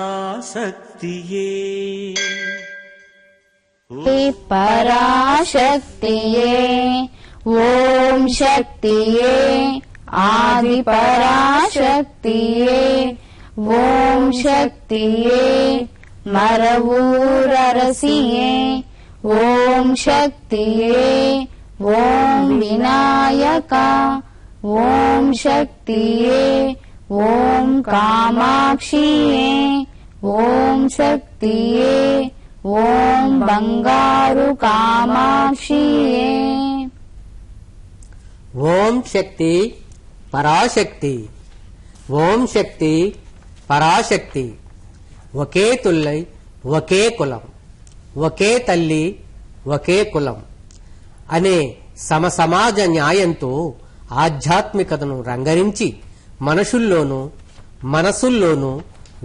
पराशक्तिये पराशक्तिये ओम शक्तिये आदि पराशक्तिये ओम शक्तिये मरवूररसिये ओम शक्तिये ओम विनायका ओम शक्तिये ओम कामाक्षिये ओम शक्तिये ओम बंगारु कामाक्षिये। ओम शक्ति पराशक्ति ओम शक्ति पराशक्ति ఒకే తుల్లై ఒకే కులం ఒకే తల్లి ఒకే కులం అనే సమసమాజ న్యాయంతో ఆధ్యాత్మికతను రంగరించి మనుషుల్లోనూ మనసుల్లోనూ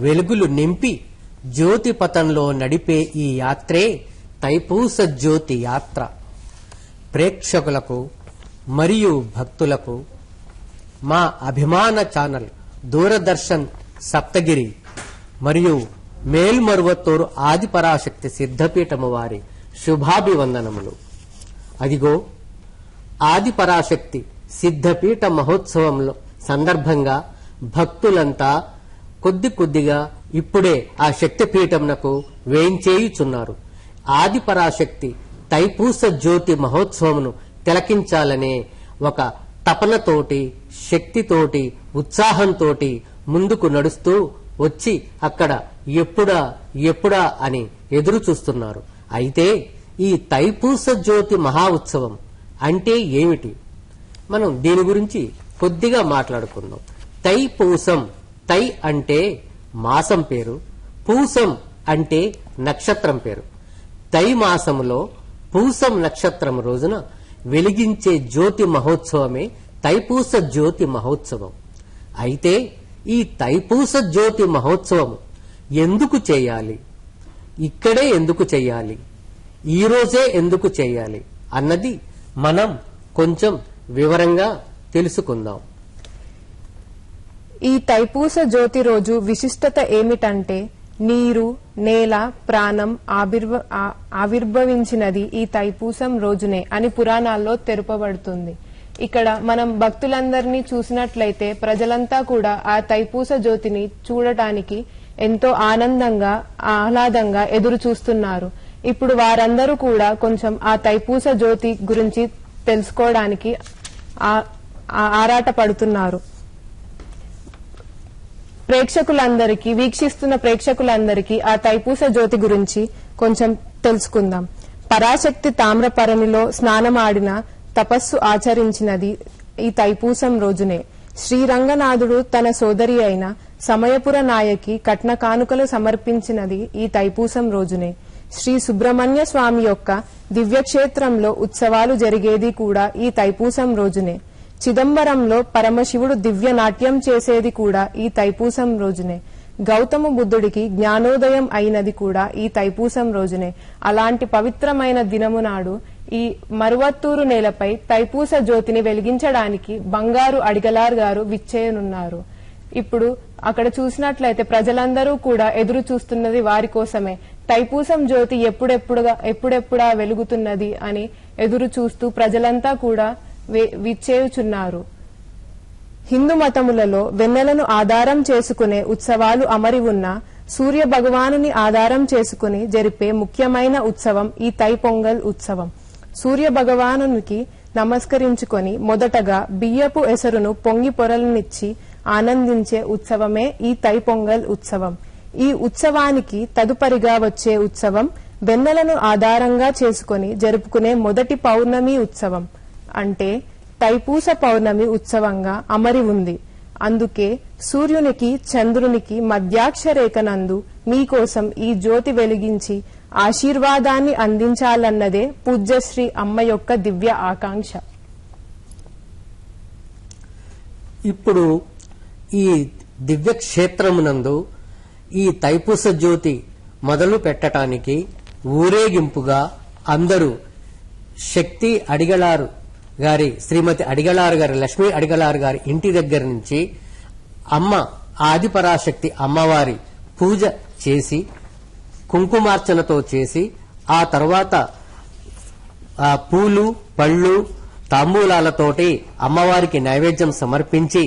వెలుగులు నింపి జ్యోతిపథంలో నడిపే ఈ యాత్రే తైపూస జ్యోతి యాత్ర. ప్రేక్షకులకు మరియు భక్తులకు మా అభిమాన ఛానల్ దూరదర్శన్ సప్తగిరి మరియు మేల్మరువత్తూరు ఆదిపరాశక్తి సిద్ధపీఠము వారి శుభాభివందనములు. అదిగో ఆదిపరాశక్తి సిద్ధపీఠ మహోత్సవంలో సందర్భంగా భక్తులంతా కొద్ది కొద్దిగా ఇప్పుడే ఆ శక్తిపీఠంనకు వేయించేయుచున్నారు. ఆదిపరాశక్తి తైపూస జ్యోతి మహోత్సవమును తిలకించాలనే ఒక తపనతోటి శక్తితోటి ఉత్సాహంతోటి ముందుకు నడుస్తూ వచ్చి అక్కడ ఎప్పుడా ఎప్పుడా అని ఎదురు చూస్తున్నారు. అయితే ఈ తైపూస జ్యోతి మహా ఉత్సవం అంటే ఏమిటి? మనం దీని గురించి కొద్దిగా మాట్లాడుకుందాం. తైపూసం, తై అంటే మాసం పేరు, పూసం అంటే నక్షత్రం పేరు. తై మాసములో పూసం నక్షత్రం రోజున వెలిగించే జ్యోతి మహోత్సవమే తైపూస జ్యోతి మహోత్సవం. అయితే ఈ తైపూస జ్యోతి మహోత్సవం ఎందుకు చేయాలి, ఇక్కడే ఎందుకు చేయాలి, ఈ రోజే ఎందుకు చేయాలి అన్నది మనం కొంచెం వివరంగా తెలుసుకుందాం. ఈ తైపూస జ్యోతి రోజు విశిష్టత ఏమిటంటే నీరు, నేల, ప్రాణం ఆవిర్భవించినది ఈ తైపూసం రోజునే అని పురాణాల్లో తెలుపబడుతుంది. ఇక్కడ మనం భక్తులందరినీ చూసినట్లయితే ప్రజలంతా కూడా ఆ తైపూస జ్యోతిని చూడటానికి ఎంతో ఆనందంగా ఆహ్లాదంగా ఎదురు చూస్తున్నారు. ఇప్పుడు వారందరూ కూడా కొంచెం ఆ తైపూస జ్యోతి గురించి తెలుసుకోవడానికి ఆరాట పడుతున్నారు. వీక్షిస్తున్న ప్రేక్షకులందరికీ ఆ తైపూస జ్యోతి గురించి కొంచెం తెలుసుకుందాం. పరాశక్తి తామ్రపరణిలో స్నానమాడిన తపస్సు ఆచరించినది ఈ తైపూసం రోజునే. శ్రీరంగనాథుడు తన సోదరి అయిన సమయపుర నాయకి కట్న కానుకలు సమర్పించినది ఈ తైపూసం రోజునే. శ్రీ సుబ్రహ్మణ్య స్వామి యొక్క దివ్యక్షేత్రంలో ఉత్సవాలు జరిగేది కూడా ఈ తైపూసం రోజునే. చిదంబరంలో పరమశివుడు దివ్య నాట్యం చేసేది కూడా ఈ తైపూసం రోజునే. గౌతమ బుద్ధుడికి జ్ఞానోదయం అయినది కూడా ఈ తైపూసం రోజునే. అలాంటి పవిత్రమైన దినము నాడు ఈ మరువత్తూరు నేలపై తైపూస జ్యోతిని వెలిగించడానికి బంగారు అడిగలార్ గారు విచ్చేయనున్నారు. ఇప్పుడు అక్కడ చూసినట్లయితే ప్రజలందరూ కూడా ఎదురు చూస్తున్నది వారి కోసమే. తైపూసం జ్యోతి ఎప్పుడెప్పుడా వెలుగుతున్నది అని ఎదురు చూస్తూ ప్రజలంతా కూడా విచ్చేయుచున్నారు. హిందూ మతములలో వెన్నెలను ఆధారం చేసుకునే ఉత్సవాలు అమరి ఉన్న సూర్య భగవానుని ఆధారం చేసుకుని జరిపే ముఖ్యమైన ఉత్సవం ఈ తైపొంగల్ ఉత్సవం. సూర్య భగవానునికి నమస్కరించుకొని మొదటగా బియ్యపు ఎసరును పొంగి పొరలనిచ్చి ఆనందించే ఉత్సవమే ఈ తైపొంగల్ ఉత్సవం. ఈ ఉత్సవానికి తదుపరిగా వచ్చే ఉత్సవం వెన్నెలను ఆధారంగా చేసుకుని జరుపుకునే మొదటి పౌర్ణమి ఉత్సవం అంటే తైపూస పౌర్ణమి ఉత్సవంగా అమరి ఉంది. అందుకే సూర్యునికి చంద్రునికి మధ్యాక్షరేఖనందు మీకోసం ఈ జ్యోతి వెలిగించి ఆశీర్వాదాన్ని అందించాలన్నదే పూజ్యశ్రీ అమ్మ యొక్క దివ్య ఆకాంక్ష. ఇప్పుడు ఈ దివ్య క్షేత్రమునందు ఈ తైపూస జ్యోతి మొదలు పెట్టడానికి ఊరేగింపుగా అందరూ శక్తి అడిగలారు గారి శ్రీమతి అడిగలారు గారి లక్ష్మీ అడిగలారు గారి ఇంటి దగ్గర నుంచి అమ్మ ఆదిపరాశక్తి అమ్మవారి పూజ చేసి కుంకుమార్చనతో చేసి ఆ తర్వాత పూలు పళ్ళు తాంబూలాలతోటి అమ్మవారికి నైవేద్యం సమర్పించి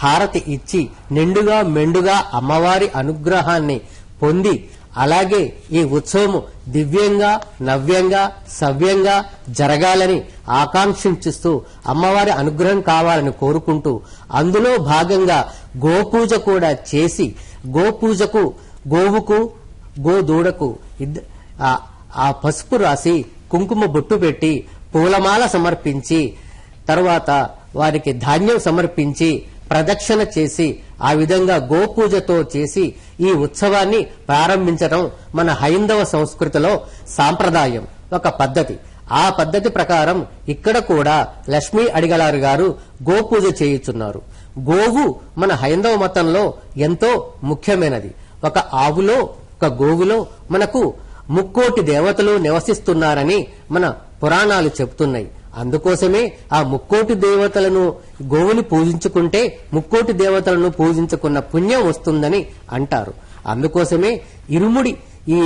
హారతి ఇచ్చి నిండుగా మెండుగా అమ్మవారి అనుగ్రహాన్ని పొంది అలాగే ఈ ఉత్సవము దివ్యంగా నవ్యంగా సవ్యంగా జరగాలని ఆకాంక్షిస్తూ అమ్మవారి అనుగ్రహం కావాలని కోరుకుంటూ అందులో భాగంగా గోపూజ కూడా చేసి గోపూజకు గోవుకు గోదూడకు ఆ పసుపు రాసి కుంకుమ బొట్టు పెట్టి పూలమాల సమర్పించి తర్వాత వారికి ధాన్యం సమర్పించి ప్రదక్షిణ చేసి ఆ విధంగా గోపూజతో చేసి ఈ ఉత్సవాన్ని ప్రారంభించడం మన హైందవ సంస్కృతిలో సాంప్రదాయం, ఒక పద్ధతి. ఆ పద్ధతి ప్రకారం ఇక్కడ కూడా లక్ష్మీ అడిగలారు గారు గోపూజ చేయుచున్నారు. గోవు మన హైందవ మతంలో ఎంతో ముఖ్యమైనది. ఒక ఆవులో ఒక గోవులో మనకు 3,000,000 దేవతలు నివసిస్తున్నారని మన పురాణాలు చెప్తున్నాయి. అందుకోసమే ఆ 3,000,000 దేవతలను గోవుని పూజించుకుంటే 3,000,000 దేవతలను పూజించుకున్న పుణ్యం వస్తుందని అంటారు. అందుకోసమే ఇరుముడి ఈ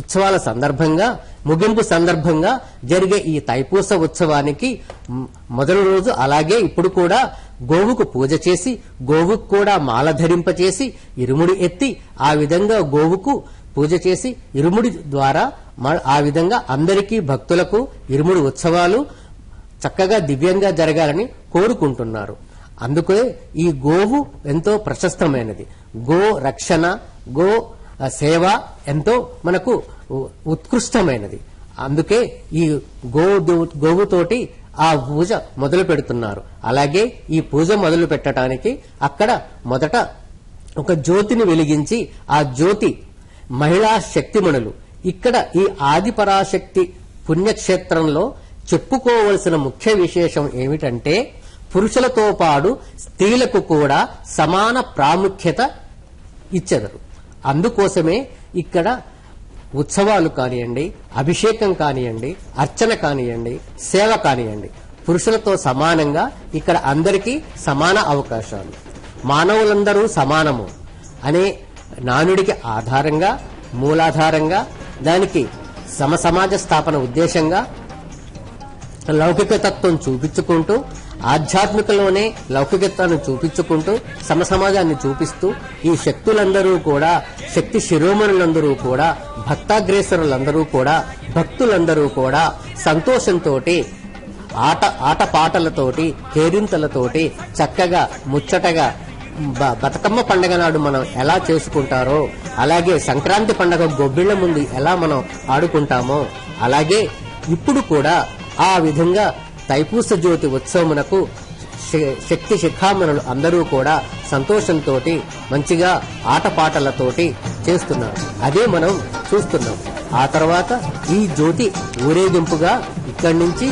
ఉత్సవాల సందర్భంగా ముగింపు సందర్భంగా జరిగే ఈ తైపూస ఉత్సవానికి మొదటి రోజు అలాగే ఇప్పుడు కూడా గోవుకు పూజ చేసి గోవుకు కూడా మాల ధరింపచేసి ఇరుముడి ఎత్తి ఆ విధంగా గోవుకు పూజ చేసి ఇరుముడి ద్వారా ఆ విధంగా అందరికీ భక్తులకు ఇరుముడి ఉత్సవాలు చక్కగా దివ్యంగా జరగాలని కోరుకుంటున్నారు. అందుకే ఈ గోవు ఎంతో ప్రశస్తమైనది. గో రక్షణ గో సేవ ఎంతో మనకు ఉత్కృష్టమైనది. అందుకే ఈ గోవుతోటి ఆ పూజ మొదలు పెడుతున్నారు. అలాగే ఈ పూజ మొదలు పెట్టడానికి అక్కడ మొదట ఒక జ్యోతిని వెలిగించి ఆ జ్యోతి మహిళా శక్తిమణులు ఇక్కడ ఈ ఆదిపరాశక్తి పుణ్యక్షేత్రంలో చెప్పుకోవలసిన ముఖ్య విశేషం ఏమిటంటే పురుషులతో పాటు స్త్రీలకు కూడా సమాన ప్రాముఖ్యత ఇచ్చెదరు. అందుకోసమే ఇక్కడ ఉత్సవాలు కానివ్వండి, అభిషేకం కానివ్వండి, అర్చన కానివ్వండి, సేవ కానివ్వండి, పురుషులతో సమానంగా ఇక్కడ అందరికీ సమాన అవకాశాలు. మానవులందరూ సమానము అనే నానుడికి ఆధారంగా మూలాధారంగా దానికి సమసమాజ స్థాపన ఉద్దేశంగా లౌకికతత్వం చూపించుకుంటూ ఆధ్యాత్మికలోనే లౌకికతను చూపించుకుంటూ సమసమాజాన్ని చూపిస్తూ ఈ శక్తులందరూ కూడా శక్తి శిరోమణులందరూ కూడా భక్తాగ్రేసరులందరూ కూడా భక్తులందరూ కూడా సంతోషంతో ఆటపాటలతోటి కేరింతలతోటి చక్కగా ముచ్చటగా బతుకమ్మ పండుగ నాడు మనం ఎలా చేసుకుంటారో అలాగే సంక్రాంతి పండుగ గొబ్బిళ్ల ముందు ఎలా మనం ఆడుకుంటామో అలాగే ఇప్పుడు కూడా ఆ విధంగా తైపూస జ్యోతి ఉత్సవమునకు శక్తి శిఖామణులు అందరూ కూడా సంతోషంతో మంచిగా ఆటపాటలతోటి చేస్తున్నారు. అదే మనం చూస్తున్నాం. ఆ తర్వాత ఈ జ్యోతి ఊరేగింపుగా ఇక్కడి నుంచి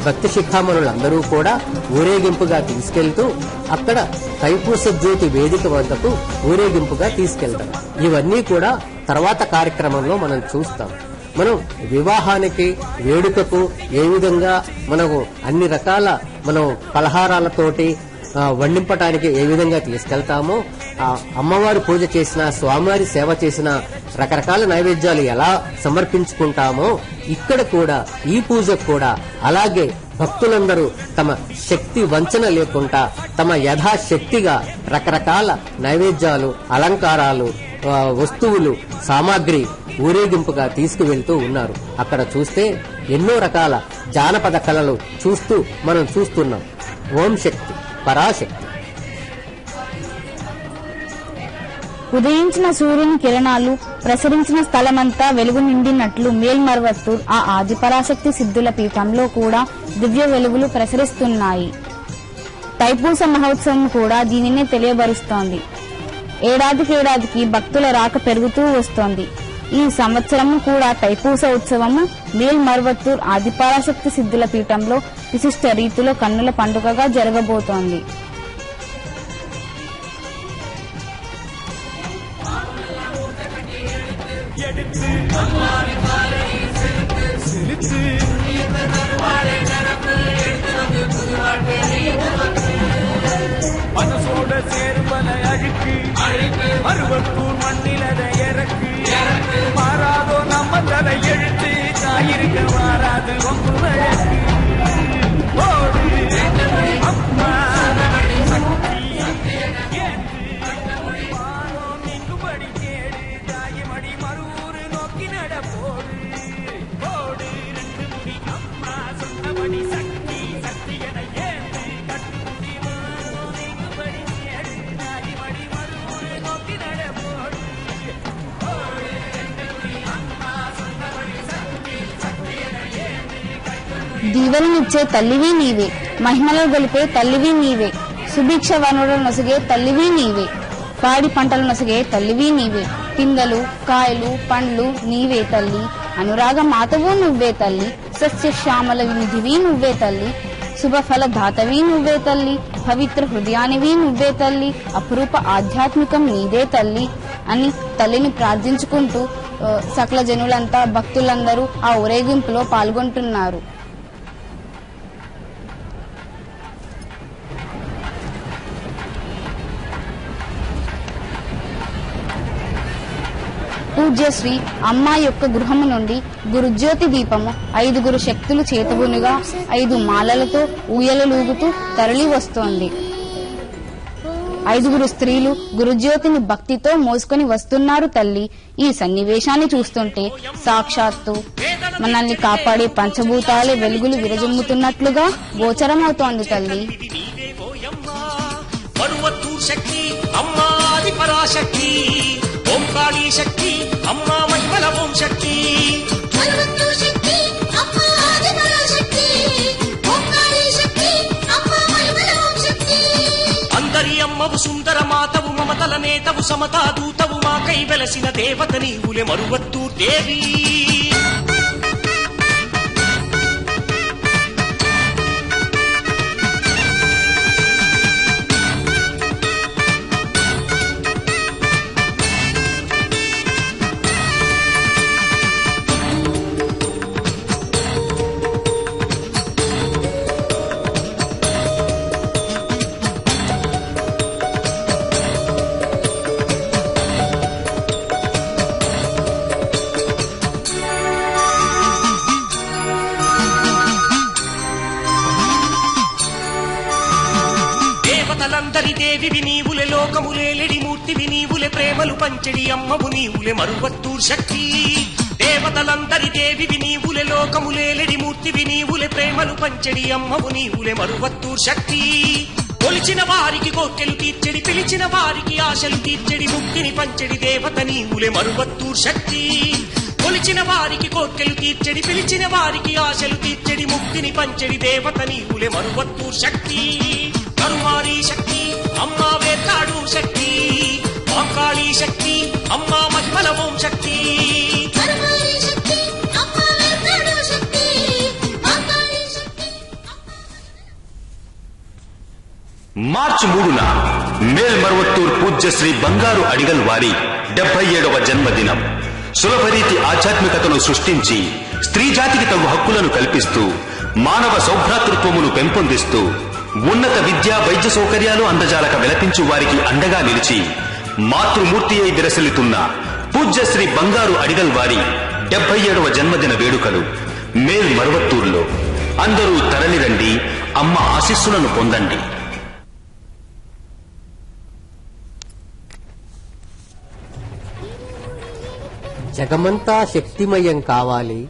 భక్తి శిఖామణులు అందరూ కూడా ఊరేగింపుగా తీసుకెళ్తూ అక్కడ తైపూస జ్యోతి వేదిక వద్దకు ఊరేగింపుగా తీసుకెళ్తాం. ఇవన్నీ కూడా తర్వాత కార్యక్రమంలో మనం చూస్తాం. మనం వివాహానికి వేడుకకు ఏ విధంగా మనకు అన్ని రకాల మనం పలహారాలతోటి వండింపటానికి ఏ విధంగా తీసుకెళ్తామో అమ్మవారి పూజ చేసిన స్వామివారి సేవ చేసిన రకరకాల నైవేద్యాలు ఎలా సమర్పించుకుంటామో ఇక్కడ కూడా ఈ పూజకు కూడా అలాగే భక్తులందరూ తమ శక్తి వంచన లేకుండా తమ యథాశక్తిగా రకరకాల నైవేద్యాలు అలంకారాలు వస్తువులు సామాగ్రి ఊరేగింపుగా తీసుకువెళ్తూ ఉన్నారు. అక్కడ చూస్తే ఎన్నో రకాల జానపద కళలు మనం చూస్తున్నాం. ఓం శక్తి పరాశక్తి. ఉదయించిన సూర్యుని కిరణాలు ప్రసరించిన స్థలమంతా వెలుగు నిండినట్లు మేల్మర్వత్తూర్ ఆ ఆదిపరాశక్తి సిద్ధుల పీఠంలో కూడా దివ్య వెలుగులు ప్రసరిస్తున్నాయి. తైపూస మహోత్సవం కూడా దీనినే తెలియబరుస్తోంది. ఏడాదికి భక్తుల రాక పెరుగుతూ వస్తోంది. ఈ సంవత్సరము కూడా తైపూస ఉత్సవము మేల్మర్వత్తూర్ ఆదిపరాశక్తి సిద్ధుల పీఠంలో విశిష్ట రీతిలో కన్నుల పండుగగా జరగబోతోంది. எடுத்து மருவத்தூர் மண்ணிலத இறக்கு மாறாதோ நம்ம தலை எழுத்து தாயிருக்க மாறாது ஒன்று வழக்கு ஓடு அம்மா நீங்குபடி கேடு தாயமடி மறுவூரு நோக்கி நடப்போடு ஓடு ரெண்டு முடி அம்மா சொன்னபடி சக்தி சக்தி என ஏந்து கட்டுமுடி மாறோ நீங்குபடி கேடு தாயமடி மறுவூரு நோக்கி நடப்போடு ஓடு ரெண்டு முடி அம்மா சொன்னபடி சக்தி சக்தி என ஏந்து దీవెలనిచ్చే తల్లివి నీవే, మహిమలో గొలిపే తల్లివి నీవే, సుభిక్ష వనరులు నొసగే తల్లివి నీవే, పాడి పంటలు నొసగే తల్లివి నీవే, పిందెలు కాయలు పండ్లు నీవే తల్లి, అనురాగ మాతవు నువ్వే తల్లి, సస్యశ్యామల నిధివి నువ్వే తల్లి, శుభఫల దాతవి నువ్వే తల్లి, పవిత్ర హృదయానివి నువ్వే తల్లి, అపురూప ఆధ్యాత్మికం నీదే తల్లి అని తల్లిని ప్రార్థించుకుంటూ సకల జనులంతా భక్తులందరూ ఆ ఊరేగింపులో పాల్గొంటున్నారు. పూజ్యశ్రీ అమ్మ యొక్క గృహము నుండి గురుజ్యోతి దీపము 5 శక్తులు చేతబునుగా 5 మాలలతో ఊయలలూగుతూ తరలి వస్తోంది. 5 స్త్రీలు గురుజ్యోతిని భక్తితో మోసుకొని వస్తున్నారు తల్లి. ఈ సన్నివేశాన్ని చూస్తుంటే సాక్షాత్తు మనల్ని కాపాడే పంచభూతాలే వెలుగులు విరజమ్ముతున్నట్లుగా గోచరమవుతోంది తల్లి. మరువత్తూర్ శక్తి అమ్మాది పరాశక్తి, ఓంకాళీ శక్తి అమ్మా మహిమల ఓం శక్తి. మరువత్తూర్ శక్తి అమ్మాది పరాశక్తి, ఓంకాళీ శక్తి అమ్మా మహిమల ఓం శక్తి. అందరి అమ్మవు సుందర మాతవు మమతల నేతవు సమతా దూతవు మాకై వెలసిన దేవత నీవులే మరువత్తూర్ దేవి. దేవతలందరి దేవివి నీవులే, లోకములేలెడి మూర్తివి నీవులే, ప్రేమలు పంచెడి అమ్మవు నీవులే మరువత్తూర్ శక్తి. దేవతలందరి దేవివి నీవులే, లోకములేలెడి మూర్తివి నీవులే, ప్రేమలు పంచెడి అమ్మవు నీవులే మరువత్తూర్ శక్తి. కొలిచిన వారికి కోర్కెలు తీర్చెడి, పిలిచిన వారికి ఆశలు తీర్చెడి, ముక్తిని పంచెడి దేవత నీవులే మరువత్తూర్ శక్తి. కొలిచిన వారికి కోర్కెలు తీర్చెడి, పిలిచిన వారికి ఆశలు తీర్చెడి, ముక్తిని పంచెడి దేవత నీవులే మరువత్తూర్ శక్తి. కరుమారీ శక్తి అమ్మా వేతాడు శక్తి, ఓంకాళీ శక్తి అమ్మా మహిమల ఓం శక్తి. కరుమారీ శక్తి అమ్మా వేతాడు శక్తి, ఓంకాళీ శక్తి. మార్చి 3న మేల్మరువత్తూర్ పూజ్య శ్రీ బంగారు అడిగల్ వారి 77వ జన్మదినం. సులభరీతి ఆధ్యాత్మికతను సృష్టించి స్త్రీ జాతికి తగు హక్కులను కల్పిస్తూ మానవ సౌభ్రాతృత్వమును పెంపొందిస్తూ ఉన్నత విద్యా వైద్య సౌకర్యాలు అందజాలక విలపించు వారికి అండగా నిలిచి మాతృమూర్తి అయి విరసిల్లుతున్న పూజ్య శ్రీ బంగారు అడిగల్ వారి 77వ జన్మదిన వేడుకలు మేల్మరువత్తూర్లో. అందరూ తరలిరండి, అమ్మ ఆశీస్సులను పొందండి. జగమంతా శక్తిమయం కావాలి,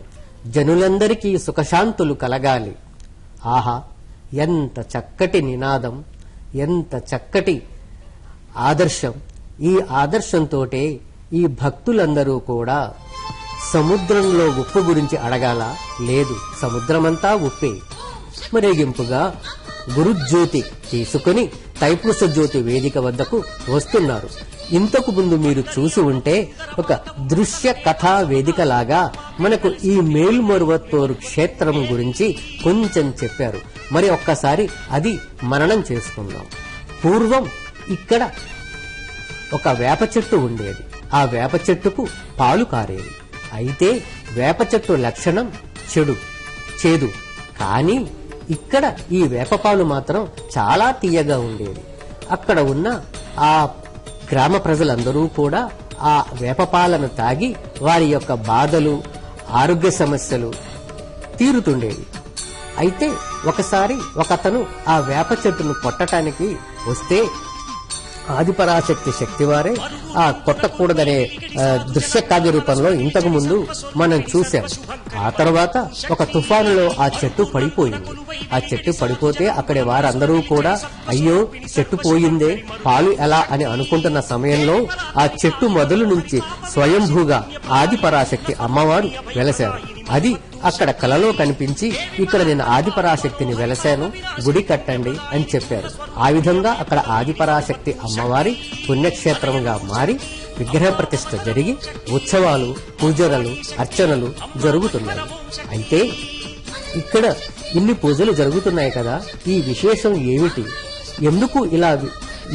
జనులందరికీ సుఖశాంతులు కలగాలి. ఆహా, ఎంత చక్కటి నినాదం, ఎంత చక్కటి ఆదర్శం. ఈ ఆదర్శంతోటే ఈ భక్తులందరూ కూడా సముద్రంలో ఉప్పు గురించి అడగాల, లేదు, సముద్రమంతా ఉప్పే. మరేగింపుగా గురుజ్యోతి తీసుకుని తైపూస జ్యోతి వేదిక వద్దకు వస్తున్నారు. ఇంతకు ముందు మీరు చూసి ఉంటే ఒక దృశ్య కథా వేదిక లాగా మనకు ఈ మేల్మరువత్తూరు క్షేత్రం గురించి కొంచెం చెప్పారు. మరి ఒక్కసారి అది మననం చేసుకుందాం. పూర్వం ఇక్కడ ఒక వేప చెట్టు ఉండేది. ఆ వేప చెట్టుకు పాలు కారేది. అయితే వేప చెట్టు లక్షణం చేదు. కానీ ఇక్కడ ఈ వేప పాలు మాత్రం చాలా తీయగా ఉండేది. అక్కడ ఉన్న ఆ గ్రామ ప్రజలందరూ కూడా ఆ వేపపాలను తాగి వారి యొక్క బాధలు, ఆరోగ్య సమస్యలు తీరుతుండేవి. అయితే ఒకసారి ఒకతను ఆ వేప చెట్టును కొట్టడానికి వస్తే ఆదిపరాశక్తి శక్తివారే ఆ కొట్టకూడదనే దృశ్య కావ్య రూపంలో ఇంతకు ముందు మనం చూశాం. ఆ తర్వాత ఒక తుఫానులో ఆ చెట్టు పడిపోయింది. ఆ చెట్టు పడిపోతే అక్కడి వారందరూ కూడా అయ్యో చెట్టు పోయిందే, పాలు ఎలా అని అనుకుంటున్న సమయంలో ఆ చెట్టు మొదలు నుంచి స్వయంభూగా ఆదిపరాశక్తి అమ్మవారు వెలశారు. అది అక్కడ కలలో కనిపించి ఇక్కడ నేను ఆదిపరాశక్తిని వెలశాను, గుడి కట్టండి అని చెప్పారు. ఆ విధంగా అక్కడ ఆదిపరాశక్తి అమ్మవారి పుణ్యక్షేత్రంగా మారి విగ్రహ ప్రతిష్ఠ జరిగి ఉత్సవాలు, పూజలు, అర్చనలు జరుగుతున్నాయి. అయితే ఇక్కడ ఇన్ని పూజలు జరుగుతున్నాయి కదా, ఈ విశేషం ఏమిటి? ఎందుకు ఇలా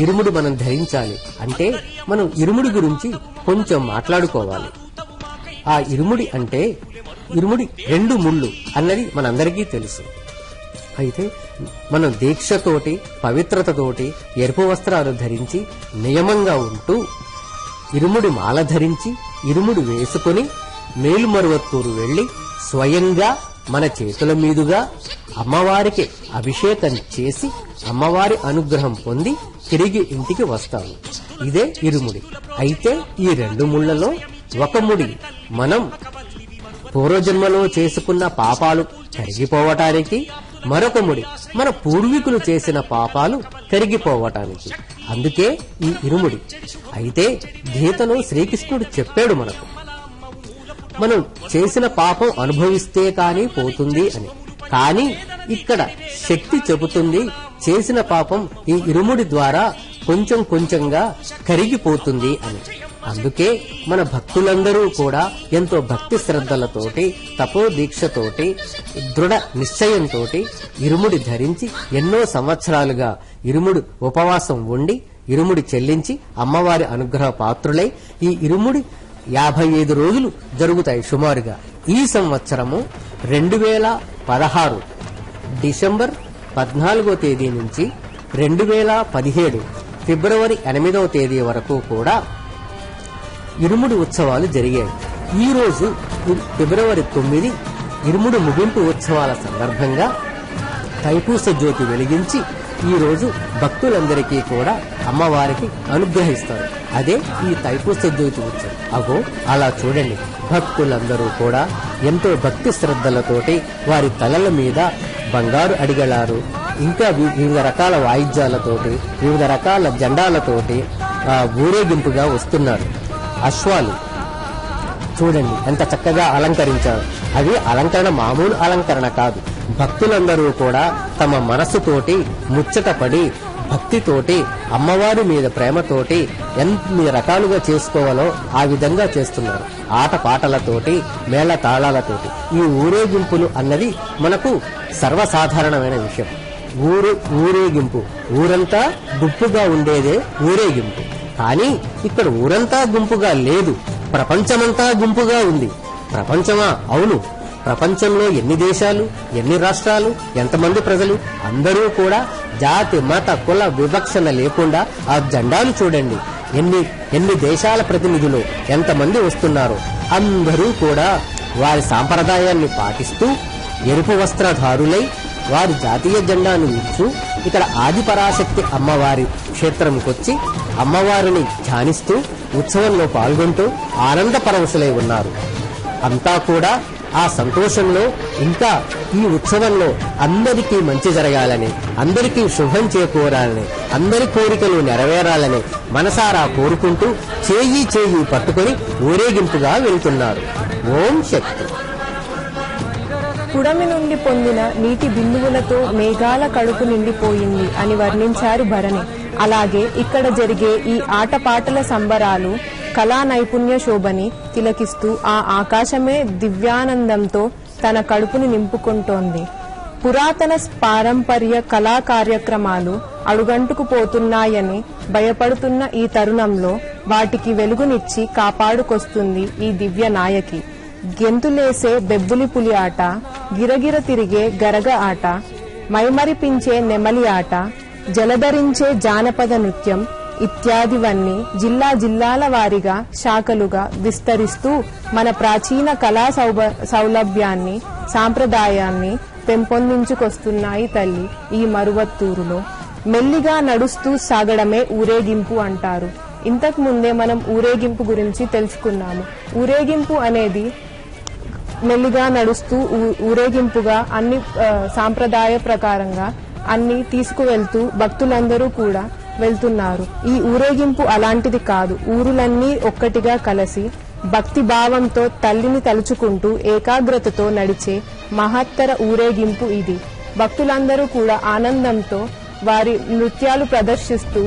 ఇరుముడి మనం ధరించాలి అంటే మనం ఇరుముడి గురించి కొంచెం మాట్లాడుకోవాలి. ఆ ఇరుముడి అంటే ఇరుముడి 2 ముళ్ళు అన్నది మనందరికీ తెలుసు. అయితే మనం దీక్షతోటి, పవిత్రతతోటి ఎరుపు వస్త్రాలు ధరించి నియమంగా ఉంటూ ఇరుముడి మాల ధరించి ఇరుముడి వేసుకుని మేలుమరువత్తూరు వెళ్లి స్వయంగా మన చేతుల మీదుగా అమ్మవారికి అభిషేకం చేసి అమ్మవారి అనుగ్రహం పొంది తిరిగి ఇంటికి వస్తాము. ఇదే ఇరుముడి. అయితే ఈ 2 ముళ్లలో ఒక ముడి మనం పూర్వజన్మలో చేసుకున్న పాపాలు కరిగిపోవటానికి, మరొక ముడి మన పూర్వీకులు చేసిన పాపాలు కరిగిపోవటానికి. అందుకే ఈ ఇరుముడి. అయితే గీతలో శ్రీకృష్ణుడు చెప్పాడు మనకు, మనం చేసిన పాపం అనుభవిస్తే కానీ పోతుంది అని. కానీ ఇక్కడ శక్తి చెబుతుంది చేసిన పాపం ఈ ఇరుముడి ద్వారా కొంచెం కొంచెంగా కరిగిపోతుంది అని. అందుకే మన భక్తులందరూ కూడా ఎంతో భక్తి శ్రద్ధలతోటి, తపోదీక్షతోటి, దృఢ నిశ్చయంతోటి ఇరుముడి ధరించి ఎన్నో సంవత్సరాలుగా ఇరుముడి ఉపవాసం ఉండి ఇరుముడి చెల్లించి అమ్మవారి అనుగ్రహ పాత్రులై ఈ ఇరుముడి 55 రోజులు జరుగుతాయి సుమారుగా. ఈ సంవత్సరము 2016 డిసెంబర్ 14వ తేదీ నుంచి 2017 ఫిబ్రవరి 8వ తేదీ వరకు కూడా ఇరుముడి ఉత్సవాలు జరిగాయి. ఈ రోజు ఫిబ్రవరి 9 ఇరుముడి ముగింపు ఉత్సవాల సందర్భంగా తైపూస జ్యోతి వెలిగించి ఈ రోజు భక్తులందరికీ కూడా అమ్మవారికి అనుగ్రహిస్తారు. అదే ఈ తైపూస జ్యోతి ఉత్సవం. అగో అలా చూడండి, భక్తులందరూ కూడా ఎంతో భక్తి శ్రద్ధలతోటి వారి తలల మీద బంగారు అడిగలారు, ఇంకా వివిధ రకాల వాయిద్యాలతోటి, వివిధ రకాల జెండాలతోటి ఊరేగింపుగా వస్తున్నారు. అశ్వాలు చూడండి ఎంత చక్కగా అలంకరించారు. అవి అలంకరణ మామూలు అలంకరణ కాదు. భక్తులందరూ కూడా తమ మనస్సుతోటి ముచ్చటపడి భక్తితోటి అమ్మవారి మీద ప్రేమతోటి ఎన్ని రకాలుగా చేసుకోవాలో ఆ విధంగా చేస్తున్నారు. ఆటపాటలతోటి, మేళ తాళాలతోటి. ఈ ఊరేగింపులు అన్నది మనకు సర్వసాధారణమైన విషయం. ఊరేగింపు, ఊరంతా గుంపుగా ఉండేదే ఊరేగింపు. కానీ ఇక్కడ ఊరంతా గుంపుగా లేదు, ప్రపంచమంతా గుంపుగా ఉంది. ప్రపంచమా? అవును. ప్రపంచంలో ఎన్ని దేశాలు, ఎన్ని రాష్ట్రాలు, ఎంతమంది ప్రజలు, అందరూ కూడా జాతి, మత, కుల వివక్షణ లేకుండా ఆ జెండాలు చూడండి. ఎన్ని దేశాల ప్రతినిధులు, ఎంతమంది వస్తున్నారో. అందరూ కూడా వారి సాంప్రదాయాన్ని పాటిస్తూ ఎరుపు వస్త్రధారులై వారి జాతీయ జెండాను ఇచ్చు ఇక్కడ ఆదిపరాశక్తి అమ్మవారి క్షేత్రంకొచ్చి అమ్మవారిని ధ్యానిస్తూ ఉత్సవంలో పాల్గొంటూ ఆనంద పరవశులై ఉన్నారు. అంతా కూడా ఆ సంతోషంలో, ఇంకా ఈ ఉత్సవంలో అందరికీ మంచి జరగాలని, అందరికీ శుభం చేకూరాలని, అందరి కోరికలు నెరవేరాలని మనసారా కోరుకుంటూ చేయి పట్టుకొని ఊరేగింపుగా వెళ్తున్నారు. ఓం శక్తి. పుడమి నుండి పొందిన నీటి బిందువులతో మేఘాల కడుపు నిండిపోయింది అని వర్ణించారు భరణి. అలాగే ఇక్కడ జరిగే ఈ ఆటపాటల సంబరాలు కళా నైపుణ్య శోభని తిలకిస్తూ ఆ ఆకాశమే దివ్యానందంతో తన కడుపుని నింపుకుంటోంది. పురాతన పారంపర్య కళా కార్యక్రమాలు అడుగంటుకుపోతున్నాయని భయపడుతున్న ఈ తరుణంలో వాటికి వెలుగునిచ్చి కాపాడుకొస్తుంది ఈ దివ్య నాయకి. గెంతులేసే బెబ్బులి పులి ఆట, గిరగిర తిరిగే గరగ ఆట, మైమరిపించే నెమలి ఆట, జలధరించే జానపద నృత్యం, ఇత్యాదివన్నీ జిల్లాల వారీగా శాఖలుగా విస్తరిస్తూ మన ప్రాచీన కళా సౌలభ్యాన్ని సాంప్రదాయాన్ని పెంపొందించుకొస్తున్నాయి తల్లి ఈ మరువత్తూరులో. మెల్లిగా నడుస్తూ సాగడమే ఊరేగింపు అంటారు. ఇంతకు ముందే మనం ఊరేగింపు గురించి తెలుసుకున్నాము. ఊరేగింపు అనేది మెల్లిగా నడుస్తూ ఊరేగింపుగా అన్ని సాంప్రదాయ ప్రకారంగా అన్ని తీసుకువెళ్తూ భక్తులందరూ కూడా వెళ్తున్నారు. ఈ ఊరేగింపు అలాంటిది కాదు. ఊరులన్నీ ఒక్కటిగా కలిసి భక్తి భావంతో తల్లిని తలుచుకుంటూ ఏకాగ్రతతో నడిచే మహత్తర ఊరేగింపు ఇది. భక్తులందరూ కూడా ఆనందంతో వారి నృత్యాలు ప్రదర్శిస్తూ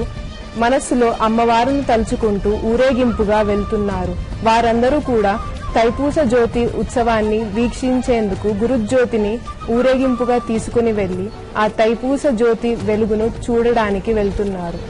మనస్సులో అమ్మవారిని తలుచుకుంటూ ఊరేగింపుగా వెళ్తున్నారు. వారందరూ కూడా తైపూస జ్యోతి ఉత్సవాన్ని వీక్షించేందుకు గురుజ్యోతిని ఊరేగింపుగా తీసుకుని వెళ్లి ఆ తైపూస జ్యోతి వెలుగును చూడడానికి వెళ్తున్నారు.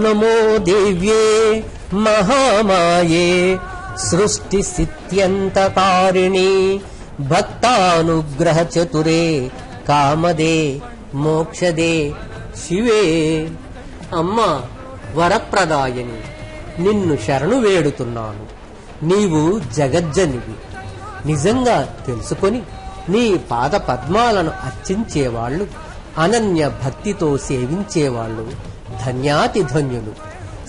నమో దేవ్యే మహామాయే సృష్టి స్థిత్యంతకారిణి భక్తానుగ్రహ చతురే కామదే మోక్షదే శివే. అమ్మా వరప్రదాయని, నిన్ను శరణు వేడుతున్నాను. నీవు జగజ్జనివి. నిజంగా తెలుసుకొని నీ పాద పద్మాలను అర్చించేవాళ్లు, అనన్య భక్తితో సేవించేవాళ్లు ధన్యాతి ధన్యులు.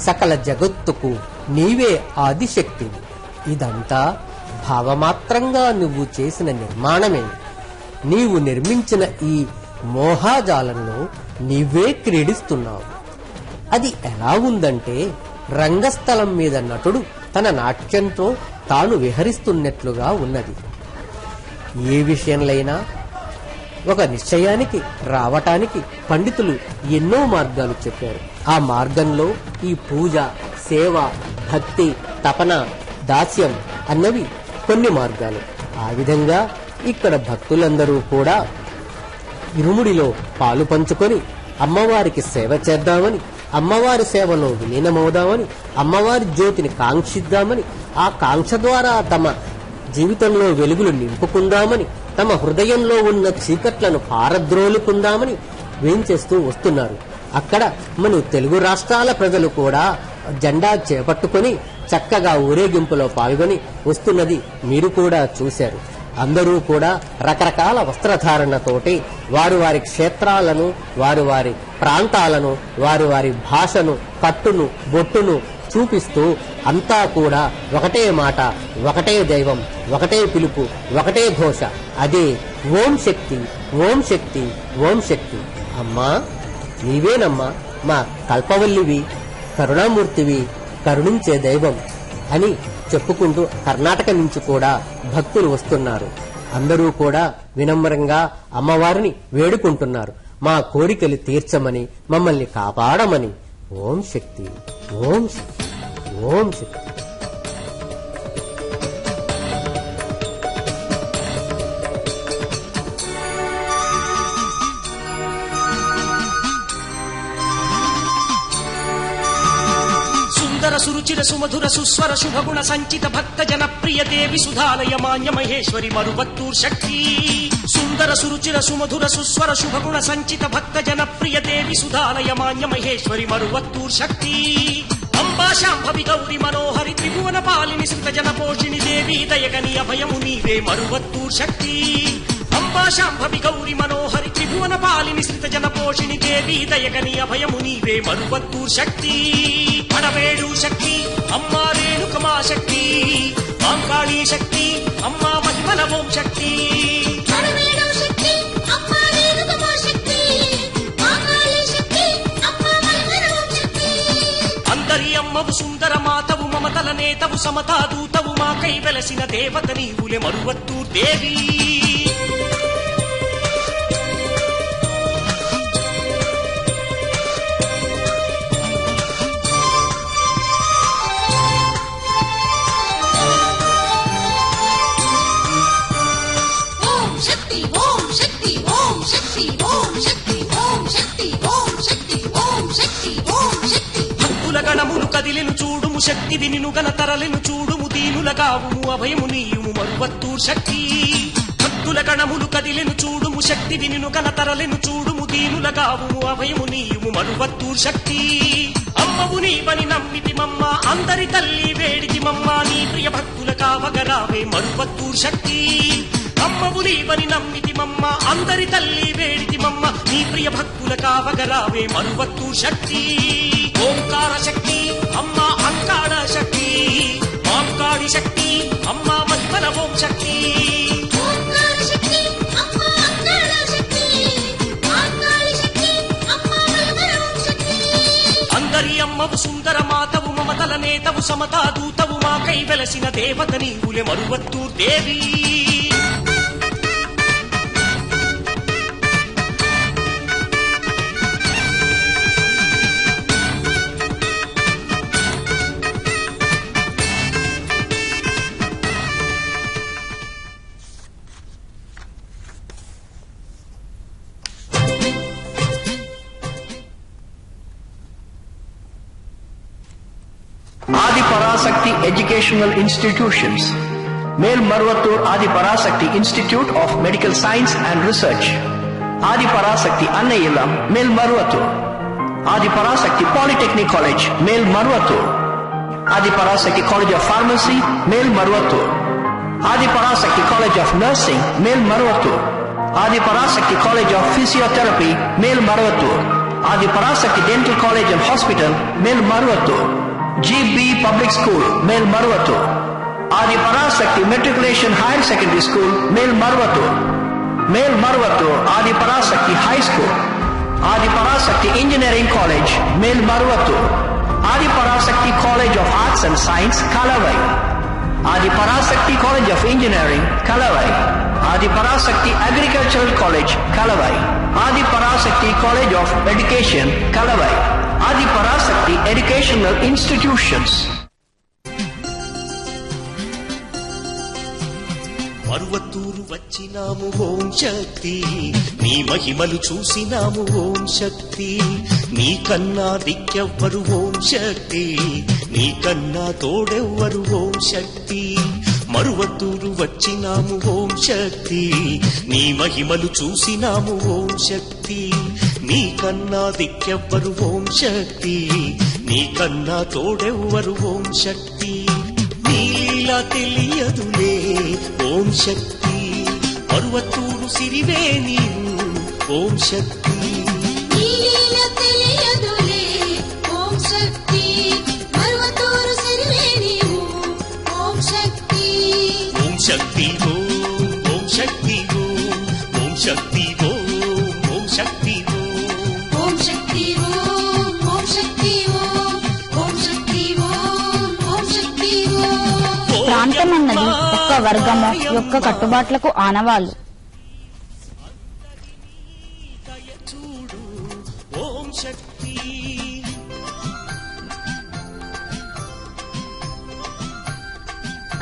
సకల జగత్తుకు నీవే ఆదిశక్తివి. ఇదంతా భావమాత్రంగా నువ్వు చేసిన నిర్మాణమే. నీవు నిర్మించిన ఈ మోహాజాలంలో నీవే క్రీడిస్తున్నావు. అది ఎలా ఉందంటే, రంగస్థలం మీద నటుడు తన నాట్యంతో తాను విహరిస్తున్నట్లుగా ఉన్నది. ఏ విషయంలోనైనా ఒక నిశ్చయానికి రావటానికి పండితులు ఎన్నో మార్గాలు చెప్పారు. ఆ మార్గంలో ఈ పూజ, సేవ, భక్తి, తపన, దాస్యం అన్నవి కొన్ని మార్గాలు. ఆ విధంగా ఇక్కడ భక్తులందరూ కూడా ఇరుముడిలో పాలు పంచుకొని అమ్మవారికి సేవ చేద్దామని, అమ్మవారి సేవలో విలీనమవుదామని, అమ్మవారి జ్యోతిని కాంక్షిద్దామని, ఆ కాంక్ష ద్వారా తమ జీవితంలో వెలుగులు నింపుకుందామని, తమ హృదయంలో ఉన్న చీకట్లను పారద్రోలుకుందామని వేంచేస్తూ వస్తున్నారు. అక్కడ మన తెలుగు రాష్ట్రాల ప్రజలు కూడా జెండా చేపట్టుకొని చక్కగా ఊరేగింపులో పాల్గొని వస్తున్నది మీరు కూడా చూశారు. అందరూ కూడా రకరకాల వస్త్రధారణతోటి వారి వారి క్షేత్రాలను, వారి వారి ప్రాంతాలను, వారి వారి భాషను, కట్టును, బొట్టును చూపిస్తూ అంతా కూడా ఒకటే మాట, ఒకటే దైవం, ఒకటే పిలుపు, ఒకటే ఘోష. అదే ఓం శక్తి, ఓం శక్తి, ఓం శక్తి. అమ్మా నీవేనమ్మా మా కల్పవల్లివి, కరుణామూర్తివి, కరుణించే దైవం అని చెప్పుకుంటూ కర్ణాటక నుంచి కూడా భక్తులు వస్తున్నారు. అందరూ కూడా వినమ్రంగా అమ్మవారిని వేడుకుంటున్నారు. మా కోరికలు తీర్చమని, మమ్మల్ని కాపాడమని. ఓం శక్తి, ఓం శక్తి, ఓం శక్తి. సుందర సురుచిర సుమధుర సుస్వర శుభగుణ సంచిత భక్త జనప్రియ దేవి సుధాలయ మాన్య మహేశ్వరి మరువత్తూర్ శక్తి. సుందర సురుచిర సుమధుర సుస్వర శుభగుణ సంచిత భక్త జనప్రియ దేవి సుధాలయ మాన్య మహేశ్వరి మరువత్తూర్ శక్తి. అంబా శాంభవి గౌరి మనోహరి త్రిభువన పాలిని శ్రిత జన పోషిణి దేవి దయగని అభయము నీవే మరువత్తూర్ శక్తి. అంబా శాంభవి గౌరి మనోహరి త్రిభువన పాలిని శ్రిత జన పోషిణి దేవి దయగని అభయము నీవే మరువత్తూర్ శక్తి. పడవేడు శక్తి అమ్మా రేణుకమా శక్తి, మాంకాళీ శక్తి అమ్మా మహిమల ఓం శక్తి. పడవేడు శక్తి అమ్మా రేణుకమా అమ్మవు సుందర మాతవు మమతల నేతవు సమతా దూతవు మాకై వెలసిన దేవత నీవులే మరువత్తూర్ దేవి ఓం శక్తి ఓం శక్తి ఓం శక్తి ఓం శక్తి ఓం శక్తి ఓం శక్తి ఓం శక్తి ఓం శక్తి భక్తుల గణములు కదిలెను చూడుము శక్తి వినిను గన తరలెను చూడుము దీనుల కావుము అభయము నీయుము మరువత్తూర్ శక్తి భక్తుల గణములు కదిలెను చూడుము శక్తి వినిను గన తరలెను చూడుము దీనుల కావుము అభయము నీయుము మరువత్తూర్ శక్తి అమ్మవు నీవని నమ్మితి మమ్మ అందరి తల్లి వేడితి మమ్మ నీ ప్రియ భక్తుల కావగరావే మరువత్తూర్ శక్తి అమ్మవు నీవని నమ్మితి మమ్మ అందరి తల్లి వేడితి మమ్మ నీ ప్రియ భక్తుల కావగరావే మరువత్తూర్ శక్తి ఓంకార శక్తి అమ్మ అంకాడ శక్తి మాంకాడి శక్తి అమ్మ మధ్వల ఓం శక్తి ఓంకార శక్తి అమ్మ అంకాళ శక్తి మాంకాళి శక్తి అమ్మ మల్వర ఓం శక్తి అందరి అమ్మవు సుందర మాతవు మమతల నేతవు సమతా దూతవు మాకై వెలసిన దేవత నీవులే మరువత్తూర్ దేవి Adi Parasakti Educational Institutions. Mel Marvattur Adi Parasakti Institute of Medical Science and Research. Adi Parasakti Annailam, Mel Marvattur. Adi Parasakti Polytechnic College, Mel Marvattur. Adi Parasakti College of Pharmacy, Mel Marvattur. Adi Parasakti College of Nursing, Mel Marvattur. Adi Parasakti College of Physiotherapy, Mel Marvattur. Adi Parasakti Dental College and Hospital, Mel Marvattur. GB Public School, Mel Marvattur. Adi Parasakti Matriculation Higher Secondary School, Mel Marvattur. Mel Marvattur Adi Parasakti High School. Adi Parasakti Engineering College, Mel Marvattur. Adi Parasakti College of Arts and Science, Kalavai. Adi Parasakti College of Engineering, Kalavai. Adi Parasakti Agricultural College, Kalavai. Adi Parasakti College of Education, Kalavai. Adi Parasakti Educational Institutions. Maruvathur వచ్చినాము ఓం శక్తి నీ మహిమలు చూసినాము ఓం శక్తి నీ కన్నా దిక్కెవ్వరు ఓం శక్తి నీ కన్నా తోడెవ్వరు ఓం శక్తి మరువత్తూరు వచ్చినాము ఓం శక్తి నీ మహిమలు చూసినాము ఓం శక్తి నీ కన్నా దిక్కెవ్వరు ఓం శక్తి నీ కన్నా తోడెవ్వరు ఓం శక్తి నీలా తెలియదులే ఓం శక్తి మరువత్తూరు సిరివే నీవు ఓం శక్తి నీలీల తెలియదులే ఓం శక్తి మరువతూరు సిరివే నీవు ఓం శక్తి ఓం శక్తి ఓం శక్తి ఓం శక్తి ఓం శక్తి ఓం శక్తి ఓం శక్తి ఓం శక్తి ఓం శక్తి ప్రాంతం అన్నది ఒక్క వర్గము యొక్క కట్టుబాట్లకు ఆనవాళ్లు. చూడు ఓం శక్తి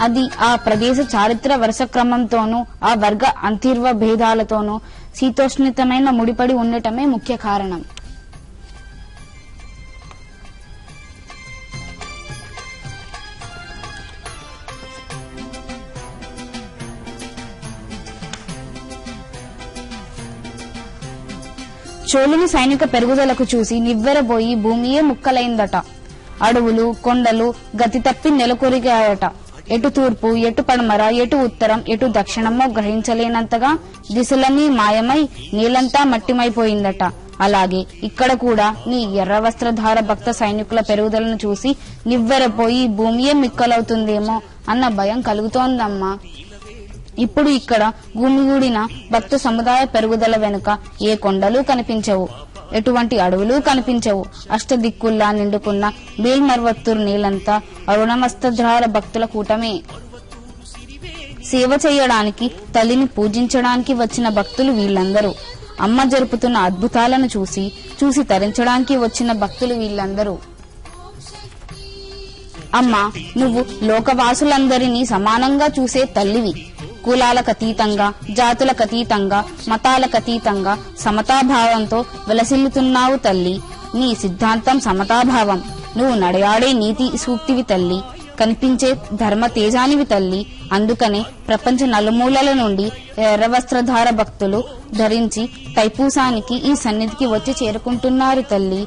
అది ఆ ప్రదేశ చారిత్ర వరుస క్రమంతోనూ ఆ వర్గ అంతర్వ భేదాలతోనూ శీతోష్ణితమైన ముడిపడి ఉండటమే ముఖ్య కారణం. చోళుని సైనిక పెరుగుదలకు చూసి నివ్వెరబోయి భూమియే ముక్కలైందట. అడవులు కొండలు గతి తప్పి నెలకొరిగాయట. ఎటు తూర్పు ఎటు పడమర ఎటు ఉత్తరం ఎటు దక్షిణమో గ్రహించలేనంతగా దిశలన్నీ మాయమై నీలంతా మట్టిమైపోయిందట. అలాగే ఇక్కడ కూడా నీ ఎర్ర వస్త్రధార భక్త సైనికుల పెరుగుదలను చూసి నివ్వెరపోయి భూమియే మిక్కలవుతుందేమో అన్న భయం కలుగుతోందమ్మా. ఇప్పుడు ఇక్కడ గుమిగూడిన భక్త సముదాయ పెరుగుదల వెనుక ఏ కొండలు కనిపించవు. ఎటువంటి అడవులు కనిపించవు. అష్టదిక్కుల్లా నిండుకున్న మేల్మర్వత్తూరు నీలంతా అరుణమస్తధార భక్తుల కూటమే. సేవ చేయడానికి, తల్లిని పూజించడానికి వచ్చిన భక్తులు వీళ్ళందరూ. అమ్మ జరుపుతున్న అద్భుతాలను చూసి తరించడానికి వచ్చిన భక్తులు వీళ్ళందరూ. అమ్మ, నువ్వు లోకవాసులందరినీ సమానంగా చూసే తల్లివి. కులాలకతీతంగా, జాతులకతీతంగా, మతాలకతీతంగా సమతాభావంతో విలసిల్లుతున్నావు తల్లి. నీ సిద్ధాంతం సమతాభావం. నువ్వు నడయాడే నీతి సూక్తివి తల్లి. కనిపించే ధర్మ తేజానివి తల్లి. అందుకనే ప్రపంచ నలుమూలల నుండి ఎర్రవస్త్రధార భక్తులు ధరించి తైపూసానికి ఈ సన్నిధికి వచ్చి చేరుకుంటున్నారు తల్లి.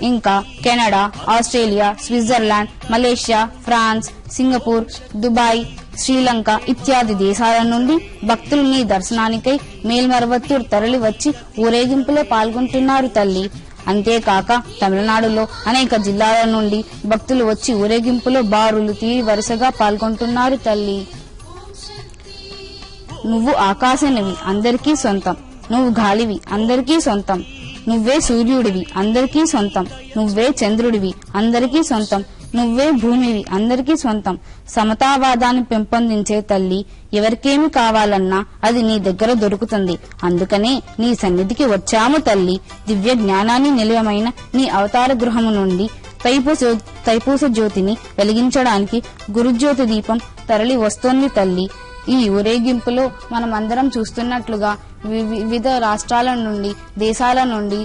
ఇంకా Canada, Australia, Switzerland, Malaysia, France, Singapore, Dubai, Sri Lanka ఇత్యాది దేశాల నుండి భక్తులు నీ దర్శనానికై మేల్మర్వత్తూర్ తరలి వచ్చి ఊరేగింపులో పాల్గొంటున్నారు తల్లి. అంతేకాక తమిళనాడులో అనేక జిల్లాల నుండి భక్తులు వచ్చి ఊరేగింపులో బారులు తీరి వరుసగా పాల్గొంటున్నారు తల్లి. నువ్వు ఆకాశనివి, అందరికీ సొంతం. నువ్వు గాలివి, అందరికీ సొంతం. నువ్వే సూర్యుడివి, అందరికీ సొంతం. నువ్వే చంద్రుడివి, అందరికీ సొంతం. నువ్వే భూమివి, అందరికీ సొంతం. సమతావాదాన్ని పెంపొందించే తల్లి. ఎవరికేమి కావాలన్నా అది నీ దగ్గర దొరుకుతుంది. అందుకనే నీ సన్నిధికి వచ్చాము తల్లి. దివ్య జ్ఞానాన్ని నిలయమైన నీ అవతార గృహము నుండి తైపూస జ్యోతిని వెలిగించడానికి గురుజ్యోతి దీపం తరలి వస్తోంది తల్లి. ఈ ఊరేగింపులో మనమందరం చూస్తున్నట్లుగా వివిధ రాష్ట్రాల నుండి, దేశాల నుండి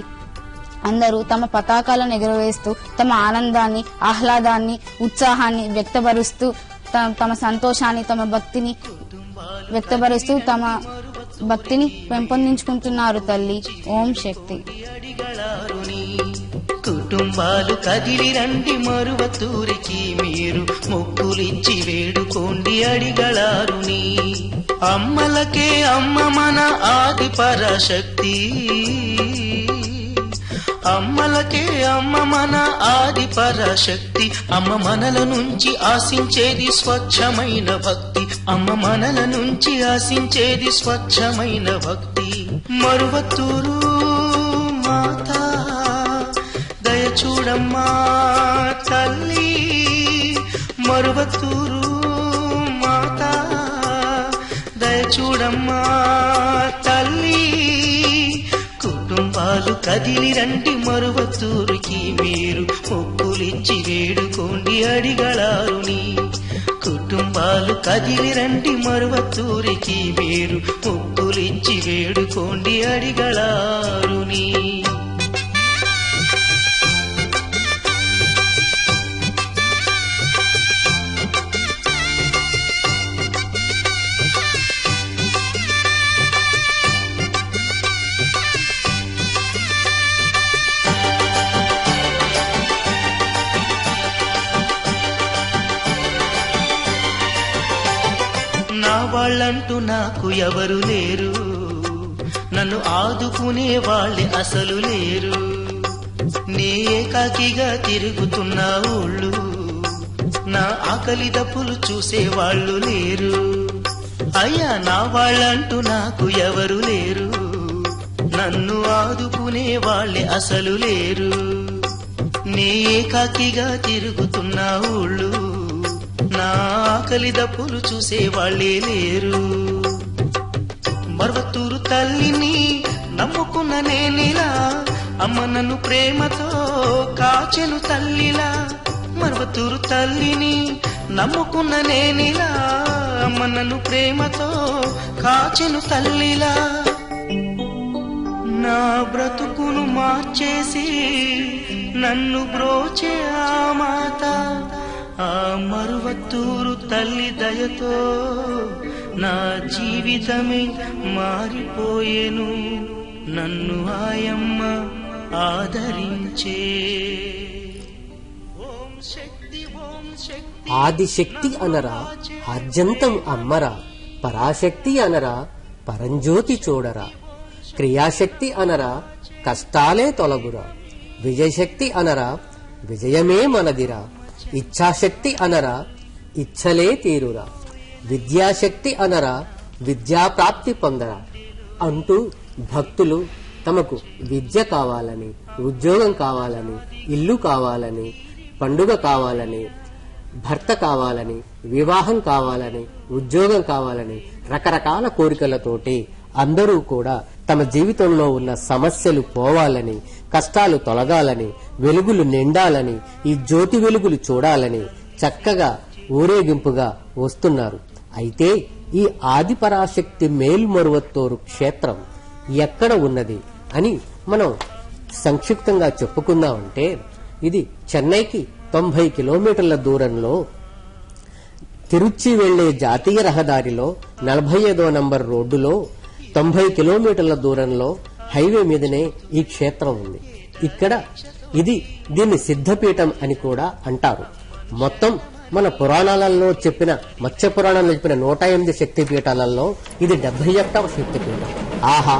అందరూ తమ పతాకాలను ఎగురవేస్తూ తమ ఆనందాన్ని, ఆహ్లాదాన్ని, ఉత్సాహాన్ని వ్యక్తపరుస్తూ తమ సంతోషాన్ని, తమ భక్తిని వ్యక్తపరుస్తూ తమ భక్తిని పెంపొందించుకుంటున్నారు తల్లి. ఓం శక్తి. కుటుంబాలు కదిలి రండి మరువత్తూరికి, మీరు మొక్కులిచ్చి వేడుకోండి అడిగళారుని. అమ్మలకే అమ్మ మన ఆది పరాశక్తి, అమ్మలకే అమ్మ మన ఆది పరాశక్తి. అమ్మ మనల నుంచి ఆశించేది స్వచ్ఛమైన భక్తి, అమ్మ మనల నుంచి ఆశించేది స్వచ్ఛమైన భక్తి. మరువత్తూరు మాతా దయ చూడమ్మా తల్లి, మరువత్తూరు మాతా దయ చూడమ్మా తల్లి. కుటుంబాలు కదిలి రండి మరువత్తూరికి, మీరు మొక్కులిచ్చి వేడుకోండి అడిగళారుని. కుటుంబాలు కదిలి రండి మరువత్తూరికి, మీరు మొక్కులిచ్చి వేడుకోండి అడిగళారుని. నా వాళ్ళంటూ నాకు ఎవరు లేరు, నన్ను ఆదుకునే వాళ్ళే అసలు లేరు. నే ఏకాకిగా తిరుగుతున్నా ఊళ్ళు, నా ఆకలి దప్పులు చూసేవాళ్ళు లేరు. అయ్యా నా వాళ్ళంటూ నాకు ఎవరు లేరు, నన్ను ఆదుకునే వాళ్ళే అసలు లేరు. నే ఏకాకిగా తిరుగుతున్నా ఊళ్ళు, నా ఆకలి దప్పులు చూసే వాళ్ళే లేరు. మరువత్తూరు తల్లిని నమ్ముకున్న నేనిలా, అమ్మ నన్ను ప్రేమతో కాచెను తల్లిలా. మరువత్తూరు తల్లిని నమ్ముకున్న నేనిలా, అమ్మ నన్ను ప్రేమతో కాచెను తల్లిలా. నా బ్రతుకును మార్చేసి నన్ను బ్రోచే ఆ మాత, ఆ మరువత్తూరు తల్లి దయతో నా జీవితమే మారిపోయేను. నన్ను ఆయమ్మ ఆదరించే. ఓం శక్తి ఓం శక్తి. ఆదిశక్తి అనరా ఆద్యంతం అమ్మరా, పరాశక్తి అనరా పరంజ్యోతి చూడరా. క్రియాశక్తి అనరా కష్టాలే తొలగురా. విజయశక్తి అనరా విజయమే మనదిరా. ఇచ్ఛాశక్తి అనరా ఇచ్చలే తీరురా. విద్యాశక్తి అనరా విద్యాప్రాప్తి పొందరా అంటూ భక్తులు తమకు విద్య కావాలని, ఉద్యోగం కావాలని, ఇల్లు కావాలని, పండుగ కావాలని, భర్త కావాలని, వివాహం కావాలని, ఉద్యోగం కావాలని రకరకాల కోరికలతోటి అందరూ కూడా తమ జీవితంలో ఉన్న సమస్యలు పోవాలని, కష్టాలు తొలగాలని, వెలుగులు నిండాలని, ఈ జ్యోతి వెలుగులు చూడాలని చక్కగా ఊరేగింపుగా వస్తున్నారు. అయితే ఈ ఆదిపరాశక్తి మేల్మరువత్తూరు క్షేత్రం ఎక్కడ ఉన్నది అని మనం సంక్షిప్తంగా చెప్పుకుందామంటే, ఇది చెన్నైకి 90 కిలోమీటర్ల దూరంలో తిరుచి వెళ్లే జాతీయ రహదారిలో 45వ నంబర్ రోడ్డులో 90 కిలోమీటర్ల దూరంలో హైవే మీదనే ఈ క్షేత్రం ఉంది. ఇక్కడ దీన్ని సిద్ధపీఠం అని కూడా అంటారు. మొత్తం మన పురాణాలలో చెప్పిన మత్స్య పురాణంలో చెప్పిన 108 శక్తి పీఠాలలో ఇది 71వ శక్తిపీఠం. ఆహా,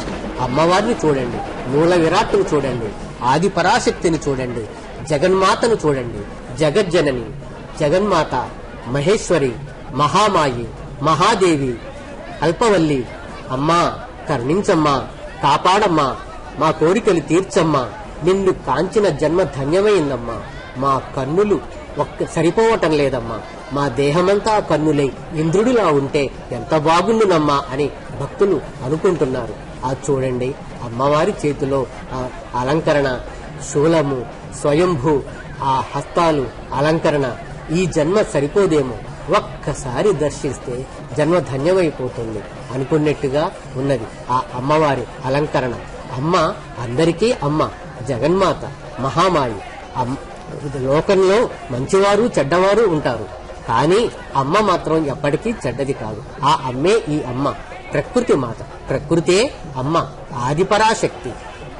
అమ్మవారిని చూడండి, మూల విరాట్టును చూడండి, ఆది పరాశక్తిని చూడండి, జగన్మాతను చూడండి. జగజ్జనని, జగన్మాత, మహేశ్వరి, మహామాయి, మహాదేవి, అల్పవల్లి, అమ్మా కర్ణించమ్మా, కాపాడమ్మా, మా కోరికలు తీర్చమ్మా, నిన్ను కాంచిన జన్మ ధన్యమైందమ్మా, మా కన్నులు సరిపోవటం లేదమ్మా, మా దేహమంతా కన్నులై ఇంద్రుడిలా ఉంటే ఎంత బాగుండునమ్మా అని భక్తులు అనుకుంటున్నారు. ఆ చూడండి, అమ్మవారి చేతిలో అలంకరణ, శూలము, స్వయంభూ, ఆ హస్తాలు అలంకరణ, ఈ జన్మ సరిపోదేమో, ఒక్కసారి దర్శిస్తే జన్మ ధన్యమైపోతుంది అనుకున్నట్టుగా ఉన్నది ఆ అమ్మవారి అలంకరణ. అమ్మ అందరికీ అమ్మ, జగన్మాత, మహామాయి. లోకంలో మంచివారు చెడ్డవారు ఉంటారు, కానీ అమ్మ మాత్రం ఎప్పటికీ చెడ్డది కాదు. ఆ అమ్మే ఈ అమ్మ, ప్రకృతి మాత. ప్రకృతే అమ్మ, ఆదిపరాశక్తి.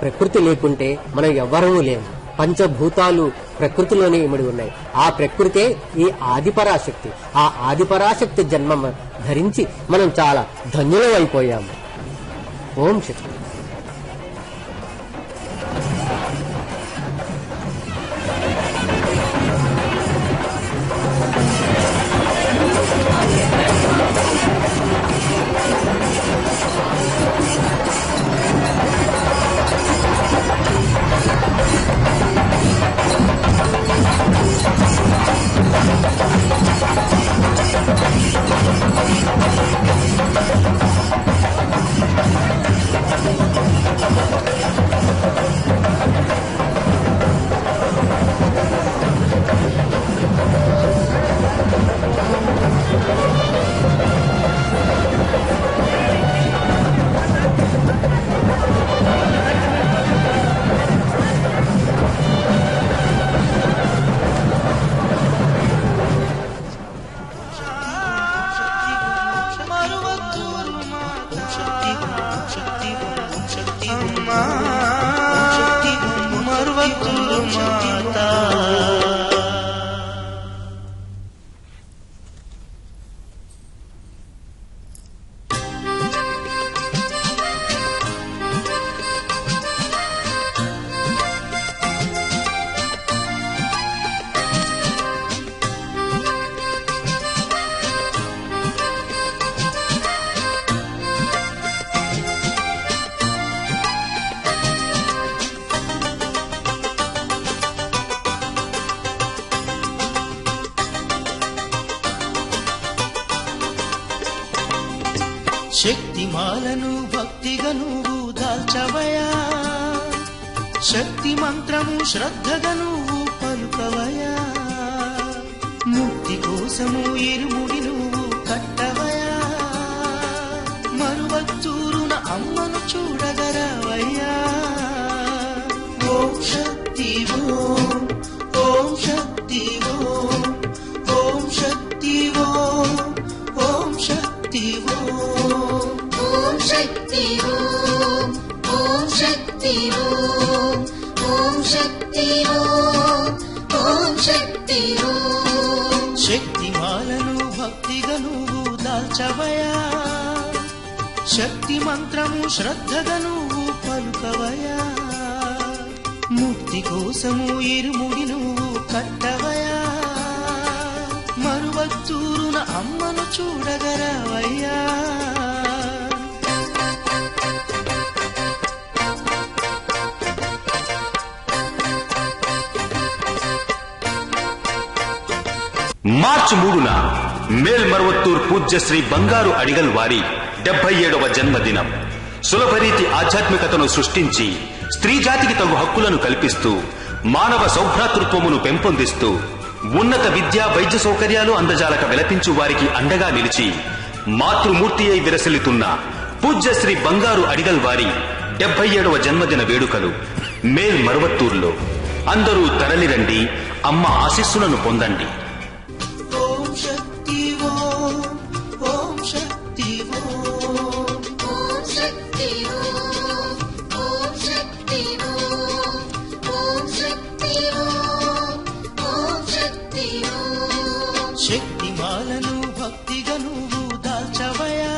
ప్రకృతి లేకుంటే మనం ఎవ్వరూ లేము. పంచభూతాలు ప్రకృతిలోనే ఇమిడి ఉన్నాయి. ఆ ప్రకృతే ఈ ఆదిపరాశక్తి. ఆ ఆదిపరాశక్తి జన్మ ధరించి మనం చాలా ధన్యులమైపోయాము. ఓం శక్తి. శక్తిమాలను భక్తిగా నువ్వు దాల్చవయా, శక్తి మంత్రము శ్రద్ధగా నువ్వు పలుకవయా, ముక్తి కోసము ఇరుముడి నువ్వు కట్టవయా, మరువత్తూరున అమ్మను చూడగరావయ్యా. ఓం శక్తి ఓం, ఓం శక్తి ఓం, ఓం శక్తి ఓం, ఓం శక్తి ఓం, ఓం శక్తి ఓం, ఓం శక్తి ఓం, ఓం శక్తి ఓం, ఓం శక్తి ఓం. శక్తిమాలను భక్తిగా నువ్వు దాల్చవయా, శక్తి మంత్రము శ్రద్ధగా నువ్వు పలుకవయా, ముక్తి కోసము ఇరుముడి నువ్వు కట్టవయా, మరువత్తూరున అమ్మను చూడగరావయ్యా. మార్చి 3న మేల్మర్వత్తూర్ పూజ్య శ్రీ బంగారు అడిగల్ వారి 77వ జన్మదినం. సులభరీతి ఆధ్యాత్మికతను సృష్టించి స్త్రీ జాతికి తగు హక్కులను కల్పిస్తూ మానవ సౌభ్రాతృత్వమును పెంపొందిస్తూ ఉన్నత విద్యా వైద్య సౌకర్యాలు అందజాలక విలపించు వారికి అండగా నిలిచి మాతృమూర్తి అయి విరసిల్లుతున్న పూజ్య శ్రీ బంగారు అడిగల్ వారి 77వ జన్మదిన వేడుకలు మేల్మర్వత్తూర్లో. అందరూ తరలిరండి, అమ్మ ఆశీస్సులను పొందండి. ఓం శక్తి ఓం, ఓం శక్తి ఓం, ఓం శక్తి ఓం, ఓం శక్తి ఓం, ఓం శక్తి ఓం, ఓం శక్తి ఓం. శక్తిమాలను భక్తిగా నువ్వు దాల్చవయా,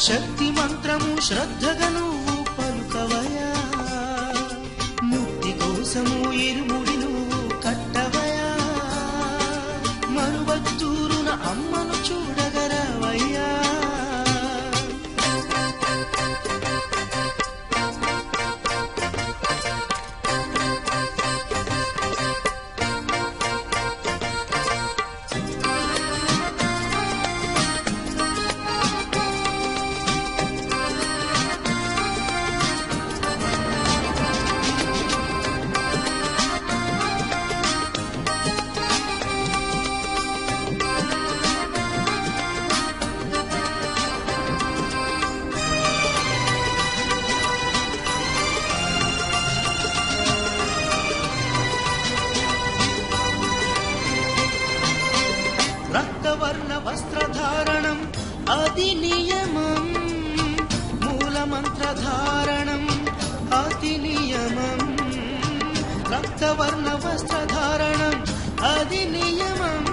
శక్తి మంత్రము శ్రద్ధగా నువ్వు పలుకవయా, ముక్తి కోసము ఇరుముడి నువ్వు కట్టవయా, మరువత్తూరున అమ్మను చూడగరావయ్యా. రక్తవర్ణ వస్త్రధారణం అది నియమం, మూలమంత్రధారణం అతి నియమం. రక్తవర్ణ వస్త్రధారణం అది నియమం,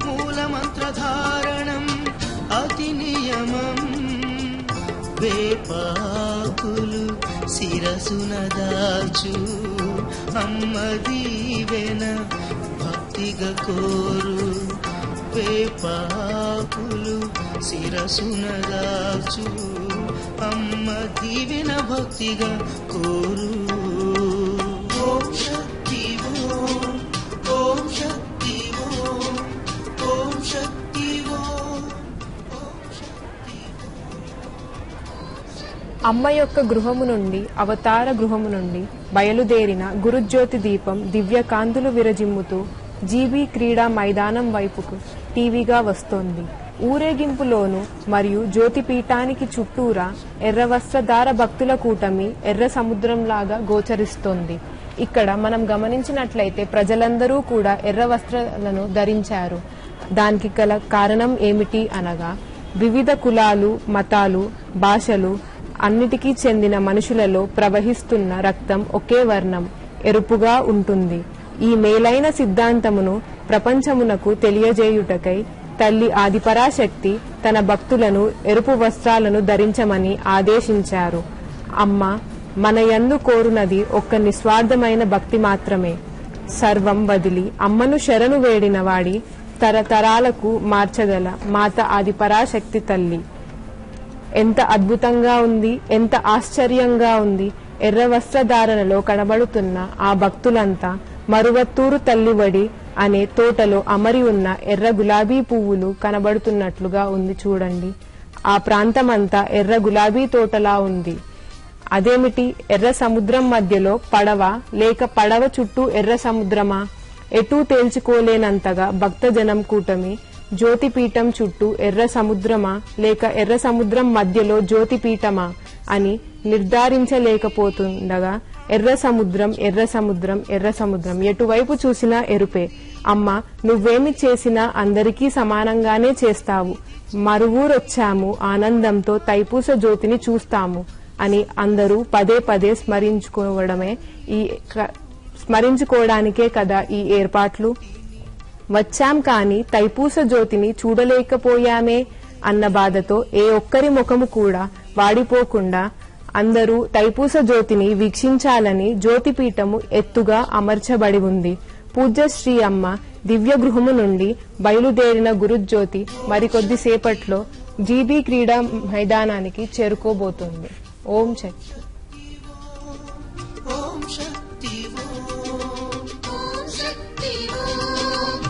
మూలమంత్రధారణం అతి నియమం. వేపాకులు శిరసున దాచు అమ్మ దీవెన భక్తిగా కోరు, వేపాకులు శిరసున దాచు అమ్మ దీవెన భక్తిగా కోరు. ఓం శక్తి ఓం, ఓం శక్తి ఓం, ఓం శక్తి ఓం, ఓం శక్తి అమ్మ యొక్క గృహము నుండి, అవతార గృహము నుండి బయలుదేరిన గురుజ్యోతి దీపం దివ్య కాంతులు విరజిమ్ముతూ జీబీ క్రీడా మైదానం వైపుకు టీవీగా వస్తోంది. ఊరేగింపులోను మరియు జ్యోతిపీఠానికి చుట్టూరా ఎర్ర వస్త్రధార భక్తుల కూటమి ఎర్ర సముద్రంలాగా గోచరిస్తోంది. ఇక్కడ మనం గమనించినట్లయితే ప్రజలందరూ కూడా ఎర్ర వస్త్రాలను ధరించారు. దానికి గల కారణం ఏమిటి అనగా, వివిధ కులాలు, మతాలు, భాషలు అన్నిటికీ చెందిన మనుషులలో ప్రవహిస్తున్న రక్తం ఒకే వర్ణం ఎరుపుగా ఉంటుంది. ఈ మేలైన సిద్ధాంతమును ప్రపంచమునకు తెలియజేయుటకై తల్లి ఆదిపరాశక్తి తన భక్తులను ఎరుపు వస్త్రాలను ధరించమని ఆదేశించారు. అమ్మ మన యందు కోరునది ఒక్క నిస్వార్థమైన భక్తి మాత్రమే. సర్వం వదిలి అమ్మను శరణు వేడిన వాడి తరతరాలకు మార్చగల మాత ఆదిపరాశక్తి తల్లి. ఎంత అద్భుతంగా ఉంది, ఎంత ఆశ్చర్యంగా ఉంది. ఎర్ర వస్త్రధారణలో కనబడుతున్న ఆ భక్తులంతా మరువత్తూరు తల్లివడి అనే తోటలో అమరి ఉన్న ఎర్ర గులాబీ పువ్వులు కనబడుతున్నట్లుగా ఉంది చూడండి. ఆ ప్రాంతమంతా ఎర్ర గులాబీ తోటలా ఉంది. అదేమిటి, ఎర్ర సముద్రం మధ్యలో పడవ లేక పడవ చుట్టూ ఎర్ర సముద్రమా? ఎటూ తేల్చుకోలేనంతగా భక్తజనం కూటమి జ్యోతిపీఠం చుట్టూ ఎర్ర సముద్రమా లేక ఎర్ర సముద్రం మధ్యలో జ్యోతిపీఠమా అని నిర్ధారించలేకపోతుండగా ఎర్ర సముద్రం, ఎర్ర సముద్రం, ఎర్ర సముద్రం, ఎటువైపు చూసినా ఎరుపే. అమ్మ నువ్వేమి చేసినా అందరికీ సమానంగానే చేస్తావు. మరువూరొచ్చాము, ఆనందంతో తైపూస జ్యోతిని చూస్తాము అని అందరూ పదే పదే స్మరించుకోవడానికే కదా ఈ ఏర్పాట్లు. వచ్చాం కాని తైపూస జ్యోతిని చూడలేకపోయామే అన్న బాధతో ఏ ఒక్కరి ముఖము కూడా వాడిపోకుండా అందరూ తైపూస జ్యోతిని వీక్షించాలని జ్యోతిపీఠము ఎత్తుగా అమర్చబడి ఉంది. పూజ్య శ్రీ అమ్మ దివ్య గృహము నుండి బయలుదేరిన గురుజ్యోతి మరికొద్దిసేపట్లో జీబీ క్రీడా మైదానానికి చేరుకోబోతుంది. ఓం శక్తి. ఓం శక్తి ఓం, ఓం శక్తి ఓం,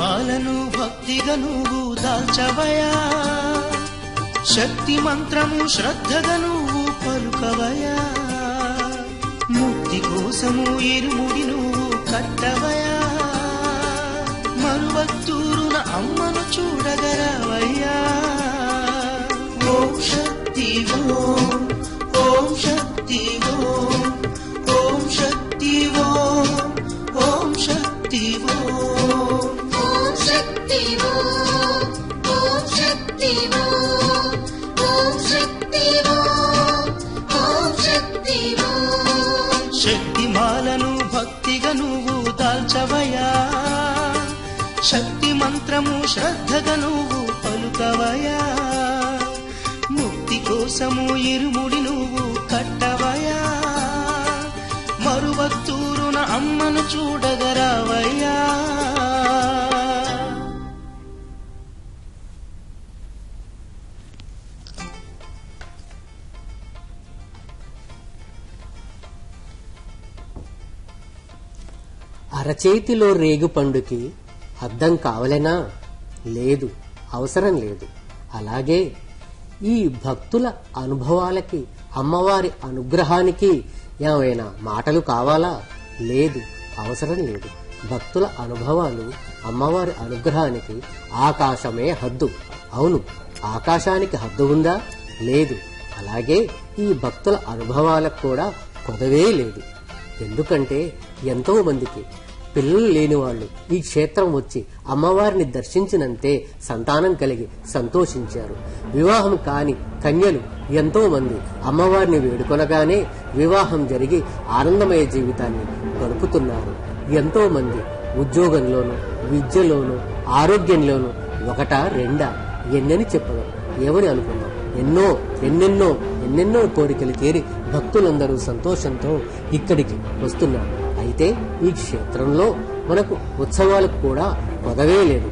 మాలను భక్తిగా నువ్వు దాల్చవయా, శక్తి మంత్రము శ్రద్ధగా నువ్వు పలుకవయా, ముక్తి కోసము ఇరుముడి నువ్వు కట్టవయా, మరువత్తూరున అమ్మను చూడగరావయ్యా. ఓం శక్తి ఓం, ఓం శక్తి ఓం, ఓం శక్తి ఓం, ఓం శక్తి ఓం. ఓం శక్తి ఓం, ఓం శక్తి ఓం, ఓం శక్తి ఓం, ఓం శక్తి ఓం. శక్తి మాలను భక్తిగా నువ్వు దాల్చవయా, శక్తి మంత్రము శ్రద్ధగా నువ్వు పలుకవయా, ముక్తి కోసము ఇరుముడి నువ్వు కట్టవయా, మరువత్తూరున అమ్మను చూడగరావయ్యా. అరచేతిలో రేగు పండుకి అద్దం కావలేనా? లేదు, అవసరం లేదు. అలాగే ఈ భక్తుల అనుభవాలకి, అమ్మవారి అనుగ్రహానికి ఏమైనా మాటలు కావాలా? లేదు, అవసరం లేదు. భక్తుల అనుభవాలు, అమ్మవారి అనుగ్రహానికి ఆకాశమే హద్దు. అవును, ఆకాశానికి హద్దు ఉందా? లేదు. అలాగే ఈ భక్తుల అనుభవాలకు కూడా కొదవే లేదు. ఎందుకంటే ఎంతో మందికి పిల్లలు లేని వాళ్ళు ఈ క్షేత్రం వచ్చి అమ్మవారిని దర్శించినంతే సంతానం కలిగి సంతోషించారు. వివాహం కాని కన్యలు ఎంతో మంది అమ్మవారిని వేడుకొనగానే వివాహం జరిగి ఆనందమయ జీవితాన్ని గడుపుతున్నారు. ఎంతో మంది ఉద్యోగంలోనూ, విద్యలోనూ, ఆరోగ్యంలోనూ ఒకటా రెండా ఎన్నని చెప్పడం, ఏమని అనుకున్నాం. ఎన్నెన్నో కోరికలు తీరి భక్తులందరూ సంతోషంతో ఇక్కడికి వస్తున్నారు. అయితే ఈ క్షేత్రంలో మనకు ఉత్సవాలకు కూడా కొదవే లేదు.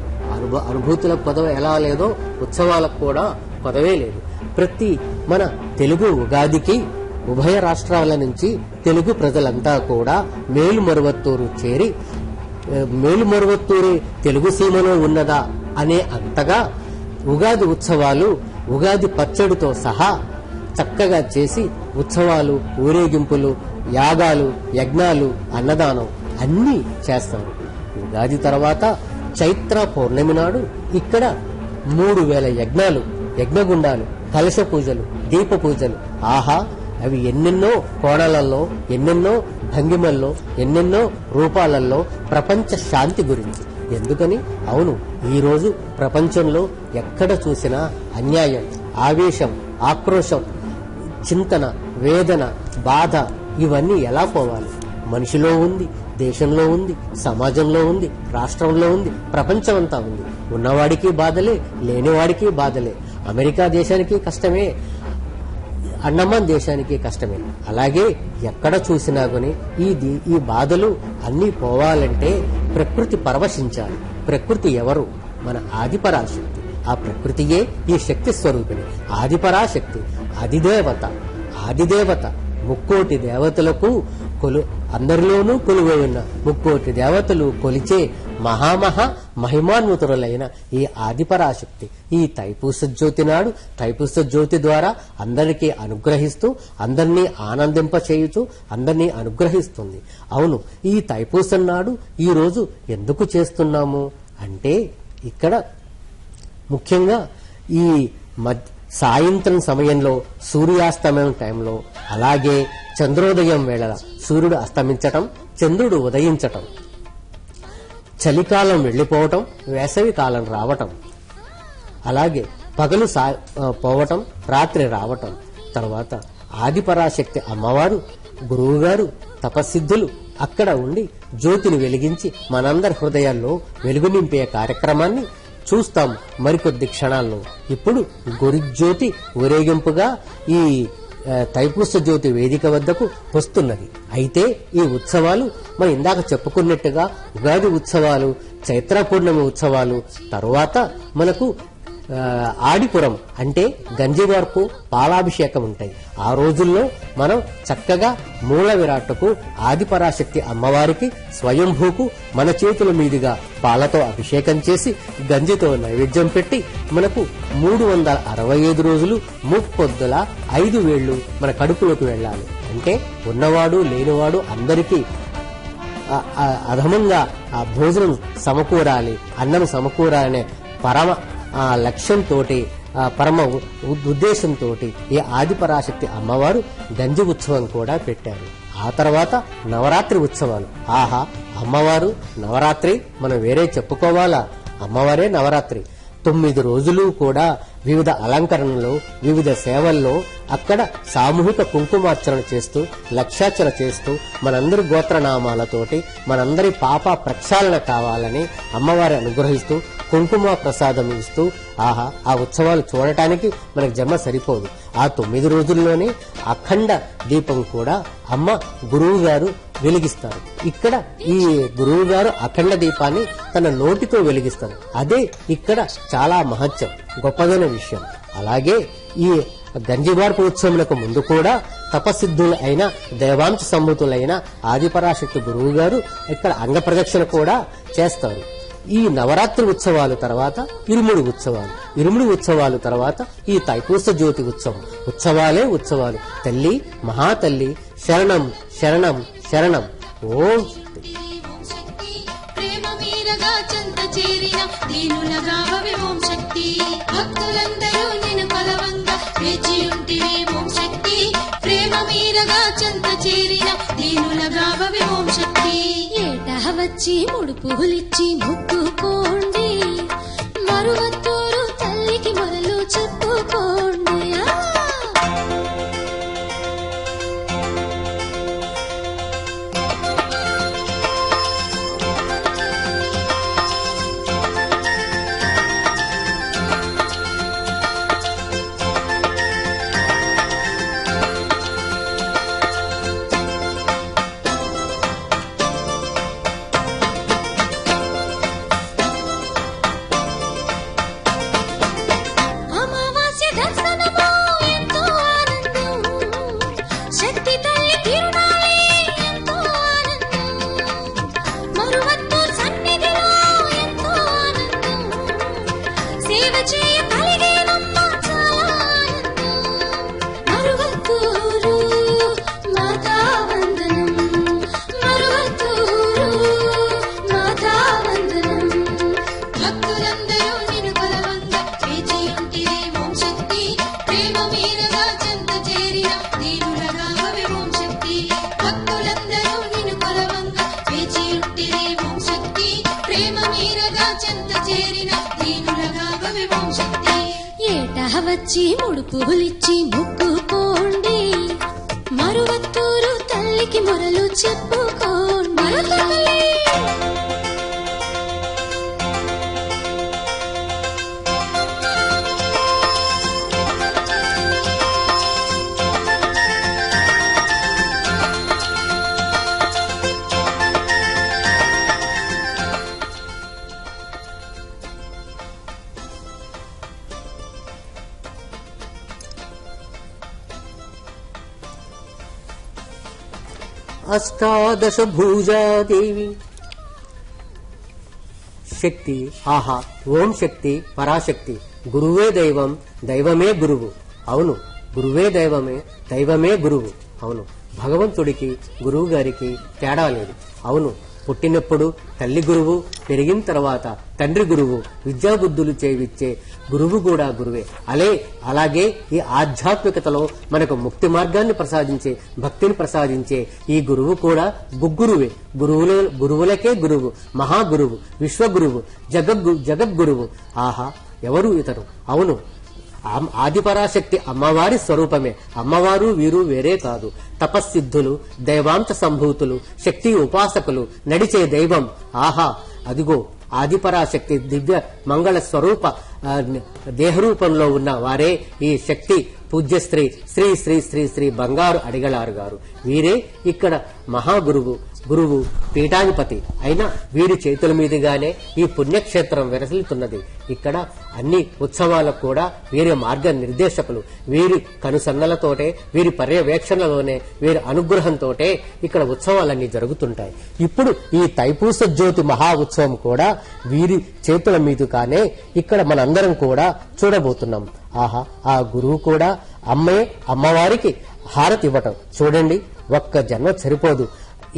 అనుభూతులకు కొదవ ఎలా లేదో ఉత్సవాలకు కూడా కొదవే లేదు. ప్రతి మన తెలుగు ఉగాదికి ఉభయ రాష్ట్రాల నుంచి తెలుగు ప్రజలంతా కూడా మేలుమరువత్తూరు చేరి, మేలుమరువత్తూరు తెలుగు సీమలో ఉన్నదా అనే అంతగా ఉగాది ఉత్సవాలు, ఉగాది పచ్చడితో సహా చక్కగా చేసి ఉత్సవాలు, ఊరేగింపులు, యాగాలు, యజ్ఞాలు, అన్నదానం అన్నీ చేస్తారు. ఉగాది తర్వాత చైత్ర పౌర్ణమి నాడు ఇక్కడ 3000 యజ్ఞాలు, యజ్ఞగుండాలు, కలశ పూజలు, దీప పూజలు. ఆహా, అవి ఎన్నెన్నో కోణాలలో, ఎన్నెన్నో భంగిమల్లో, ఎన్నెన్నో రూపాలలో ప్రపంచ శాంతి గురించి. ఎందుకని? అవును, ఈరోజు ప్రపంచంలో ఎక్కడ చూసినా అన్యాయం, ఆవేశం, ఆక్రోశం, చింతన, వేదన, బాధ ఇవన్నీ ఎలా పోవాలి? మనిషిలో ఉంది, దేశంలో ఉంది, సమాజంలో ఉంది, రాష్ట్రంలో ఉంది, ప్రపంచమంతా ఉంది. ఉన్నవాడికి బాధలే, లేనివాడికి బాధలే. అమెరికా దేశానికి కష్టమే, అండమాన్ దేశానికి కష్టమే. అలాగే ఎక్కడ చూసినా కొని ఈ బాధలు అన్నీ పోవాలంటే ప్రకృతి పరవశించాలి. ప్రకృతి ఎవరు? మన ఆదిపరాశక్తి. ఆ ప్రకృతియే ఈ శక్తి స్వరూపిణి. ఆదిపరాశక్తి, ఆదిదేవత. ముక్కోటి దేవతలకు అందరిలోనూ కొలువై ఉన్న ముక్కోటి దేవతలు కొలిచే మహిమాన్వితులైన ఈ ఆదిపరాశక్తి ఈ తైపూస జ్యోతి నాడు, తైపూస జ్యోతి ద్వారా అందరికీ అనుగ్రహిస్తూ, అందరినీ ఆనందింప చేయుచూ, అందరినీ అనుగ్రహిస్తుంది. అవును, ఈ తైపూసం నాడు ఈ రోజు ఎందుకు చేస్తున్నాము అంటే, ఇక్కడ ముఖ్యంగా ఈ సాయంత్రం సమయంలో, సూర్యాస్తమయం టైంలో, అలాగే చంద్రోదయం వేళ సూర్యుడు అస్తమించటం, చంద్రుడు ఉదయించటం, చలికాలం వెళ్లిపోవటం, వేసవి కాలం రావటం, అలాగే పగలు పోవటం, రాత్రి రావటం, తర్వాత ఆదిపరాశక్తి అమ్మవారు, గురువుగారు, తపస్సిద్ధులు అక్కడ ఉండి జ్యోతిని వెలిగించి మనందరి హృదయాల్లో వెలుగు నింపే కార్యక్రమాన్ని చూస్తాం మరికొద్ది క్షణాల్లో. ఇప్పుడు గురుజ్యోతి ఊరేగింపుగా ఈ తైపూస జ్యోతి వేదిక వద్దకు వస్తున్నది. అయితే ఈ ఉత్సవాలు మనం ఇందాక చెప్పుకున్నట్టుగా ఉగాది ఉత్సవాలు, చైత్ర పౌర్ణమి ఉత్సవాలు, తరువాత మనకు ఆడిపురం అంటే గంజివార్పు పాలాభిషేకం ఉంటాయి. ఆ రోజుల్లో మనం చక్కగా మూల విరాట్టుకు ఆదిపరాశక్తి అమ్మవారికి స్వయంభూకు మన చేతుల మీదుగా పాలతో అభిషేకం చేసి గంజితో నైవేద్యం పెట్టి మనకు 365 రోజులు ముప్పొద్దుల 5 వేళ్లు మన కడుపులోకి వెళ్ళాలి. అంటే ఉన్నవాడు లేనివాడు అందరికీ అధమంగా ఆ భోజనం సమకూరాలి, అన్నం సమకూరాలనే పరమ లక్ష్యంతో పరమ ఉద్దేశంతో ఈ ఆదిపరాశక్తి అమ్మవారు గంజి ఉత్సవం కూడా పెట్టారు. ఆ తర్వాత నవరాత్రి ఉత్సవాలు. ఆహా, అమ్మవారు నవరాత్రి మనం వేరే చెప్పుకోవాలా? అమ్మవారే నవరాత్రి. 9 రోజులు కూడా వివిధ అలంకరణలో వివిధ సేవల్లో అక్కడ సామూహిక కుంకుమార్చన చేస్తూ లక్షార్చన చేస్తూ మనందరి గోత్రనామాలతోటి మనందరి పాప ప్రక్షాళన కావాలని అమ్మవారి అనుగ్రహిస్తూ కుంకుమ ప్రసాదం ఇస్తూ ఆహా, ఆ ఉత్సవాలు చూడటానికి మనకు జన్మ సరిపోదు. ఆ 9 రోజుల్లోనే అఖండ దీపం కూడా అమ్మ గురువు గారు వెలిగిస్తారు. ఇక్కడ ఈ గురువు గారు అఖండ దీపాన్ని తన నోటితో వెలిగిస్తారు. అదే ఇక్కడ చాలా మహత్యం, గొప్పదైన విషయం. అలాగే ఈ గంజివార్పు ఉత్సవములకు ముందు కూడా తపసిద్ధులు అయిన దైవాంశ సంభూతులైన ఆదిపరాశక్తి గురువు గారు ఇక్కడ అంగ ప్రదక్షిణ కూడా చేస్తారు. ఈ నవరాత్రి ఉత్సవాలు తర్వాత ఇరుముడి ఉత్సవాలు, ఇరుముడి ఉత్సవాలు తర్వాత ఈ తైపూస జ్యోతి ఉత్సవం. ఉత్సవాలే ఉత్సవాలు. తల్లి మహాతల్లి శరణం శరణం శరణం. ఓం ప్రేమ మీరగా చెంత చేరిన దీనులగావవి ఓం శక్తి. భక్తులందరూ నిన్ను కొలవంగా వేచియుంటివి ఓం శక్తి. ప్రేమ మీరగా చెంత చేరిన దీనులగావవి ఓం శక్తి. ఏటా వచ్చి 3 పువ్వులిచ్చి మొక్కుకోండి, మరువత్తూరు తల్లికి మొదలు చెప్పుకోండి. వచ్చి 3 పువ్వులిచ్చి మొక్కుకోండి, మరువత్తూరు తల్లికి మొరలు చెప్పుకోండి. అష్టాదశ భూజాదేవి శక్తి. ఆహా, ఓం శక్తి పరాశక్తి. గురువే దైవం, దైవమే గురువు. అవును, గురువే దైవమే, దైవమే గురువు. అవును, భగవంతుడికి గురువు గారికి తేడా లేదు. అవును, పుట్టినప్పుడు తల్లి గురువు, పెరిగిన తర్వాత తండ్రి గురువు, విద్యాబుద్ధులు చేవిచ్చే గురువు కూడా గురువే. అలాగే ఈ ఆధ్యాత్మికతలో మనకు ముక్తి మార్గాన్ని ప్రసాదించే, భక్తిని ప్రసాదించే ఈ గురువు కూడా గురువే. గురువులకే గురువు, మహాగురువు, విశ్వగురువు, జగద్గురువు. ఆహా, ఎవరు ఇతరు? అవును, ఆదిపరాశక్తి అమ్మవారి స్వరూపమే. అమ్మవారు వీరు వేరే కాదు. తపస్సిద్ధులు, దైవాంశ సంభూతులు, శక్తి ఉపాసకులు, నడిచే దైవం. ఆహా, అదిగో ఆదిపరాశక్తి దివ్య మంగళ స్వరూప దేహరూపంలో ఉన్న వారే ఈ శక్తి పూజ్యశ్రీ శ్రీ శ్రీ శ్రీ శ్రీ బంగారు అడిగలారు గారు. వీరే ఇక్కడ మహాగురువు, గురువు పీఠాధిపతి అయిన వీరి చేతుల మీదుగానే ఈ పుణ్యక్షేత్రం విరసిల్లుతున్నది. ఇక్కడ అన్ని ఉత్సవాలకు కూడా వీరి మార్గ నిర్దేశకులు, వీరి కనుసన్నలతోటే, వీరి పర్యవేక్షణలోనే, వీరి అనుగ్రహంతోటే ఇక్కడ ఉత్సవాలన్నీ జరుగుతుంటాయి. ఇప్పుడు ఈ తైపూస జ్యోతి మహా ఉత్సవం కూడా వీరి చేతుల మీదుగానే ఇక్కడ మనందరం కూడా చూడబోతున్నాం. ఆహా, ఆ గురువు కూడా అమ్మవారికి హారతి ఇవ్వటం చూడండి. ఒక్క జన్మ సరిపోదు.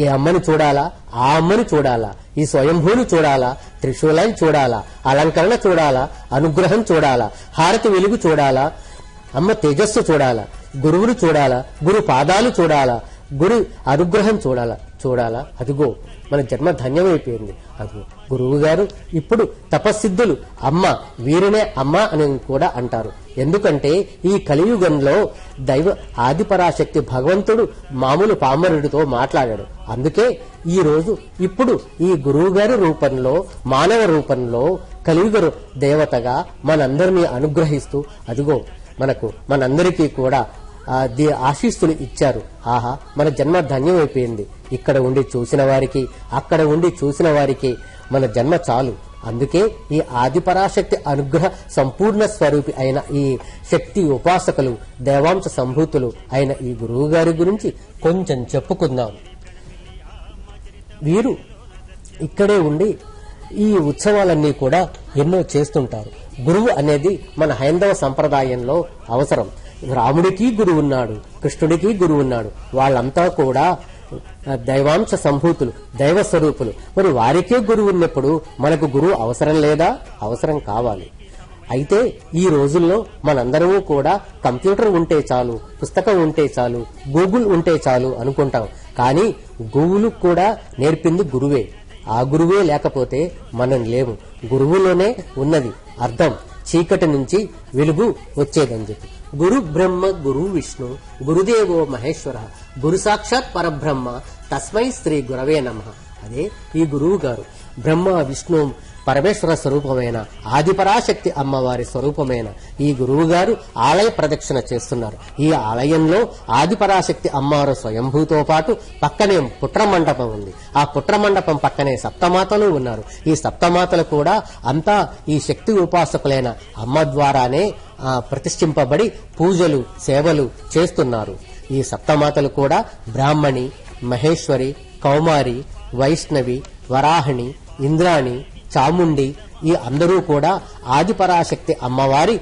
ఈ అమ్మని చూడాలా, ఆ అమ్మని చూడాలా, ఈ స్వయంభూని చూడాలా, త్రిశూలాన్ని చూడాలా, అలంకరణ చూడాలా, అనుగ్రహం చూడాలా, హారతి వెలుగు చూడాలా, అమ్మ తేజస్సు చూడాలా, గురువును చూడాలా, గురు పాదాలు చూడాలా, గురు అనుగ్రహం చూడాలా. అదిగో మన జన్మ ధన్యమైపోయింది. అదిగో గురువు గారు ఇప్పుడు తపస్సిద్ధులు అమ్మ, వీరినే అమ్మ అని కూడా అంటారు. ఎందుకంటే ఈ కలియుగంలో దైవ ఆదిపరాశక్తి భగవంతుడు మామూలు పామరుడితో మాట్లాడాడు. అందుకే ఈ రోజు ఇప్పుడు ఈ గురువు గారి రూపంలో, మానవ రూపంలో కలియుగ దేవతగా మనందరినీ అనుగ్రహిస్తూ అదిగో మనందరికీ కూడా ఆశీస్సులు ఇచ్చారు. ఆహా, మన జన్మ ధన్యమైపోయింది. ఇక్కడ ఉండి చూసిన వారికి, అక్కడ ఉండి చూసిన వారికి మన జన్మ చాలు. అందుకే ఈ ఆదిపరాశక్తి అనుగ్రహ సంపూర్ణ స్వరూపి అయిన ఈ శక్తి ఉపాసకులు, దేవాంశ సంభూతులు అయిన ఈ గురువు గారి గురించి కొంచెం చెప్పుకుందాం. వీరు ఇక్కడే ఉండి ఈ ఉత్సవాలన్నీ కూడా ఎన్నో చేస్తుంటారు. గురువు అనేది మన హైందవ సంప్రదాయంలో అవసరం. రాముడికి గురువు ఉన్నాడు, కృష్ణుడికి గురువు ఉన్నాడు. వాళ్ళంతా కూడా దైవాంశ సంభూతులు, దైవ స్వరూపులు. మరి వారికే గురువు ఉన్నప్పుడు మనకు గురువు అవసరం లేదా? అవసరం కావాలి. అయితే ఈ రోజుల్లో మనందరము కూడా కంప్యూటర్ ఉంటే చాలు, పుస్తకం ఉంటే చాలు, గూగుల్ ఉంటే చాలు అనుకుంటాం. కానీ గూగుల్ కూడా నేర్పింది గురువే. ఆ గురువే లేకపోతే మనం లేము. గురువులోనే ఉన్నది అర్థం, చీకటి నుంచి వెలుగు వచ్చేదని చెప్పి. గురు బ్రహ్మ గురు విష్ణు గురుదేవో మహేశ్వర గురు సాక్షాత్ పరబ్రహ్మ తస్మై శ్రీ గురవే నమః. అదే ఈ గురువు గారు బ్రహ్మ విష్ణు పరమేశ్వర స్వరూపమైన ఆదిపరాశక్తి అమ్మవారి స్వరూపమైన ఈ గురువు గారు ఆలయ ప్రదక్షిణ చేస్తున్నారు. ఈ ఆలయంలో ఆదిపరాశక్తి అమ్మవారు స్వయంభూతో పాటు పక్కనే పుట్రమండపం ఉంది. ఆ పుట్రమండపం పక్కనే సప్తమాతలు ఉన్నారు. ఈ సప్తమాతలు కూడా అంతా ఈ శక్తి ఉపాసకులైన అమ్మ ద్వారానే ప్రతిష్ఠింపబడి పూజలు, సేవలు చేస్తున్నారు. ఈ సప్తమాతలు కూడా బ్రాహ్మణి, మహేశ్వరి, కౌమారి, వైష్ణవి, వరాహిణి, ఇంద్రాణి, చాముండి ఈ అందరూ కూడా ఆదిపరాశక్తి అమ్మవారి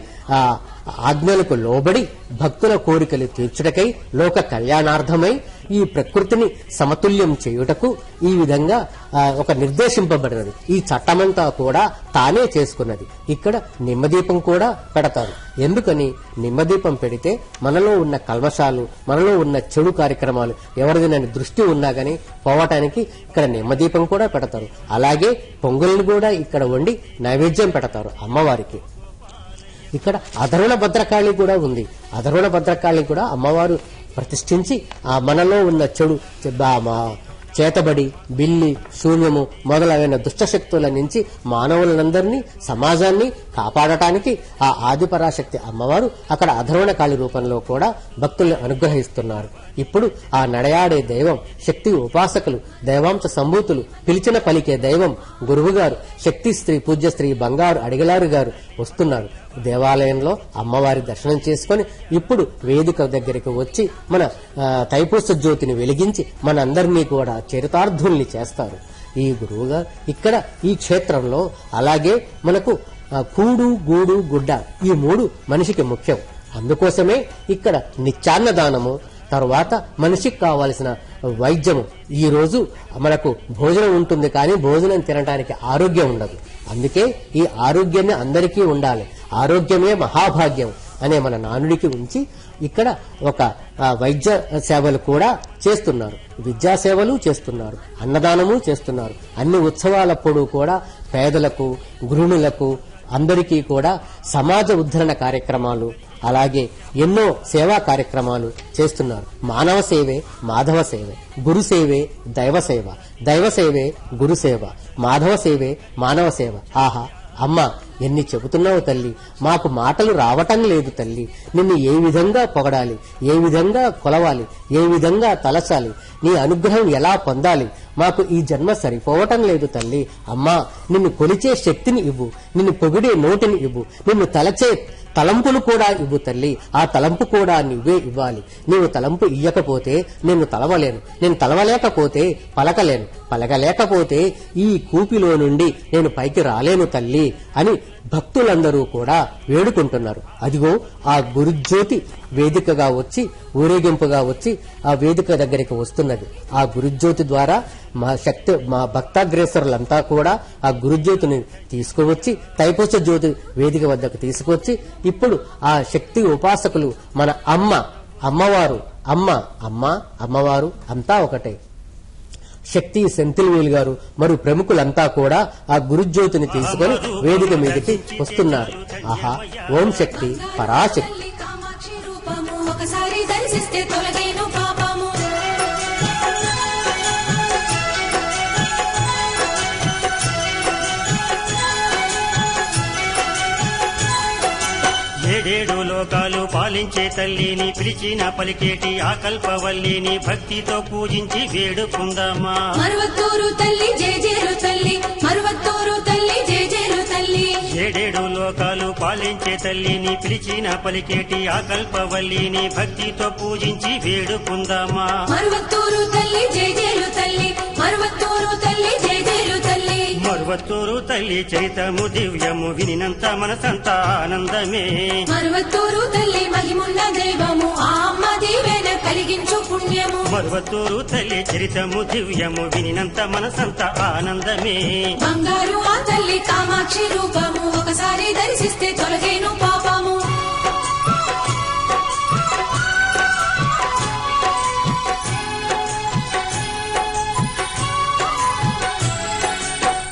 ఆజ్ఞలకు లోబడి భక్తుల కోరికలు తీర్చుటకై, లోక కళ్యాణార్థమై ఈ ప్రకృతిని సమతుల్యం చేయుటకు ఈ విధంగా ఒక నిర్దేశింపబడినది. ఈ చట్టమంతా కూడా తానే చేసుకున్నది. ఇక్కడ నిమ్మదీపం కూడా పెడతారు. ఎందుకని? నిమ్మదీపం పెడితే మనలో ఉన్న కల్మషాలు, మనలో ఉన్న చెడు కార్యక్రమాలు ఎవరిదినని దృష్టి ఉన్నా గానీ పోవటానికి ఇక్కడ నిమ్మదీపం కూడా పెడతారు. అలాగే పొంగల్ని కూడా ఇక్కడ వండి నైవేద్యం పెడతారు అమ్మవారికి. ఇక్కడ అధరుణ భద్రకాళి కూడా ఉంది. అధరుణ భద్రకాళి కూడా అమ్మవారు ప్రతిష్ఠించి ఆ మనలో ఉన్న చెడు చేతబడి, బిల్లి, శూన్యము మొదలైన దుష్టశక్తుల నుంచి మానవులందరినీ, సమాజాన్ని కాపాడటానికి ఆ ఆదిపరాశక్తి అమ్మవారు అక్కడ అధర్వణ కాళి రూపంలో కూడా భక్తుల్ని అనుగ్రహిస్తున్నారు. ఇప్పుడు ఆ నడయాడే దైవం, శక్తి ఉపాసకులు, దైవాంశ సంభూతులు, పిలిచిన పలికే దైవం గురువుగారు, శక్తి స్త్రీ పూజ్య శ్రీ బంగారు అడిగలారు గారు వస్తున్నారు. దేవాలయంలో అమ్మవారి దర్శనం చేసుకుని ఇప్పుడు వేదిక దగ్గరికి వచ్చి మన తైపూస జ్యోతిని వెలిగించి మనందరినీ కూడా చరితార్థుల్ని చేస్తారు ఈ గురువుగారు. ఇక్కడ ఈ క్షేత్రంలో అలాగే మనకు కూడు, గూడు, గుడ్డ ఈ మూడు మనిషికి ముఖ్యం. అందుకోసమే ఇక్కడ నిత్యాన్నదానము, తర్వాత మనిషికి కావలసిన వైద్యము. ఈ రోజు మనకు భోజనం ఉంటుంది కానీ భోజనం తినడానికి ఆరోగ్యం ఉండదు. అందుకే ఈ ఆరోగ్యాన్ని అందరికీ ఉండాలి. ఆరోగ్యమే మహాభాగ్యం అనే మన నానుడికి ఉంచి ఇక్కడ ఒక వైద్య సేవలు కూడా చేస్తున్నారు, విద్యా సేవలు చేస్తున్నారు, అన్నదానము చేస్తున్నారు. అన్ని ఉత్సవాలప్పుడు కూడా పేదలకు, గృహిణులకు అందరికీ కూడా సమాజ ఉద్ధరణ కార్యక్రమాలు, అలాగే ఎన్నో సేవా కార్యక్రమాలు చేస్తున్నారు. మానవ సేవే మాధవ సేవే, గురు సేవే దైవ సేవ, దైవ సేవే గురు సేవ, మాధవ సేవే మానవ సేవ. ఆహా అమ్మ ఎన్ని చెబుతున్నావు తల్లి, మాకు మాటలు రావటం లేదు తల్లి. నిన్ను ఏ విధంగా పొగడాలి, ఏ విధంగా కొలవాలి, ఏ విధంగా తలచాలి, నీ అనుగ్రహం ఎలా పొందాలి, మాకు ఈ జన్మ సరిపోవటం లేదు తల్లి. అమ్మా, నిన్ను కొలిచే శక్తిని ఇవ్వు, నిన్ను పొగిడే నోటిని ఇవ్వు, నిన్ను తలచే తలంపులు కూడా ఇవ్వు తల్లి. ఆ తలంపు కూడా నువ్వే ఇవ్వాలి. నీవు తలంపు ఇయ్యకపోతే నేను తలవలేను, నేను తలవలేకపోతే పలకలేను, పలకలేకపోతే ఈ కూపిలో నుండి నేను పైకి రాలేను తల్లి అని భక్తులందరూ కూడా వేడుకుంటున్నారు. అదిగో ఆ గురుజ్యోతి వేదికగా వచ్చి, ఊరేగింపుగా వచ్చి ఆ వేదిక దగ్గరికి వస్తున్నది. ఆ గురుజ్యోతి ద్వారా మా భక్తాగ్రేసరులంతా కూడా ఆ గురుజ్యోతిని తీసుకువచ్చి తైపూస జ్యోతి వేదిక వద్దకు తీసుకొచ్చి ఇప్పుడు ఆ శక్తి ఉపాసకులు మన అమ్మవారు అమ్మవారు అంతా ఒకటే. శక్తి సెంతిల్వేలు గారు మరియు ప్రముఖులంతా కూడా ఆ గురుజ్యోతిని తీసుకుని వేదిక మీదకి వస్తున్నారు. ఆహా, ఓం శక్తి పరాశక్తి. కామాక్షి రూపము ఒకసారి దర్శిస్తే తొలగైను పాపము. ఏడేడు లోకాలు పాలించే తల్లిని పిలిచిన పలికేటి ఆ కల్పవల్లిని భక్తితో పూజించి వేడుకుందామా. మరువత్తూరు తల్లి జేజేలు తల్లి, మరువత్తూరు తల్లి జేజేలు తల్లి. ఏడేడు లోకాలు పాలించే తల్లిని పిలిచిన పలికేటి ఆ కల్పవల్లిని భక్తితో పూజించి వేడుకుందామా. మరువత్తూరు తల్లి జేజేలు తల్లి, మరువత్తూరు తల్లి జేజేలు తల్లి. మరువత్తూరు తల్లి చరితము దివ్యము వినినంత మనసంతా ఆనందమే. మరువత్తూరు తల్లి మహిమున్న దైవము ఆ అమ్మ దీవెన కలిగించు పుణ్యము. మరువత్తూరు తల్లి చరితము దివ్యము వినినంత మనసంతా ఆనందమే. బంగారు ఆ తల్లి కామాక్షి రూపము ఒకసారి దర్శిస్తే తొలగేను పాపము.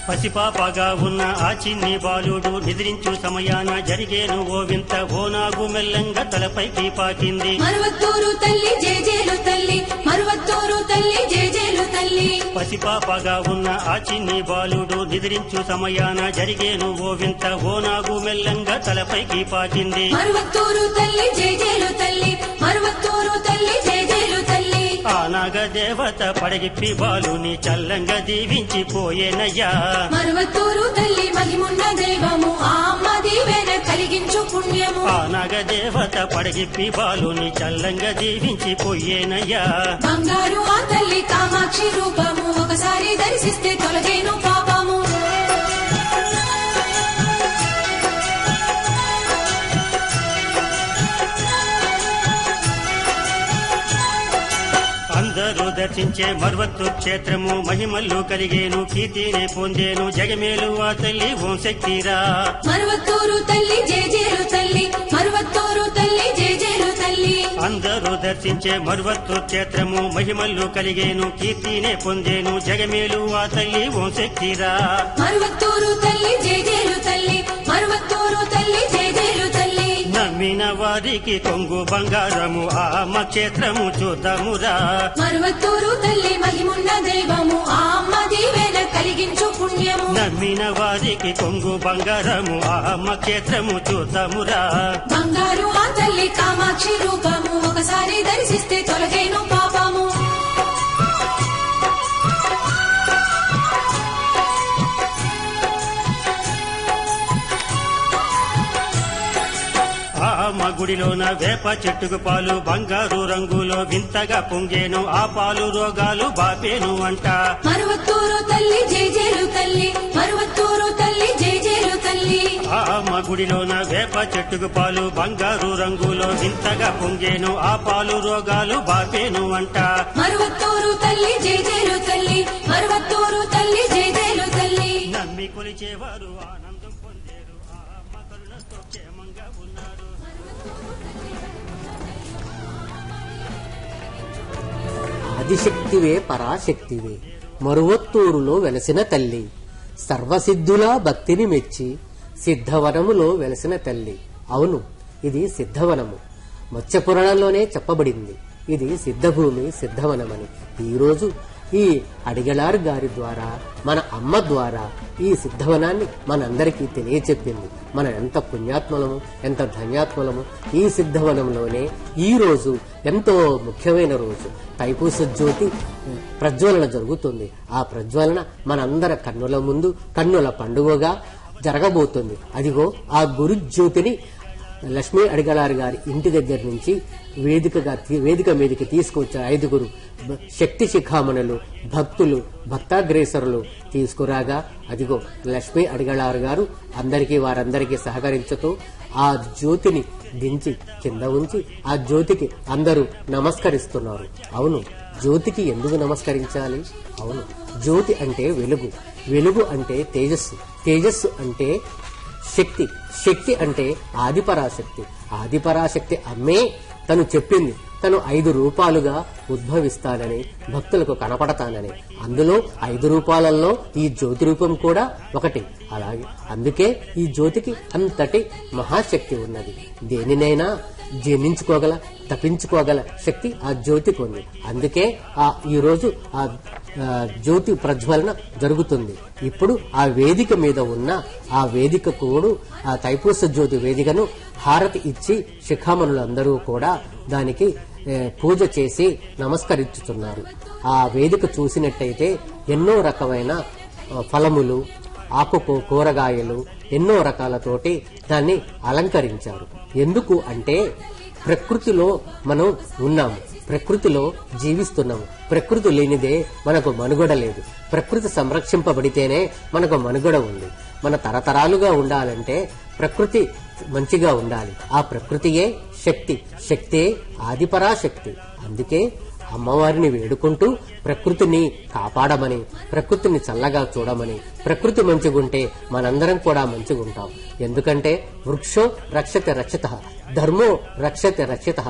పసిపాపగా ఉన్న ఆ చిన్ని బాలుడు నిద్రించు సమయాన జరిగేను ఓ వింత, ఓ నాగు మెల్లంగా తలపైకి పాకింది. మరువత్తూరు తల్లి జేజేలు తల్లి, మరువత్తూరు తల్లి జేజేలు తల్లి. పసిపాపగా ఉన్న ఆ చిన్ని బాలుడు నిద్రించు సమయాన జరిగేను ఓ వింత, ఓ నాగు మెల్లంగా తలపైకి పాకింది. మరువత్తూరు తల్లి జేజేలు తల్లి, మరువత్తూరు తల్లి జేజేలు తల్లి. ఆ నాగదేవత పడగిప్పి బాలుని చల్లంగా దీవించి పోయేనయ్యా. మరువత్తూరు తల్లి మహిమున్న దైవము ఆ అమ్మ దీవెన కలిగించు పుణ్యము. ఆ నాగదేవత పడగిప్పి బాలుని చల్లంగా దీవించి పోయేనయ్యా. బంగారు ఆ తల్లి కామాక్షి రూపము ఒకసారి దర్శిస్తే తొలగేను పాపము. అందరూ దర్శించే మరువత్తూరు క్షేత్రము మహిమల్లు కలిగేను, కీర్తినే పొందేను జగమేలు ఆ తల్లి ఓం శక్తిరా. మరువత్తూరు తల్లి జేజేలు తల్లి, మరువత్తూరు తల్లి జేజేలు తల్లి. అందరూ దర్శించే మరువత్తూరు క్షేత్రము మహిమల్లు కలిగేను, కీర్తినే పొందేను జగమేలు ఆ తల్లి ఓం శక్తిరా. మరువత్తూరు తల్లి జేజేలు తల్లి, మరువత్తూరు తల్లి జేజేలు తల్లి. నమ్మిన వారికి కొంగు బంగారము ఆ అమ్మ క్షేత్రము చూద్దామురా. మరువత్తూరు తల్లి మహిమున్న దైవము ఆ అమ్మ దీవెన కలిగించు పుణ్యము. నమ్మిన వారికి కొంగు బంగారము ఆ అమ్మ క్షేత్రము చూద్దామురా. బంగారు ఆ తల్లి కామాక్షి రూపము ఒకసారి దర్శిస్తే తొలగేను పాపము. ఆ అమ్మ గుడిలోన వేప చెట్టుకు పాలు బంగారు రంగులో వింతగా పొంగేను, ఆ పాలు రోగాలు బాపేను అంట. మరువత్తూరు తల్లి జేజేలు తల్లి, మరువత్తూరు తల్లి జేజేలు తల్లి. ఆ అమ్మ గుడిలోన వేప చెట్టుకు పాలు బంగారు రంగులో వింతగా పొంగేను, ఆ పాలు రోగాలు బాపేను అంట. మరువత్తూరు తల్లి జేజేలు తల్లి, మరువత్తూరు తల్లి జేజేలు తల్లి. నమ్మి కొలిచేవారు ఆనందం పొందేరు, ఆ అమ్మ కరుణతో క్షేమంగా ఉన్నారు. ఆదిశక్తివే పరాశక్తివే మరువత్తూరులో వెలసిన తల్లి, సర్వసిద్ధులా భక్తిని మెచ్చి సిద్ధవనములో వెలసిన తల్లి. అవును, ఇది సిద్ధవనము. మత్స్యపురాణంలోనే చెప్పబడింది ఇది సిద్ధభూమి సిద్ధవనమని. ఈరోజు ఈ అడిగలారు గారి ద్వారా, మన అమ్మ ద్వారా ఈ సిద్ధవనాన్ని మనందరికీ తెలియచెప్పింది. మనం ఎంత పుణ్యాత్మలము, ఎంత ధన్యాత్మలము. ఈ సిద్ధవనంలోనే ఈ రోజు ఎంతో ముఖ్యమైన రోజు తైపూస జ్యోతి ప్రజ్వలన జరుగుతుంది. ఆ ప్రజ్వలన మనందరి కన్నుల ముందు కన్నుల పండుగగా జరగబోతుంది. అదిగో ఆ గురు జ్యోతిని లక్ష్మీ అడిగలారు గారి ఇంటి దగ్గర నుంచి వేదిక మీదకి తీసుకొచ్చారు 5 శక్తి శిఖామణులు, భక్తులు, భక్తాగ్రేసరులు తీసుకురాగా అదిగో లక్ష్మీ అడిగలారు గారు వారందరికీ సహకరించుతూ ఆ జ్యోతిని దించి కింద ఉంచి ఆ జ్యోతికి అందరూ నమస్కరిస్తున్నారు. అవును, జ్యోతికి ఎందుకు నమస్కరించాలి? అవును, జ్యోతి అంటే వెలుగు, వెలుగు అంటే తేజస్సు, తేజస్సు అంటే శక్తి, శక్తి అంటే ఆదిపరాశక్తి. ఆదిపరాశక్తి అమ్మే తను చెప్పింది, తను 5 రూపాలుగా ఉద్భవిస్తానని, భక్తులకు కనపడతానని. అందులో 5 రూపాలలో ఈ జ్యోతి రూపం కూడా ఒకటి. అలాగే అందుకే ఈ జ్యోతికి అంతటి మహాశక్తి ఉన్నది. దేనినైనా జీర్ణించుకోగల, తప్పించుకోగల శక్తి ఆ జ్యోతికి ఉంది. అందుకే ఈ రోజు ఆ జ్యోతి ప్రజ్వలన జరుగుతుంది. ఇప్పుడు ఆ వేదిక మీద ఉన్న ఆ వేదిక కూడా ఆ తైపూస జ్యోతి వేదికను హారతి ఇచ్చి శిఖామణులందరూ కూడా దానికి పూజ చేసి నమస్కరించుతున్నారు. ఆ వేదిక చూసినట్టయితే ఎన్నో రకమైన ఫలములు, కూరగాయలు, ఎన్నో రకాలతోటి దాన్ని అలంకరించారు. ఎందుకు అంటే ప్రకృతిలో మనం ఉన్నాము, ప్రకృతిలో జీవిస్తున్నాము. ప్రకృతి లేనిదే మనకు మనుగడ లేదు. ప్రకృతి సంరక్షింపబడితేనే మనకు మనుగడ ఉంది. మన తరతరాలుగా ఉండాలంటే ప్రకృతి మంచిగా ఉండాలి. ఆ ప్రకృతియే శక్తి, శక్తే ఆదిపరాశక్తి. అందుకే అమ్మవారిని వేడుకుంటూ ప్రకృతిని కాపాడమని, ప్రకృతిని చల్లగా చూడమని, ప్రకృతి మంచిగుంటే మనందరం కూడా మంచిగుంటాం. ఎందుకంటే వృక్షో రక్షతే రక్షితః, ధర్మో రక్షతే రక్షితః.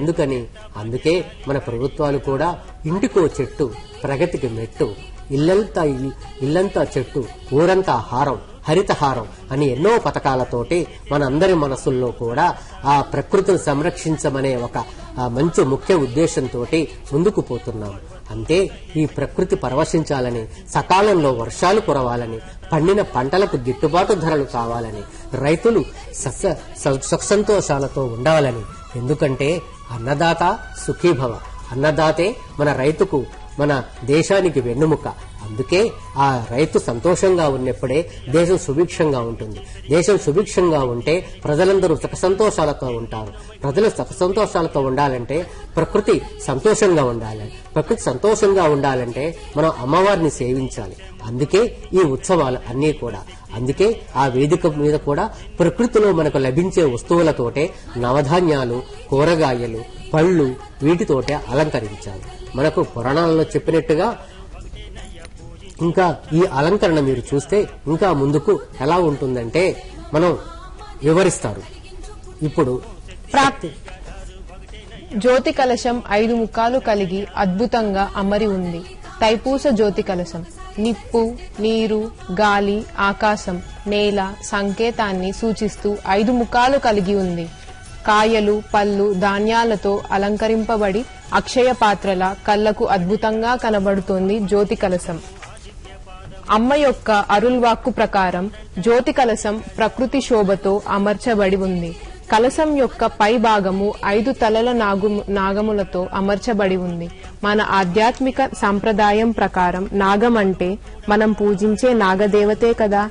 ఎందుకని? అందుకే మన ప్రభుత్వాలు కూడా ఇంటికో చెట్టు, ప్రగతికి మెట్టు, ఇల్లంతా చెట్టు, ఊరంతా హారం, హరితహారం అని ఎన్నో పథకాలతోటి మనందరి మనసుల్లో కూడా ఆ ప్రకృతిని సంరక్షించమనే ఒక మంచి ముఖ్య ఉద్దేశంతో ముందుకు పోతున్నాము. అంటే ఈ ప్రకృతి పరవశించాలని, సకాలంలో వర్షాలు కురవాలని, పండిన పంటలకు గిట్టుబాటు ధరలు కావాలని, రైతులు సుఖ సంతోషాలతో ఉండాలని. ఎందుకంటే అన్నదాత సుఖీభవ, అన్నదాతే మన రైతుకు, మన దేశానికి వెన్నుముక. అందుకే ఆ రైతు సంతోషంగా ఉన్నప్పుడే దేశం సుభిక్షంగా ఉంటుంది. దేశం సుభిక్షంగా ఉంటే ప్రజలందరూ సుఖ సంతోషాలతో ఉంటారు. ప్రజలు సుఖ సంతోషాలతో ఉండాలంటే ప్రకృతి సంతోషంగా ఉండాలి. ప్రకృతి సంతోషంగా ఉండాలంటే మనం అమ్మవారిని సేవించాలి. అందుకే ఈ ఉత్సవాలు అన్నీ కూడా. అందుకే ఆ వేదిక మీద కూడా ప్రకృతిలో మనకు లభించే వస్తువులతోటే నవధాన్యాలు, కూరగాయలు, పళ్ళు వీటితోటే అలంకరించాలి. మనకు పురాణాలలో చెప్పినట్టుగా ఇంకా ఈ అలంకరణ మీరు చూస్తే ఇంకా ముందుకు ఎలా ఉంటుందంటే మనం వివరిస్తారు. ఇప్పుడు జ్యోతి కలశం 5 ముఖాలు కలిగి అద్భుతంగా అమరి ఉంది. తైపూస జ్యోతి కలశం నిప్పు, నీరు, గాలి, ఆకాశం, నేల సంకేతాన్ని సూచిస్తూ 5 ముఖాలు కలిగి ఉంది. కాయలు, పళ్ళు, ధాన్యాలతో అలంకరింపబడి అక్షయ పాత్రల కళ్లకు అద్భుతంగా కనబడుతోంది జ్యోతి కలశం. అమ్మ యొక్క అరుల్వాక్కు ప్రకారం జ్యోతి కలశం ప్రకృతి శోభతో అమర్చబడి ఉంది. కలశం యొక్క పై భాగము 5 తలల నాగములతో అమర్చబడి ఉంది. మన ఆధ్యాత్మిక సంప్రదాయం ప్రకారం నాగం అంటే మనం పూజించే నాగదేవతే కదా.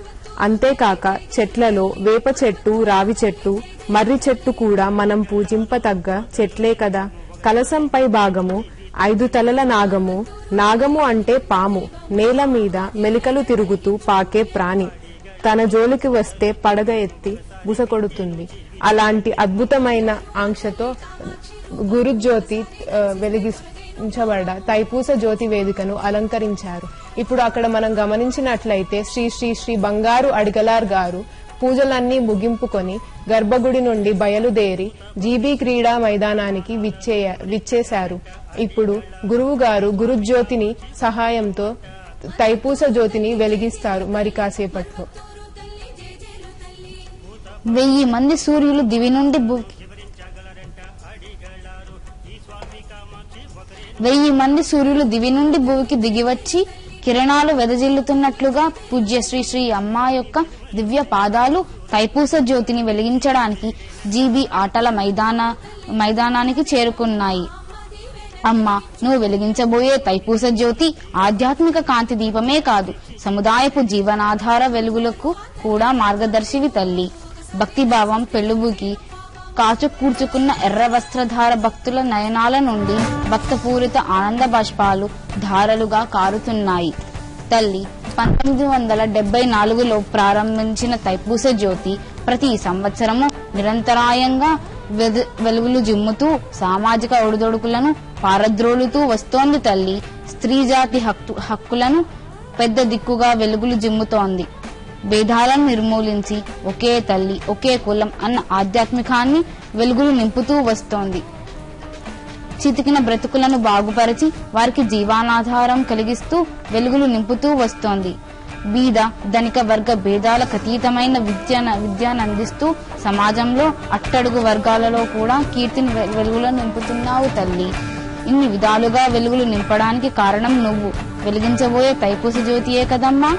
అంతేకాక చెట్లలో వేప చెట్టు, రావి చెట్టు, మర్రి చెట్టు కూడా మనం పూజింపతగ్గ చెట్లే కదా. కలశంపై భాగము 5 తలల నాగము. నాగము అంటే పాము, నేల మీద మెలికలు తిరుగుతూ పాకే ప్రాణి. తన జోలికి వస్తే పడగ ఎత్తి బుసకొడుతుంది. అలాంటి అద్భుతమైన ఆంక్షతో గురుజ్యోతి వెలిగించబడ్డ తైపూస జ్యోతి వేదికను అలంకరించారు. ఇప్పుడు అక్కడ మనం గమనించినట్లయితే శ్రీ శ్రీ శ్రీ బంగారు అడిగలార్ గారు పూజలన్నీ ముగింపుకొని గర్భగుడి నుండి బయలుదేరి జీబీ క్రీడా మైదానానికి విచ్చేశారు. ఇప్పుడు గురువు గారు గురుజ్యోతిని సహాయంతో తైపూస జ్యోతిని వెలిగిస్తారు. మరి కాసేపట్లో 1000 మంది సూర్యులు దివి నుండి 1000 మంది సూర్యులు దివి నుండి భూమికి దిగివచ్చి కిరణాలు వెదజిల్లుతున్నట్లుగా పూజ్య శ్రీ శ్రీ అమ్మ యొక్క దివ్య పాదాలు తైపూస జ్యోతిని వెలిగించడానికి జీబీ ఆటల మైదానానికి చేరుకున్నాయి. అమ్మ, నువ్వు వెలిగించబోయే తైపూస జ్యోతి ఆధ్యాత్మిక కాంతి దీపమే కాదు, సముదాయపు జీవనాధార వెలుగులకు కూడా మార్గదర్శివి తల్లి. భక్తిభావం పెళ్లుబుకి కాచు కూర్చుకున్న ఎర్ర వస్త్రధార భక్తుల నయనాల నుండి భక్తపూరిత ఆనంద బాష్పాలు ధారలుగా కారుతున్నాయి. తల్లి, 1974లో ప్రారంభించిన తైపూస జ్యోతి ప్రతి సంవత్సరము నిరంతరాయంగా వెలుగులు జిమ్ముతూ సామాజిక ఒడిదొడుకులను పారద్రోలుతూ వస్తోంది తల్లి. స్త్రీ జాతి హక్కులను పెద్ద దిక్కుగా వెలుగులు జిమ్ముతోంది. భేదాలను నిర్మూలించి ఒకే తల్లి ఒకే కులం అన్న ఆధ్యాత్మికాన్ని వెలుగులు నింపుతూ వస్తోంది. చితికిన బ్రతుకులను బాగుపరిచి వారికి జీవనాధారం కలిగిస్తూ వెలుగులు నింపుతూ వస్తోంది. బీద ధనిక వర్గ భేదాలకు అతీతమైన విద్యను అందిస్తూ సమాజంలో అట్టడుగు వర్గాలలో కూడా కీర్తిని వెలుగులో నింపుతున్నావు తల్లి. ఇన్ని విధాలుగా వెలుగులు నింపడానికి కారణం నువ్వు వెలిగించబోయే తైపూస జ్యోతియే కదమ్మా.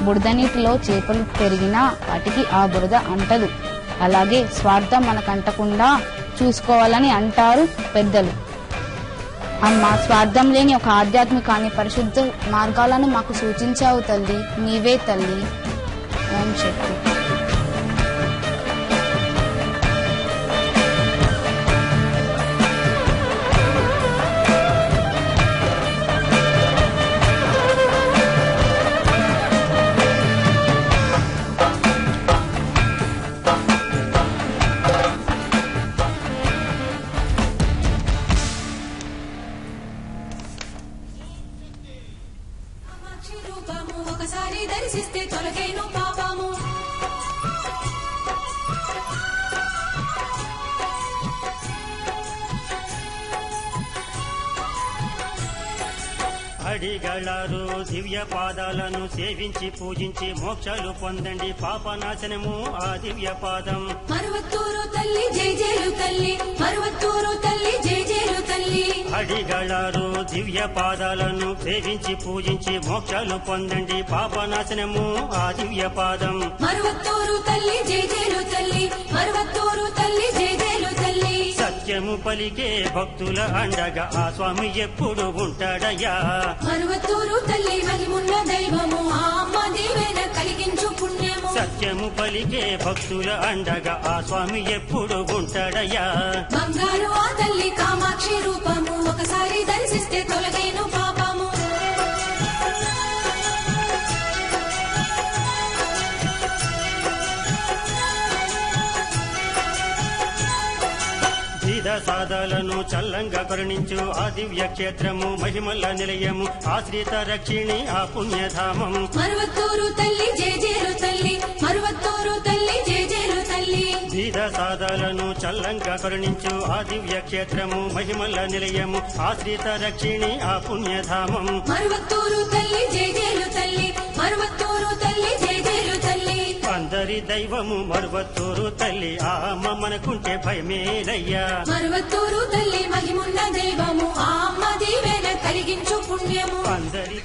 బురద నీటిలో చేపలు పెరిగినా వాటికి ఆ బురద అంటదు. అలాగే స్వార్థం మనకంటకుండా చూసుకోవాలని అంటారు పెద్దలు. అమ్మ, స్వార్థం లేని ఒక ఆధ్యాత్మికాన్ని పరిశుద్ధ మార్గాలను మాకు సూచించావు తల్లి. నీవే తల్లి. ఓం శక్తి. ఒకసారి దర్శిస్తే తొలగేను పాపము. అడిగళారు దివ్య పాదాలను సేవించి పూజించి మోక్షాలు పొందండి, పాపనాశనము ఆ దివ్య పాదం. మరువత్తూరు తల్లి జై జైలు తల్లి, మరువత్తూరు తల్లి జై జైలు తల్లి. అడిగళారు దివ్య పాదాలను సేవించి పూజించి మోక్షాలు పొందండి, పాపనాశనము ఆ దివ్య పాదం. మరువత్తూరు తల్లి జై జైలు తల్లి, మరువత్తూరు తల్లి జై జైలు తల్లి. సత్యము పలికే భక్తుల అండగా ఆ స్వామి ఎప్పుడు ఉంటాడయ్యా. మరువత్తూరు తల్లి మహిమున్న దైవము, ఆ అమ్మ దీవెన కలిగించు పుణ్యము. సత్యము పలికే భక్తుల అండగా ఆ స్వామి ఎప్పుడు ఉంటాడయ్యా. బంగారు ఆ తల్లి కామాక్షి రూపము, ఒకసారి దర్శిస్తే తొలగేను పాపము. సాదాలను చల్లంగా కరుణించు ఆ దివ్య క్షేత్రము, మహిమల నిలయము, ఆశ్రిత రక్షిణి ఆ పుణ్యధామం. మరువత్తూరు తల్లి జై జైలు తల్లి, మరువత్తూరు తల్లి జై జైలు తల్లి. బీద సాదాలను చల్లంగా కరుణించు ఆ దివ్య క్షేత్రము, మహిమల నిలయము, ఆశ్రిత రక్షిణి ఆ పుణ్యధామం. మరువత్తూరు తల్లి జై జైలు తల్లి, మరువత్తూరు తల్లి జై జైలు తల్లి. అందరి దైవము మరువత్తూరు తల్లి, ఆ అమ్మ మనకుంటే భయమేలయ్యా. మరువత్తూరు తల్లి మహిమున్న దైవము, ఆ అమ్మ దీవెన కలిగించు పుణ్యము. అందరి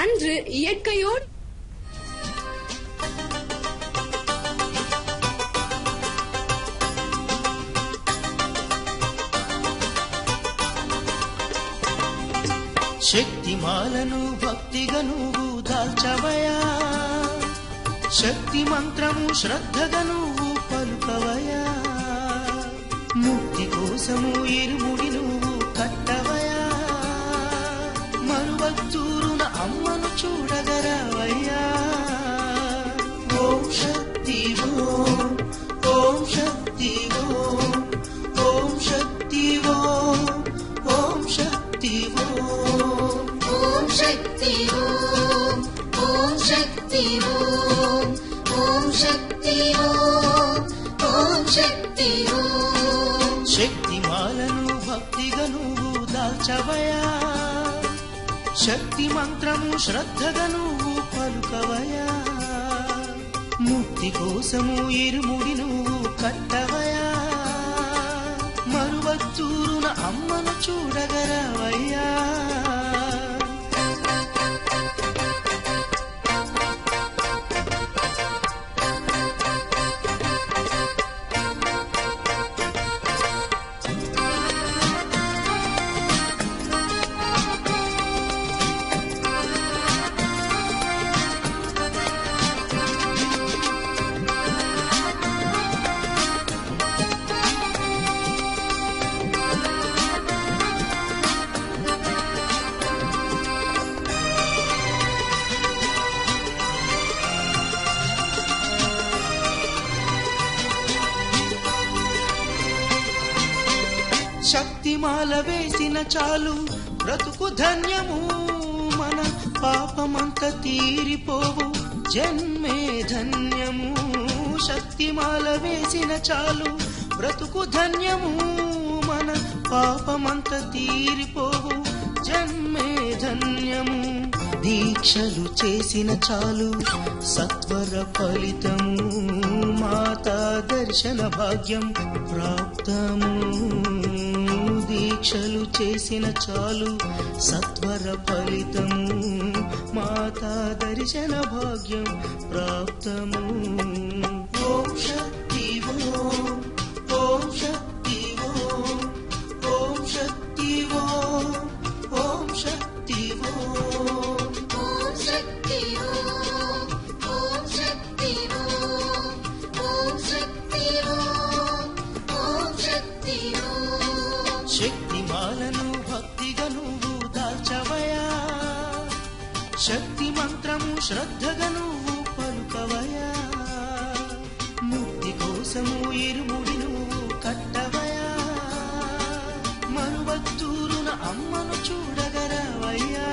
அன்று இயற்கையோடு శక్తిమాలను భక్తిగా నువ్వు దాల్చవయా, శక్తి మంత్రము శ్రద్ధగా నువ్వు పలుకవయా, ముక్తి కోసము ఇరుముడి నువ్వు కట్టవయా, మరువత్తూరున అమ్మను చూడగరావయ్యా. ఓం శక్తి ఓం, ఓం శక్తి ఓం, ఓం శక్తి ఓం, ఓం శక్తి ఓం, ఓం శక్తి ఓం, ఓం శక్తి ఓం, ఓం శక్తి ఓం, ఓం శక్తి ఓం. శక్తిమాలను భక్తిగా నువ్వు దాల్చవయా, శక్తి మంత్రము శ్రద్ధగా నువ్వు పలుకవయా, ముక్తి కోసము ఇరుముడి నువ్వు కట్టవయా, మరువత్తూరున అమ్మను చూడగరావయ్యా. శక్తిమాల వేసిన చాలు బ్రతుకు ధన్యము, మన పాపమంత తీరిపోవు జన్మే ధన్యము. శక్తిమాల వేసిన చాలు బ్రతుకు ధన్యము, మన పాపమంత తీరిపోవు జన్మే ధన్యము. దీక్షలు చేసిన చాలు సత్వర ఫలితము, మాతా దర్శన భాగ్యం ప్రాప్తము. దీక్షలు చేసిన చాలు సత్వర ఫలితము, మాతా దర్శన భాగ్యం ప్రాప్తము. ఓం శక్తి ఓం, ఓం శక్తి ఓం, ఓం శక్తి ఓం, ఓం శక్తి ఓం, ఓం శక్తి ఓం, ఓం శక్తి ఓం, ఓం శక్తి ఓం, ఓం శక్తి ఓం. శక్తిమాలను భక్తిగా నువ్వు దాల్చవయా, శక్తి మంత్రము శ్రద్ధగా నువ్వు పలుకవయా, ముక్తి కోసము ఇరుముడి నువ్వు కట్టవయా, మరువత్తూరున అమ్మను చూడగరావయ్యా.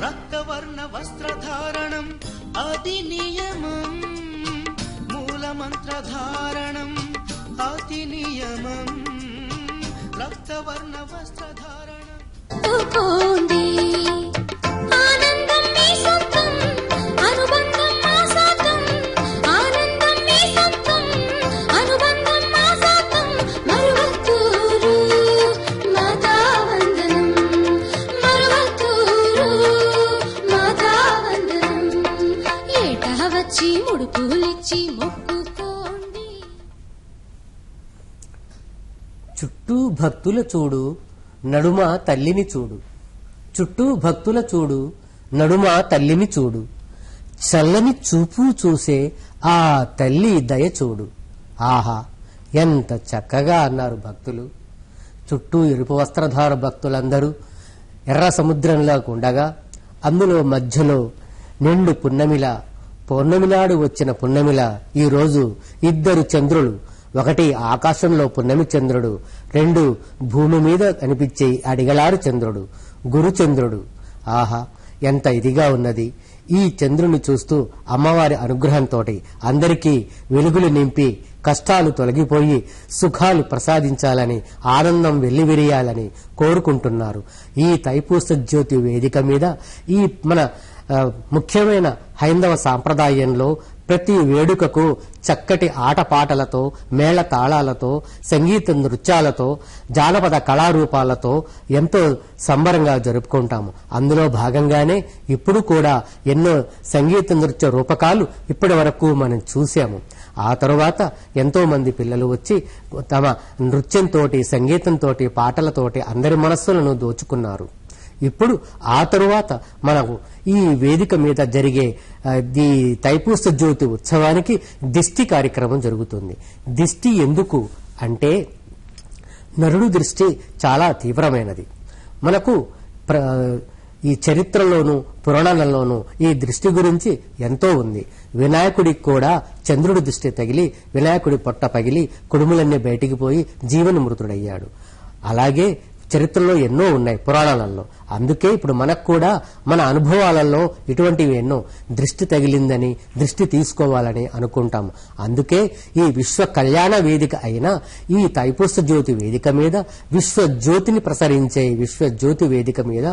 రక్తవర్ణ వస్త్రధారణం అతి నియమం, మూలమంత్రధారణం అతి నియమం. రక్తవర్ణ వస్త్రధారణం పోండి ఆనందం మీ సొంతం, అనుబంధం మా సొంతం, ఆనందం మీ సొంతం, అనుబంధం మా సొంతం. మరువత్తూరు మాతా వందనం, మరువత్తూరు మాతా వందనం. ఏటా వచ్చి ముడుపులిచ్చి మొక్కుకోండి. చుట్టూ భక్తుల చూడు, నడుమ తల్లిని చూడు. చుట్టూ భక్తుల చూడు, నడుమ తల్లిని చూడు, చల్లని చూపు చూసే ఆ తల్లి దయ చూడు. ఆహా, ఎంత చక్కగా అన్నారు భక్తులు. చుట్టూ ఎరుపు వస్త్రధార భక్తులందరూ ఎర్ర సముద్రంలో ఉండగా అందులో మధ్యలో నిండు పున్నమిలా, పౌర్ణమినాడు వచ్చిన పున్నమిలా ఈరోజు ఇద్దరు చంద్రులు, ఒకటి ఆకాశంలో పున్నమి చంద్రుడు, రెండు భూమి మీద కనిపించే అడిగలారు చంద్రుడు, గురుచంద్రుడు. ఆహా, ఎంత ఇదిగా ఉన్నది. ఈ చంద్రుని చూస్తూ అమ్మవారి అనుగ్రహంతో అందరికీ వెలుగులు నింపి కష్టాలు తొలగిపోయి సుఖాలు ప్రసాదించాలని, ఆనందం వెల్లివిరియాలని కోరుకుంటున్నారు. ఈ తైపూస జ్యోతి వేదిక మీద ఈ మన ముఖ్యమైన హైందవ సాంప్రదాయంలో ప్రతి వేడుకకు చక్కటి ఆటపాటలతో, మేళ తాళాలతో, సంగీత నృత్యాలతో, జానపద కళారూపాలతో ఎంతో సంబరంగా జరుపుకుంటాము. అందులో భాగంగానే ఇప్పుడు కూడా ఎన్నో సంగీత నృత్య రూపకాలు ఇప్పటి వరకు మనం చూసాము. ఆ తరువాత ఎంతో మంది పిల్లలు వచ్చి తమ నృత్యంతో, సంగీతంతో, పాటలతోటి అందరి మనస్సులను దోచుకున్నారు. ఇప్పుడు ఆ తరువాత మనకు ఈ వేదిక మీద జరిగే ఈ తైపూస జ్యోతి ఉత్సవానికి దిష్టి కార్యక్రమం జరుగుతుంది. దిష్టి ఎందుకు అంటే నరుడు దృష్టి చాలా తీవ్రమైనది. మనకు ఈ చరిత్రలోనూ పురాణాలలోనూ ఈ దృష్టి గురించి ఎంతో ఉంది. వినాయకుడికి కూడా చంద్రుడి దృష్టి తగిలి వినాయకుడి పొట్ట పగిలి కుడుములన్నీ బయటికి పోయి జీవన మృతుడయ్యాడు. అలాగే చరిత్రలో ఎన్నో ఉన్నాయి పురాణాలలో. అందుకే ఇప్పుడు మనకు కూడా మన అనుభవాలలో ఇటువంటివి ఎన్నో దృష్టి తగిలిందని, దృష్టి తీసుకోవాలని అనుకుంటాము. అందుకే ఈ విశ్వ కళ్యాణ వేదిక అయిన ఈ తైపూస జ్యోతి వేదిక మీద, విశ్వ జ్యోతిని ప్రసరించే విశ్వ జ్యోతి వేదిక మీద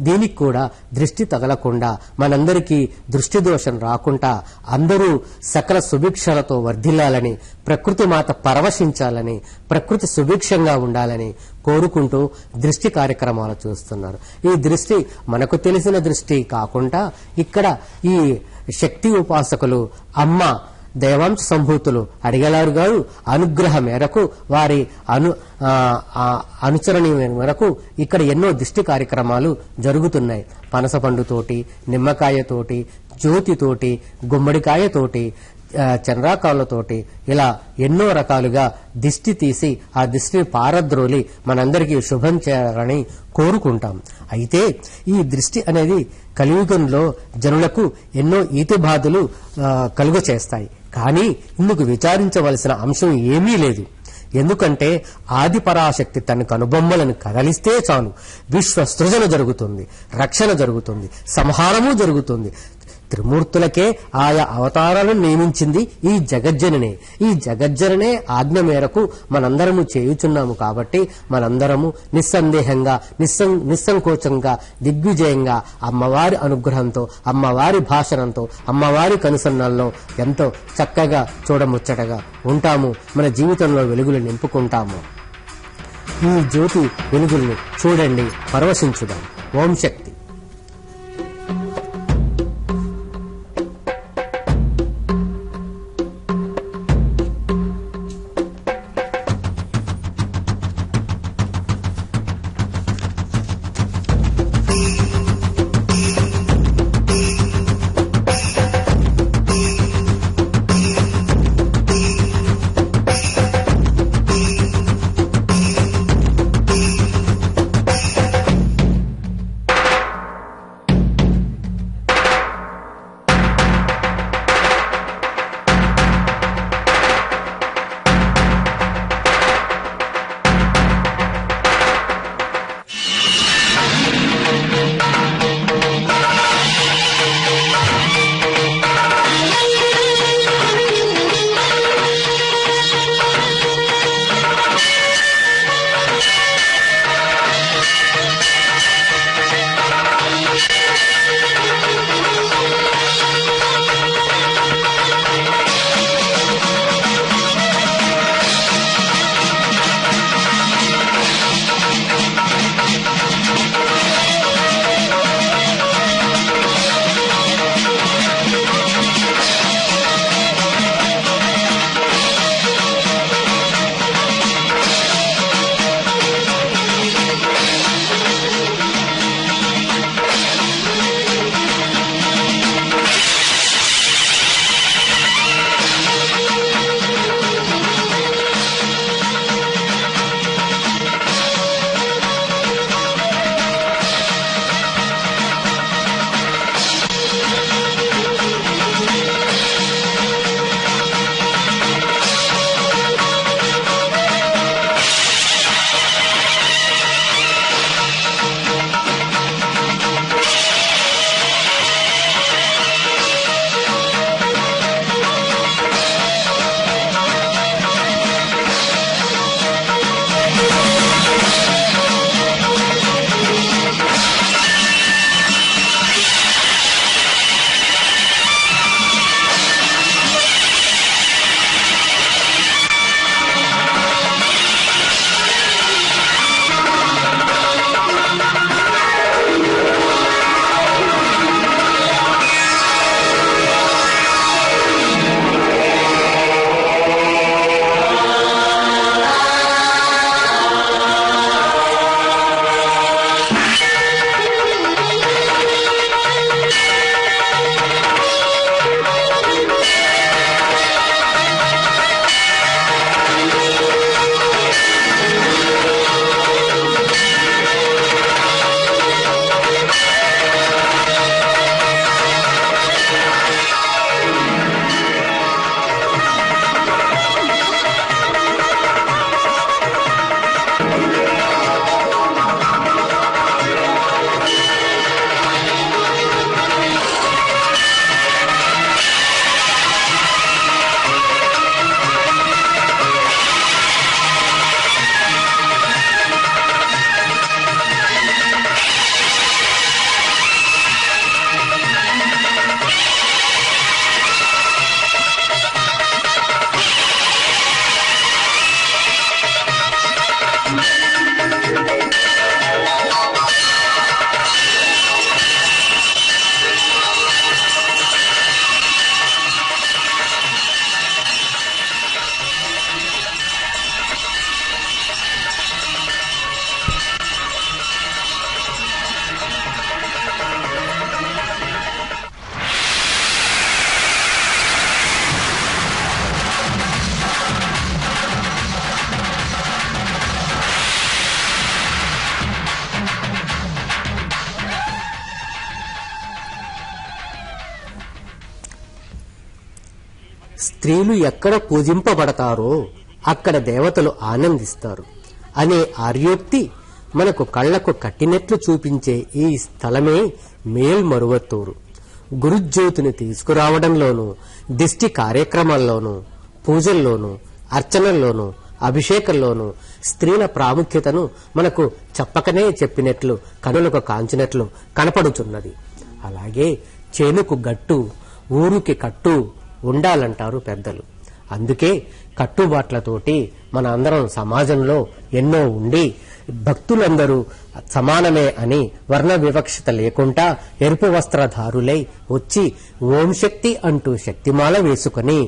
దీనికి కూడా దృష్టి తగలకుండా, మనందరికీ దృష్టి దోషం రాకుండా అందరూ సకల సుభిక్షలతో వర్ధిల్లాలని, ప్రకృతి మాత పరవశించాలని, ప్రకృతి సుభిక్షంగా ఉండాలని కోరుకుంటూ దృష్టి కార్యక్రమాలు చూస్తున్నారు. ఈ దృష్టి మనకు తెలిసిన దృష్టి కాకుండా ఇక్కడ ఈ శక్తి ఉపాసకులు, అమ్మ దైవాంశ సంభూతులు అడిగలారు గారు అనుగ్రహ మేరకు, వారి అనుచరణ మేరకు ఇక్కడ ఎన్నో దృష్టి కార్యక్రమాలు జరుగుతున్నాయి. పనసపండుతోటి, నిమ్మకాయతోటి, జ్యోతితోటి, గుమ్మడికాయతోటి, చంద్రాకాలతోటి ఇలా ఎన్నో రకాలుగా దిష్టి తీసి ఆ దిష్టిని పారద్రోలి మనందరికీ శుభం చేయాలని కోరుకుంటాం. అయితే ఈ దృష్టి అనేది కలియుగంలో జనులకు ఎన్నో ఈతి బాధలు కలుగ చేస్తాయి. కానీ ఇందుకు విచారించవలసిన అంశం ఏమీ లేదు. ఎందుకంటే ఆది పరాశక్తి తన కనుబొమ్మలను కదలిస్తే చాలు విశ్వ సృజన జరుగుతుంది, రక్షణ జరుగుతుంది, సంహారము జరుగుతుంది. త్రిమూర్తులకే ఆయా అవతారాలను నియమించింది ఈ జగజ్జననే. ఈ జగజ్జననే ఆజ్ఞ మేరకు మనందరము చేయుచున్నాము. కాబట్టి మనందరము నిస్సందేహంగా, నిస్సంకోచంగా, దిగ్విజయంగా అమ్మవారి అనుగ్రహంతో, అమ్మవారి భాషణంతో, అమ్మవారి కనుసన్నల్లో ఎంతో చక్కగా చూడముచ్చటగా ఉంటాము. మన జీవితంలో వెలుగులు నింపుకుంటాము. ఈ జ్యోతి వెలుగుల్ని చూడండి, పరవశించుదాం. ఓం శక్తి. స్త్రీలు ఎక్కడ పూజింపబడతారో అక్కడ దేవతలు ఆనందిస్తారు అనే ఆర్యోక్తి మనకు కళ్లకు కట్టినట్లు చూపించే ఈ స్థలమే మేల్మరువత్తూరు. గురుజ్యోతిని తీసుకురావడంలోనూ, దిష్టి కార్యక్రమాల్లోనూ, పూజల్లోనూ, అర్చనల్లోనూ, అభిషేకంలోనూ స్త్రీల ప్రాముఖ్యతను మనకు చెప్పకనే చెప్పినట్లు, కనులకు కాంచినట్లు కనపడుచున్నది. అలాగే చేనుకు గట్టు, ఊరుకి కట్టు ఉండాలంటారు పెద్దలు. అందుకే కట్టుబాట్లతోటి మన అందరం సమాజంలో ఎన్నో ఉండి భక్తులందరూ సమానమే అని వర్ణ వివక్షత లేకుండా ఎరుపు వస్త్రధారులై వచ్చి ఓం శక్తి అంటూ శక్తిమాల వేసుకుని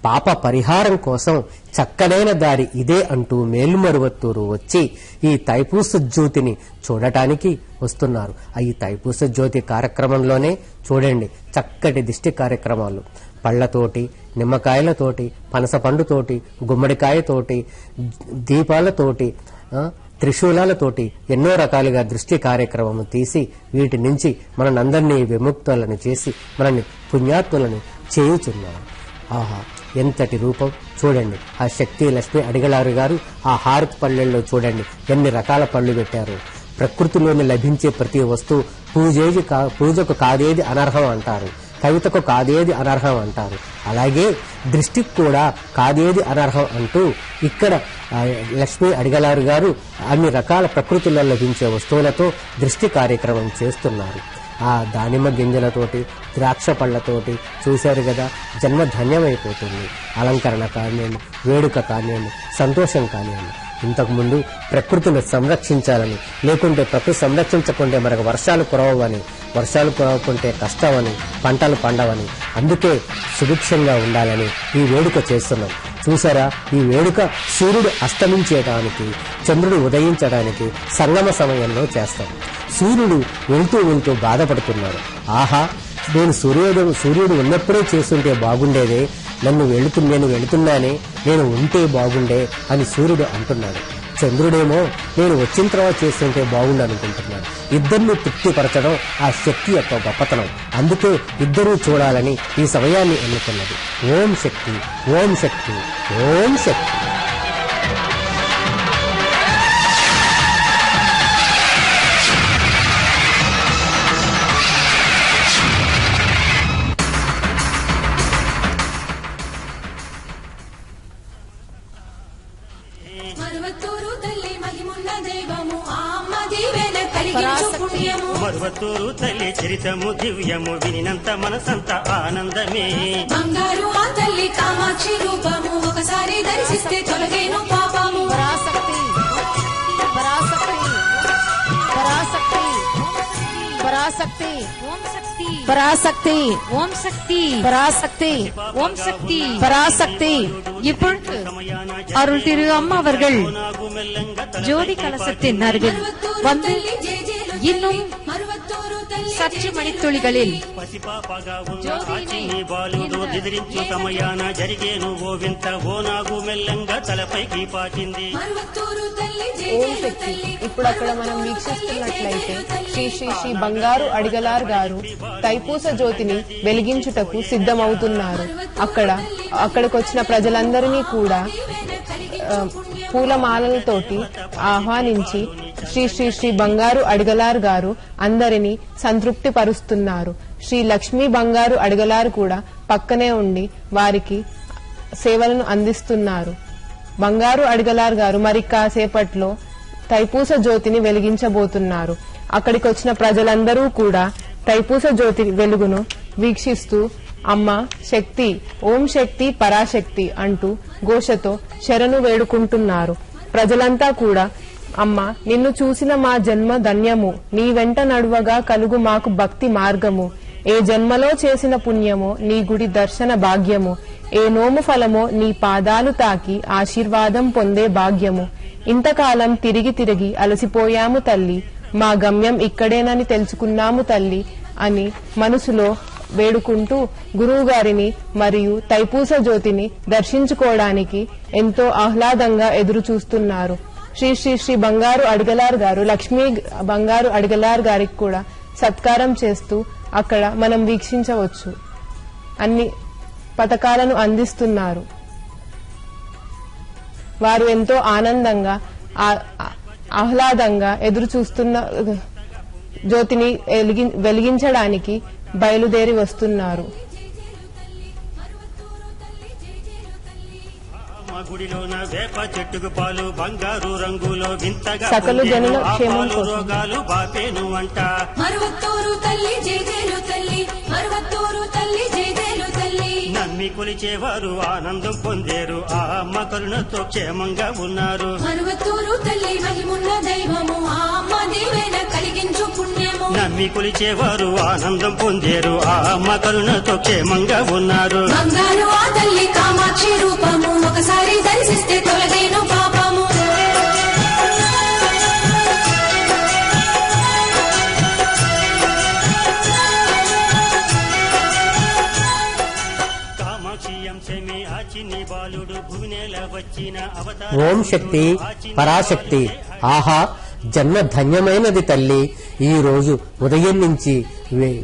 పాప పరిహారం కోసం చక్కనైన దారి ఇదే అంటూ మేల్మరువత్తూరు వచ్చి ఈ తైపూస జ్యోతిని చూడటానికి వస్తున్నారు. ఈ తైపూస జ్యోతి కార్యక్రమంలోనే చూడండి చక్కటి దిష్టి కార్యక్రమాలు, పళ్లతోటి, నిమ్మకాయలతోటి, పనసపండుతోటి, గుమ్మడికాయతోటి, దీపాలతోటి, త్రిశూలాలతోటి ఎన్నో రకాలుగా దృష్టి కార్యక్రమం తీసి వీటి నుంచి మనందరినీ విముక్తులను చేసి మనల్ని పుణ్యాత్ములను చేయుచున్నారు. ఆహా, ఎంతటి రూపం చూడండి. ఆ శక్తి లక్ష్మి అడిగలారు గారు ఆ హారతి పళ్ళెల్లో చూడండి ఎన్ని రకాల పళ్ళు పెట్టారు. ప్రకృతిలోని లభించే ప్రతి వస్తువు పూజకు కాదేది అనర్హం అంటారు, కవితకు కాదేది అనర్హం అంటారు. అలాగే దృష్టికి కూడా కాదేది అనర్హం అంటూ ఇక్కడ లక్ష్మీ అడిగలారు గారు అన్ని రకాల ప్రకృతిలో లభించే వస్తువులతో దృష్టి కార్యక్రమం చేస్తున్నారు. ఆ దానిమ్మ గింజలతోటి, ద్రాక్ష పళ్లతోటి చూశారు కదా, జన్మ ధన్యమైపోతుంది. అలంకరణ కానివ్వండి, వేడుక కానివ్వండి, సంతోషం కానివ్వండి. ఇంతకుముందు ప్రకృతిని సంరక్షించాలని, లేకుంటే ప్రకృతి సంరక్షించకుంటే మనకు వర్షాలు కురవని, వర్షాలు కురవకుంటే కష్టమని, పంటలు పండవని, అందుకే సుభిక్షంగా ఉండాలని ఈ వేడుక చేస్తున్నాం. చూసారా, ఈ వేడుక సూర్యుడు అస్తమించేయడానికి, చంద్రుడు ఉదయించడానికి సంగమ సమయంలో చేస్తాం. సూర్యుడు వెళ్తూ బాధపడుతున్నాడు. ఆహా, నేను సూర్యుడు ఉన్నప్పుడే చేస్తుంటే బాగుండేదే, నేను వెళుతున్నానే, నేను ఉంటే బాగుండే అని సూర్యుడు అంటున్నాడు. చంద్రుడేమో నేను వచ్చిన తర్వాత చేస్తుంటే బాగుండు అనుకుంటున్నాడు. ఇద్దరిని తృప్తిపరచడం ఆ శక్తి యొక్క గొప్పతనం. అందుకే ఇద్దరూ చూడాలని ఈ సమయాన్ని ఎన్నుకున్నది. ఓం శక్తి, ఓం శక్తి, ఓం శక్తి. మరువత్తూరు తల్లి మహిమున్న దైవము, ఆ అమ్మ దీవెన కలిగించు పుణ్యము. మరువత్తూరు తల్లి చరితము దివ్యము, వినినంత మనసంత ఆనందమే. బంగారు ఆ తల్లి కామాక్షి రూపము, ఒకసారి దర్శిస్తే తొలగేను పాపము. పరాశక్తి పరాశక్తి పరాశక్తి పరాశక్తి ఓం శక్తి పరాశక్తి ఓం శక్తి பராசக்தி ஓம் சக்தி பராசக்தி. இப்பொழுது அருள் திரு அம்மா அவர்கள் ஜோதி கலசத்தின் அருகில் வந்து இன்னும் சற்று மணித்துளிகளில் ఓం శక్తి. ఇప్పుడు అక్కడ మనం వీక్షిస్తున్నట్లయితే శ్రీ శ్రీ శ్రీ బంగారు అడిగలార్ గారు తైపూస జ్యోతిని వెలిగించుటకు సిద్ధమవుతున్నారు. అక్కడికి వచ్చిన ప్రజలందరినీ కూడా పూలమాలలతోటి ఆహ్వానించి శ్రీ శ్రీ శ్రీ బంగారు అడిగలార్ గారు అందరినీ సంతృప్తి పరుస్తున్నారు. శ్రీ లక్ష్మీ బంగారు అడిగలార్ కూడా పక్కనే ఉండి వారికి సేవలను అందిస్తున్నారు. బంగారు అడిగలార్ గారు మరి కాసేపట్లో తైపూస జ్యోతిని వెలిగించబోతున్నారు. అక్కడికి వచ్చిన ప్రజలందరూ కూడా తైపూస జ్యోతి వెలుగును వీక్షిస్తూ అమ్మ శక్తి, ఓం శక్తి పరాశక్తి అంటూ ఘోషతో శరణు వేడుకుంటున్నారు. ప్రజలంతా కూడా అమ్మ నిన్ను చూసిన మా జన్మ ధన్యము, నీ వెంట నడువగా కలుగు మాకు భక్తి మార్గము, ఏ జన్మలో చేసిన పుణ్యమో నీ గుడి దర్శన భాగ్యము, ఏ నోము ఫలమో నీ పాదాలు తాకి ఆశీర్వాదం పొందే భాగ్యము. ఇంతకాలం తిరిగి అలసిపోయాము తల్లి, మా గమ్యం ఇక్కడేనని తెలుసుకున్నాము తల్లి అని మనసులో వేడుకుంటూ గురువు గారిని మరియు తైపూస జ్యోతిని దర్శించుకోవడానికి ఎంతో ఆహ్లాదంగా ఎదురు చూస్తున్నారు. శ్రీ శ్రీ శ్రీ బంగారు అడిగలార్ గారు లక్ష్మీ బంగారు అడిగలార్ గారికి కూడా సత్కారం చేస్తూ అక్కడ మనం వీక్షించవచ్చు. అన్ని పథకాలను అందిస్తున్నారు. వారు ఎంతో ఆనందంగా ఆహ్లాదంగా ఎదురు చూస్తున్న జ్యోతిని వెలిగించడానికి బయలుదేరి వస్తున్నారు. గుడిలోన వేప చెట్టుకు పాలు బంగారు రంగులో వింతగా సకల జనుల క్షేమం కోసం రోగాలు బాపేను అంట. మరువత్తూరు తల్లి జేజేలు తల్లి, మరువత్తూరు తల్లి జేజేలు తల్లి. నమ్మి కొలిచేవారు ఆనందం పొందేరు, ఆ అమ్మ కరుణతో క్షేమంగా ఉన్నారు. మరువత్తూరు తల్లి మహిమున్న దైవము, ఆ అమ్మ దీవెన కలిగించు పుణ్యము. నమ్మి కొలిచేవారు ఆనందం పొందేరు, ఆ అమ్మ కరుణతో క్షేమంగా ఉన్నారు. బంగారు ఆ తల్లి కామాక్షి రూపము, ఒకసారి దర్శిస్తే తొలగేను పాపము. కామాక్షి అంశమే ఆ చిన్ని బాలుడు భువనేల వచ్చిన అవతార. ఓం శక్తి పరాశక్తి. ఆహా, జన్మ ధన్యమైనది తల్లి. ఈ రోజు ఉదయం నుంచి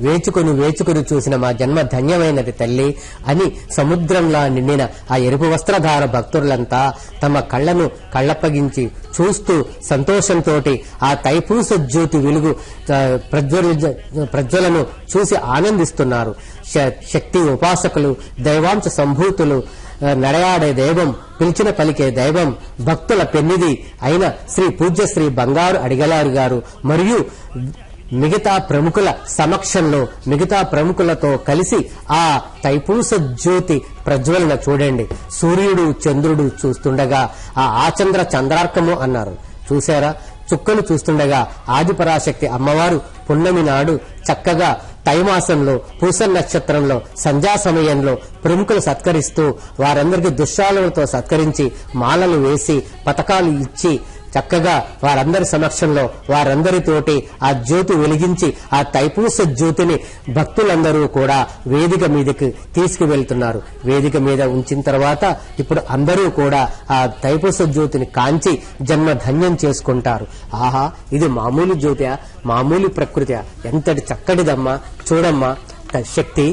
వేచుకొని చూసిన మా జన్మ ధన్యమైనది తల్లి అని సముద్రంలా నిండిన ఆ ఎరుపు వస్త్రధార భక్తులంతా తమ కళ్ళను కళ్ళప్పగించి చూస్తూ సంతోషంతో ఆ తైపూస జ్యోతి వెలుగు ప్రజ్వలను చూసి ఆనందిస్తున్నారు. శక్తి ఉపాసకులు, దైవాంశ సంభూతులు, నడయాడే దైవం, పిలిచిన పలికే దైవం, భక్తుల పెన్నిది అయిన శ్రీ పూజ్య శ్రీ బంగారు అడిగలారు గారు మరియు మిగతా ప్రముఖుల సమక్షంలో మిగతా ప్రముఖులతో కలిసి ఆ తైపూస జ్యోతి ప్రజ్వలన చూడండి. సూర్యుడు చంద్రుడు చూస్తుండగా ఆ ఆచంద్ర చంద్రార్కము అన్నారు. చూశారా? చుక్కలు చూస్తుండగా ఆదిపరాశక్తి అమ్మవారు పున్నమి నాడు చక్కగా తైమాసంలో పూస నక్షత్రంలో సంధ్యా సమయంలో ప్రముఖులు సత్కరిస్తూ వారందరికీ దుశ్శాలతో సత్కరించి మాలలు వేసి పతకాలు ఇచ్చి చక్కగా వారందరి సమక్షంలో వారందరితోటి ఆ జ్యోతి వెలిగించి ఆ తైపూస జ్యోతిని భక్తులందరూ కూడా వేదిక మీదకి తీసుకువెళ్తున్నారు. వేదిక మీద ఉంచిన తర్వాత ఇప్పుడు అందరూ కూడా ఆ తైపూస జ్యోతిని కాంచి జన్మ ధన్యం చేసుకుంటారు. ఆహా, ఇది మామూలు జ్యోతి, మామూలు ప్రకృతి, ఎంతటి చక్కటిదమ్మా. చూడమ్మా, శక్తి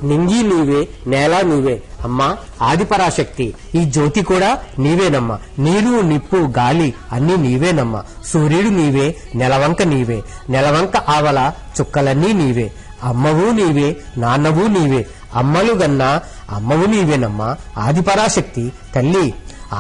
నింగి నీవే, నేల నీవే అమ్మా. ఆదిపరాశక్తి, ఈ జ్యోతి కూడా నీవేనమ్మా. నీరు, నిప్పు, గాలి అన్నీ నీవేనమ్మా. సూర్యుడు నీవే, నెలవంక నీవే, నెలవంక ఆవల చుక్కలన్నీ నీవే. అమ్మవు నీవే, నాన్నవు నీవే, అమ్మలు గన్నా అమ్మవు నీవేనమ్మా. ఆదిపరాశక్తి తల్లి,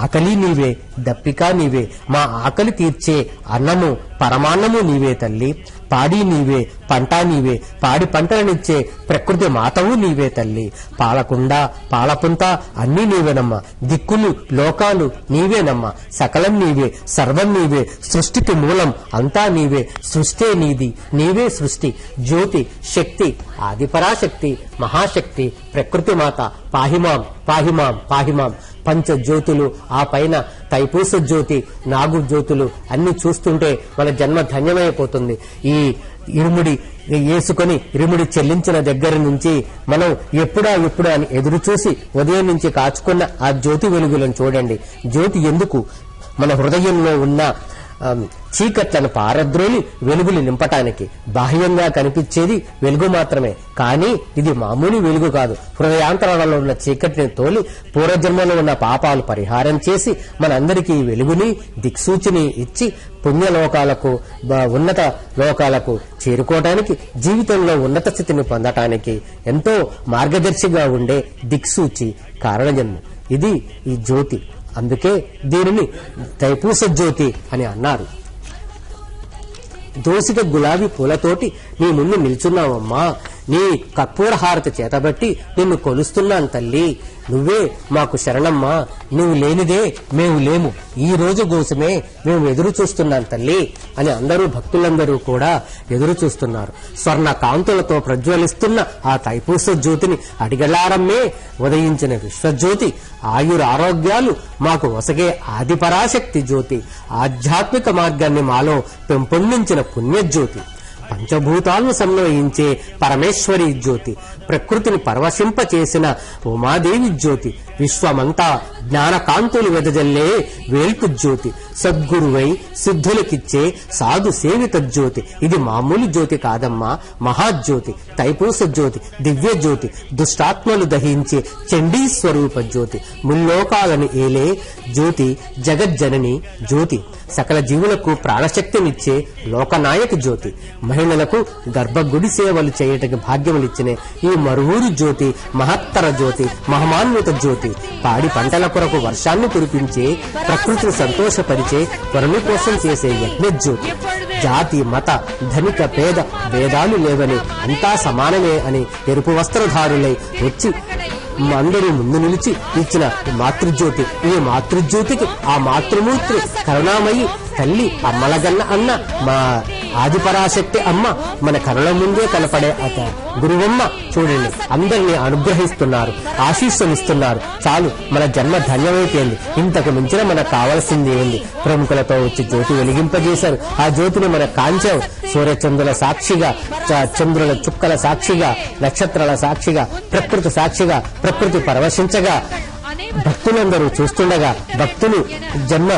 ఆకలి నీవే, దప్పిక నీవే, మా ఆకలి తీర్చే అన్నము పరమాన్నము నీవే తల్లి. పాడి నీవే, పంట నీవే, పాడి పంటలనిచ్చే ప్రకృతి మాతవు నీవే తల్లి. పాలకుండ, పాలపుంత అన్నీ నీవేనమ్మా. దిక్కులు, లోకాలు నీవేనమ్మా. సకలం నీవే, సర్వం నీవే, సృష్టికి మూలం అంతా నీవే. సృష్టే నీది, నీవే సృష్టి. జ్యోతి, శక్తి, ఆదిపరాశక్తి, మహాశక్తి, ప్రకృతి మాత, పాహిమాం పాహిమాం పాహిమాం. పంచ జ్యోతులు, ఆ పైన తైపూస జ్యోతి, నాగు జ్యోతులు అన్ని చూస్తుంటే మన జన్మ ధన్యమైపోతుంది. ఈ ఇరుముడి వేసుకొని ఇరుముడి చెల్లించిన దగ్గర నుంచి మనం ఎప్పుడా అని ఎదురు చూసి ఉదయం నుంచి కాచుకున్న ఆ జ్యోతి వెలుగులను చూడండి. జ్యోతి ఎందుకు? మన హృదయంలో ఉన్న చీకట్లను పారద్రోలి వెలుగులు నింపటానికి. బాహ్యంగా కనిపించేది వెలుగు మాత్రమే, కానీ ఇది మామూలు వెలుగు కాదు. హృదయాంతరాలలో ఉన్న చీకటిని తోలి పూర్వజన్మలో ఉన్న పాపాలు పరిహారం చేసి మనందరికీ వెలుగుని దిక్సూచిని ఇచ్చి పుణ్యలోకాలకు, ఉన్నత లోకాలకు చేరుకోవటానికి, జీవితంలో ఉన్నత స్థితిని పొందటానికి ఎంతో మార్గదర్శిగా ఉండే దిక్సూచి కారణజన్మ ఇది ఈ జ్యోతి. అందుకే దీనిని తైపూస జ్యోతి అని అన్నారు. దోసిక గులాబీ పూలతోటి నీ ముందు నిల్చున్నావమ్మా. నీ కర్పూర హారతి చేతబట్టి నిన్ను కొలుస్తున్నాను తల్లి. నువ్వే మాకు శరణమ్మా. నువ్వు లేనిదే మేము లేము. ఈ రోజు కోసమే మేము ఎదురు చూస్తున్నాం తల్లి అని అందరూ భక్తులందరూ కూడా ఎదురు చూస్తున్నారు. స్వర్ణ కాంతులతో ప్రజ్వలిస్తున్న ఆ తైపూస జ్యోతిని అడిగలారమ్మే ఉదయించిన విశ్వజ్యోతి. ఆయురారోగ్యాలు మాకు ఒసగే ఆదిపరాశక్తి జ్యోతి. ఆధ్యాత్మిక మార్గాన్ని మాలో పెంపొందించిన పుణ్యజ్యోతి. పంచభూతాలను సమన్వయించే పరమేశ్వరి జ్యోతి. ప్రకృతిని పరవశింప చేసిన ఉమాదేవి జ్యోతి, విశ్వమంతా జ్ఞానకాంతులు వెదజల్లే వేల్పు జ్యోతి, సద్గురువై సిద్ధులకిచ్చే సాధు సేవిత జ్యోతి. ఇది మామూలు జ్యోతి కాదమ్మా, మహాజ్యోతి, తైపూస జ్యోతి, దివ్య జ్యోతి, దుష్టాత్మలు దహించే చండీ స్వరూప జ్యోతి, ముల్లోకాలను ఏలే జ్యోతి, జగజ్జనని జ్యోతి, సకల జీవులకు ప్రాణశక్తినిచ్చే లోకనాయక జ్యోతి, మహిళలకు గర్భగుడి సేవలు చేయటకు భాగ్యములిచ్చిన ఈ మరువూరు జ్యోతి, మహత్తర జ్యోతి, మహమాన్విత జ్యోతి, పాడి పంటల కొరకు వర్షాన్ని కురిపించే, ప్రకృతిని సంతోషపరిచే, వరుణి కోసం చేసే యజ్ఞ జ్యోతి. జాతి మత ధనిక పేద భేదాలు లేవని, అంతా సమానమే అని ఎరుపు వస్త్రధారులై వచ్చి అందరూ ముందు నిలిచి ఇచ్చిన మాతృజ్యోతి. ఈ మాతృజ్యోతికి ఆ మాతృమూర్తి కరుణామయి తల్లి అమ్మలగన్న అన్న మా ఆదిపరాశక్తి అమ్మ మన కరుణ ముందే కనపడే గురువమ్మ చూడండి అందరినీ అనుగ్రహిస్తున్నారు, ఆశీస్సులిస్తున్నారు. చాలు మన జన్మ ధన్యమైపోయింది. ఇంతకు మించిన మనకు కావాల్సింది ఏంది? ప్రముఖులతో వచ్చి జ్యోతి వెలిగింపజేశారు. ఆ జ్యోతిని మన కాంచాం సూర్యచంద్రుల సాక్షిగా, చంద్రుల చుక్కల సాక్షిగా, నక్షత్రాల సాక్షిగా, ప్రకృతి సాక్షిగా, ప్రకృతి పరవశించగా భక్తులందరూ చూస్తుండగా, భక్తులు జన్మ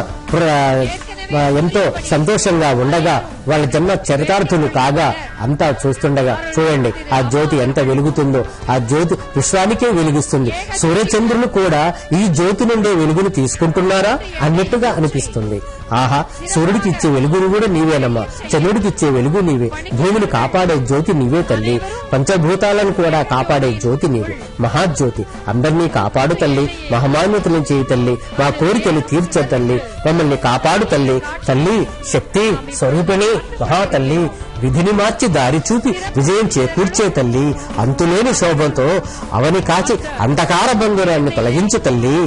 ఎంతో సంతోషంగా ఉండగా, వాళ్ళ జన్మ చరితార్థులు కాగా అంతా చూస్తుండగా చూడండి ఆ జ్యోతి ఎంత వెలుగుతుందో. ఆ జ్యోతి విశ్వానికే వెలిగిస్తుంది. సూర్యచంద్రులు కూడా ఈ జ్యోతి నుండే వెలుగును తీసుకుంటున్నారా అన్నట్టుగా అనిపిస్తుంది. ఆహా, సూర్యుడికి ఇచ్చే వెలుగును కూడా నీవేనమ్మా, చంద్రుడికి ఇచ్చే వెలుగు నీవే, భూమిని కాపాడే జ్యోతి నీవే తల్లి, పంచభూతాలను కూడా కాపాడే జ్యోతి నీవే, మహాజ్యోతి. అందరినీ కాపాడు తల్లి, మహమాన్వితులను చేయి తల్లి, మా కోరికలు తీర్చే తల్లి, మమ్మల్ని కాపాడు తల్లి. తల్లి శక్తి స్వరూపిణి మహాతల్లి, విధిని మార్చి దారి చూపి విజయం చేకూర్చే తల్లి, అంతులేని శోభంతో అవని కాచి అంధకార బంధురాన్ని తొలగించు తల్లి,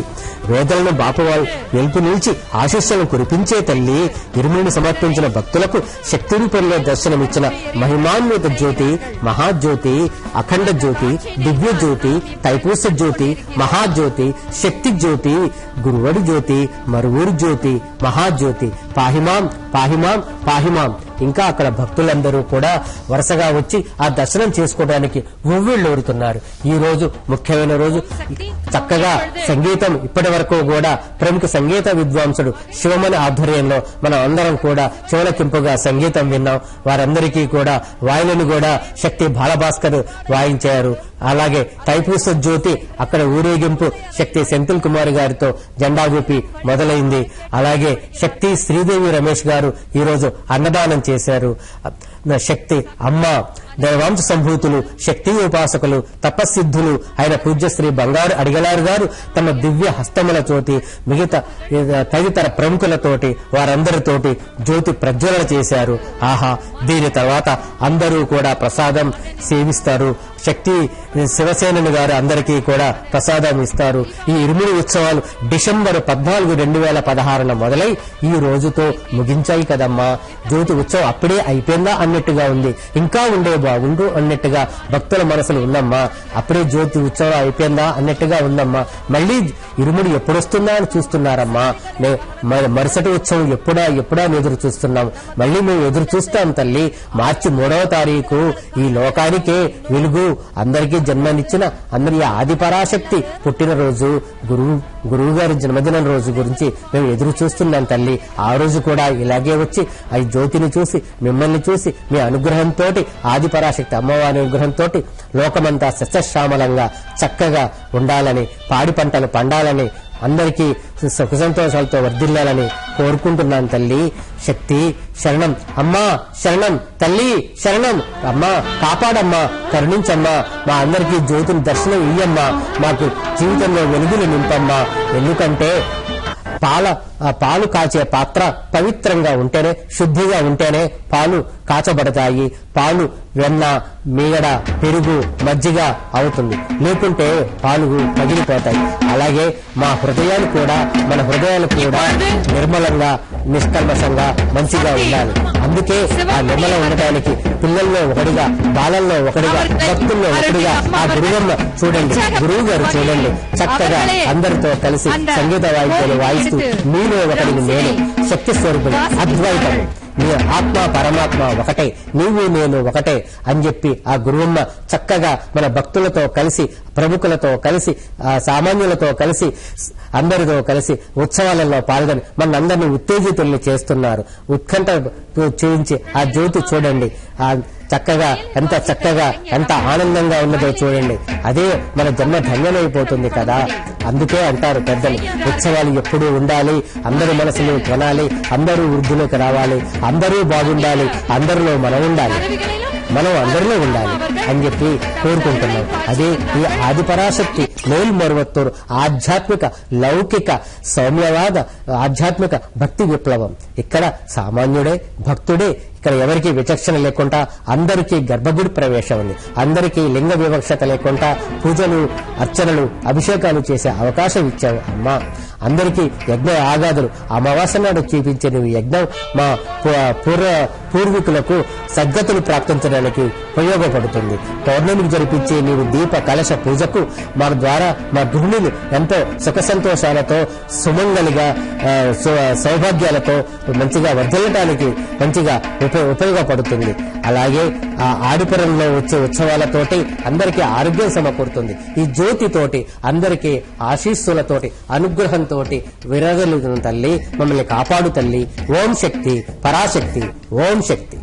వేదలను బాపువాళ్ళు వెలుపు నిలిచి ఆశీస్సులను కురిపించే తల్లి, ఇరుముడిని సమర్పించిన భక్తులకు శక్తి రూపంలో దర్శనమిచ్చిన మహిమాన్విత జ్యోతి, మహాజ్యోతి, అఖండ జ్యోతి, దివ్య జ్యోతి, తైపూస జ్యోతి, మహాజ్యోతి, శక్తి జ్యోతి, గురువడి జ్యోతి, మరువూరు జ్యోతి, మహాజ్యోతి, పాహిమాం పాహిమాం పాహిమాం. ఇంకా అక్కడ భక్తులందరూ కూడా వరుసగా వచ్చి ఆ దర్శనం చేసుకోవడానికి ఉవ్విళ్ళూరుతున్నారు. ఈ రోజు ముఖ్యమైన రోజు. చక్కగా సంగీతం ఇప్పటి వరకు కూడా ప్రముఖ సంగీత విద్వాంసుడు శివమణి ఆధ్వర్యంలో మనం అందరం కూడా చెవులకింపుగా సంగీతం విన్నాం. వారందరికీ కూడా వాయులను కూడా శక్తి బాలభాస్కర్ వాయించారు. అలాగే తైపూస జ్యోతి అక్కడ ఊరేగింపు శక్తి సెంథిల్ కుమార్ గారితో జెండా ఊపి మొదలైంది. అలాగే శక్తి శ్రీదేవి రమేష్ గారు ఈ రోజు అన్నదానం చేశారు. శక్తి అమ్మ దైవాంశ సంభూతులు, శక్తి ఉపాసకులు, తపస్సిద్ధులు అయిన పూజ్యశ్రీ బంగారు అడిగలారు గారు తమ దివ్య హస్తములతోటి మిగతా తదితర ప్రముఖులతోటి వారందరితోటి జ్యోతి ప్రజ్వలన చేశారు. ఆహా, దీని తర్వాత అందరూ కూడా ప్రసాదం సేవిస్తారు. శక్తి శివసేనని గారు అందరికీ కూడా ప్రసాదం ఇస్తారు. ఈ ఇరుముడి ఉత్సవాలు డిసెంబర్ 14, 2016 మొదలై ఈ రోజుతో ముగించాయి కదమ్మా. జ్యోతి ఉత్సవం అప్పుడే అయిపోయిందా అన్నట్టుగా ఉంది, ఇంకా ఉండే బాగుండు అన్నట్టుగా భక్తుల మనసులు ఉందమ్మా. అప్పుడే జ్యోతి ఉత్సవం అయిపోయిందా అన్నట్టుగా ఉందమ్మా. మళ్ళీ ఇరుముడి ఎప్పుడొస్తుందా అని చూస్తున్నారమ్మా. మరుసటి ఉత్సవం ఎప్పుడా ఎదురు చూస్తున్నాం. మళ్ళీ మేము ఎదురు చూస్తాం తల్లి. మార్చి 3వ తారీఖు ఈ లోకానికే వెలుగు అందరికీ జన్మనిచ్చిన అందరి ఆదిపరాశక్తి పుట్టినరోజు, గురువు గారి జన్మదినం రోజు గురించి మేము ఎదురు చూస్తున్నాం తల్లి. ఆ రోజు కూడా ఇలాగే వచ్చి ఆ జ్యోతిని చూసి మిమ్మల్ని చూసి మీ అనుగ్రహంతో ఆదిపరాశక్తి అమ్మవారి అనుగ్రహంతో లోకమంతా సస్యశ్యామలంగా చక్కగా ఉండాలని, పాడి పంటలు పండాలని, అందరికీ సుఖ సంతోషాలతో వర్ధిల్లాలని కోరుకుంటున్నాను తల్లి. శక్తి శరణం, అమ్మా శరణం, తల్లి శరణం, అమ్మా కాపాడమ్మా, కరుణించమ్మా, మా అందరికీ జ్యోతిని దర్శనం ఇయ్యమ్మా, మాకు జీవితంలో వెలుగులు నింపమ్మా. ఎందుకంటే పాలు కాచే పాత్ర పవిత్రంగా ఉంటేనే, శుద్ధిగా ఉంటేనే పాలు కాచబడతాయి. పాలు వెన్న, మీగడ, పెరుగు, మజ్జిగ అవుతుంది. లేకుంటే పాలు పగిలిపోతాయి. అలాగే మా హృదయాలు కూడా, మన హృదయాలు కూడా నిర్మలంగా, నిష్కల్మషంగా, మంచిగా ఉండాలి. అందుకే ఆ నిర్మలం ఉండటానికి పిల్లల్లో ఒకటిగా, బాలల్లో ఒకటిగా, భక్తుల్లో ఒకటిగా ఆ గురువమ్మ చూడండి, గురువు గారు చూడండి చక్కగా అందరితో కలిసి సంగీత వాయిద్యాలు వాయిస్తూ మీలో ఒకటిని నేను శక్తి స్వరూపుడు, అద్వైతం నీ ఆత్మ పరమాత్మ ఒకటే, నీవు నేను ఒకటే అని చెప్పి ఆ గురువమ్మ చక్కగా మన భక్తులతో కలిసి, ప్రముఖులతో కలిసి, సామాన్యులతో కలిసి, అందరితో కలిసి ఉత్సవాలలో పాల్గొని మనందరినీ ఉత్తేజితుల్ని చేస్తున్నారు. ఉత్కంఠ చూపించి ఆ జ్యోతి చూడండి, ఆ చక్కగా ఎంత ఆనందంగా ఉన్నదో చూడండి. అదే మన జన్మ ధన్యమైపోతుంది కదా. అందుకే అంటారు పెద్దలు, ఉత్సవాలు ఎప్పుడూ ఉండాలి, అందరి మనసులు కొనాలి, అందరూ వృద్ధిలోకి రావాలి, అందరూ బాగుండాలి, అందరిలో మనం ఉండాలి, మనం అందరిలో ఉండాలి అని చెప్పి కోరుకుంటున్నాం. అదే ఈ ఆదిపరాశక్తి మేల్మరువత్తూరు ఆధ్యాత్మిక లౌకిక సౌమ్యవాద ఆధ్యాత్మిక భక్తి విప్లవం. ఇక్కడ సామాన్యుడే భక్తుడే, ఇక్కడ ఎవరికి విచక్షణ లేకుండా అందరికీ గర్భగుడి ప్రవేశం ఉంది, అందరికీ లింగ వివక్షత లేకుండా పూజలు అర్చనలు అభిషేకాలు చేసే అవకాశం ఇచ్చావు అమ్మా. అందరికీ యజ్ఞ ఆగాదులు అమావాస్య నాడు చూపించే నువ్వు యజ్ఞం మా పూర్వీకులకు సద్గతులు ప్రాప్తించడానికి ఉపయోగపడుతుంది. పౌర్ణమికి జరిపించే నీవు దీప కలశ పూజకు మన ద్వారా మా గృహిణులు ఎంతో సుఖ సంతోషాలతో సుమంగలిగా సౌభాగ్యాలతో మంచిగా వర్ధిల్లటానికి మంచిగా ఉపయోగపడుతుంది. అలాగే ఆ ఆడిపురంలో వచ్చే ఉత్సవాలతోటి అందరికీ ఆరోగ్యం సమకూరుతుంది. ఈ జ్యోతితోటి అందరికీ ఆశీస్సులతోటి అనుగ్రహంతో విరగలుగుతున్న తల్లి, మమ్మల్ని కాపాడు తల్లి. ఓం శక్తి పరాశక్తి, ఓం శక్తి.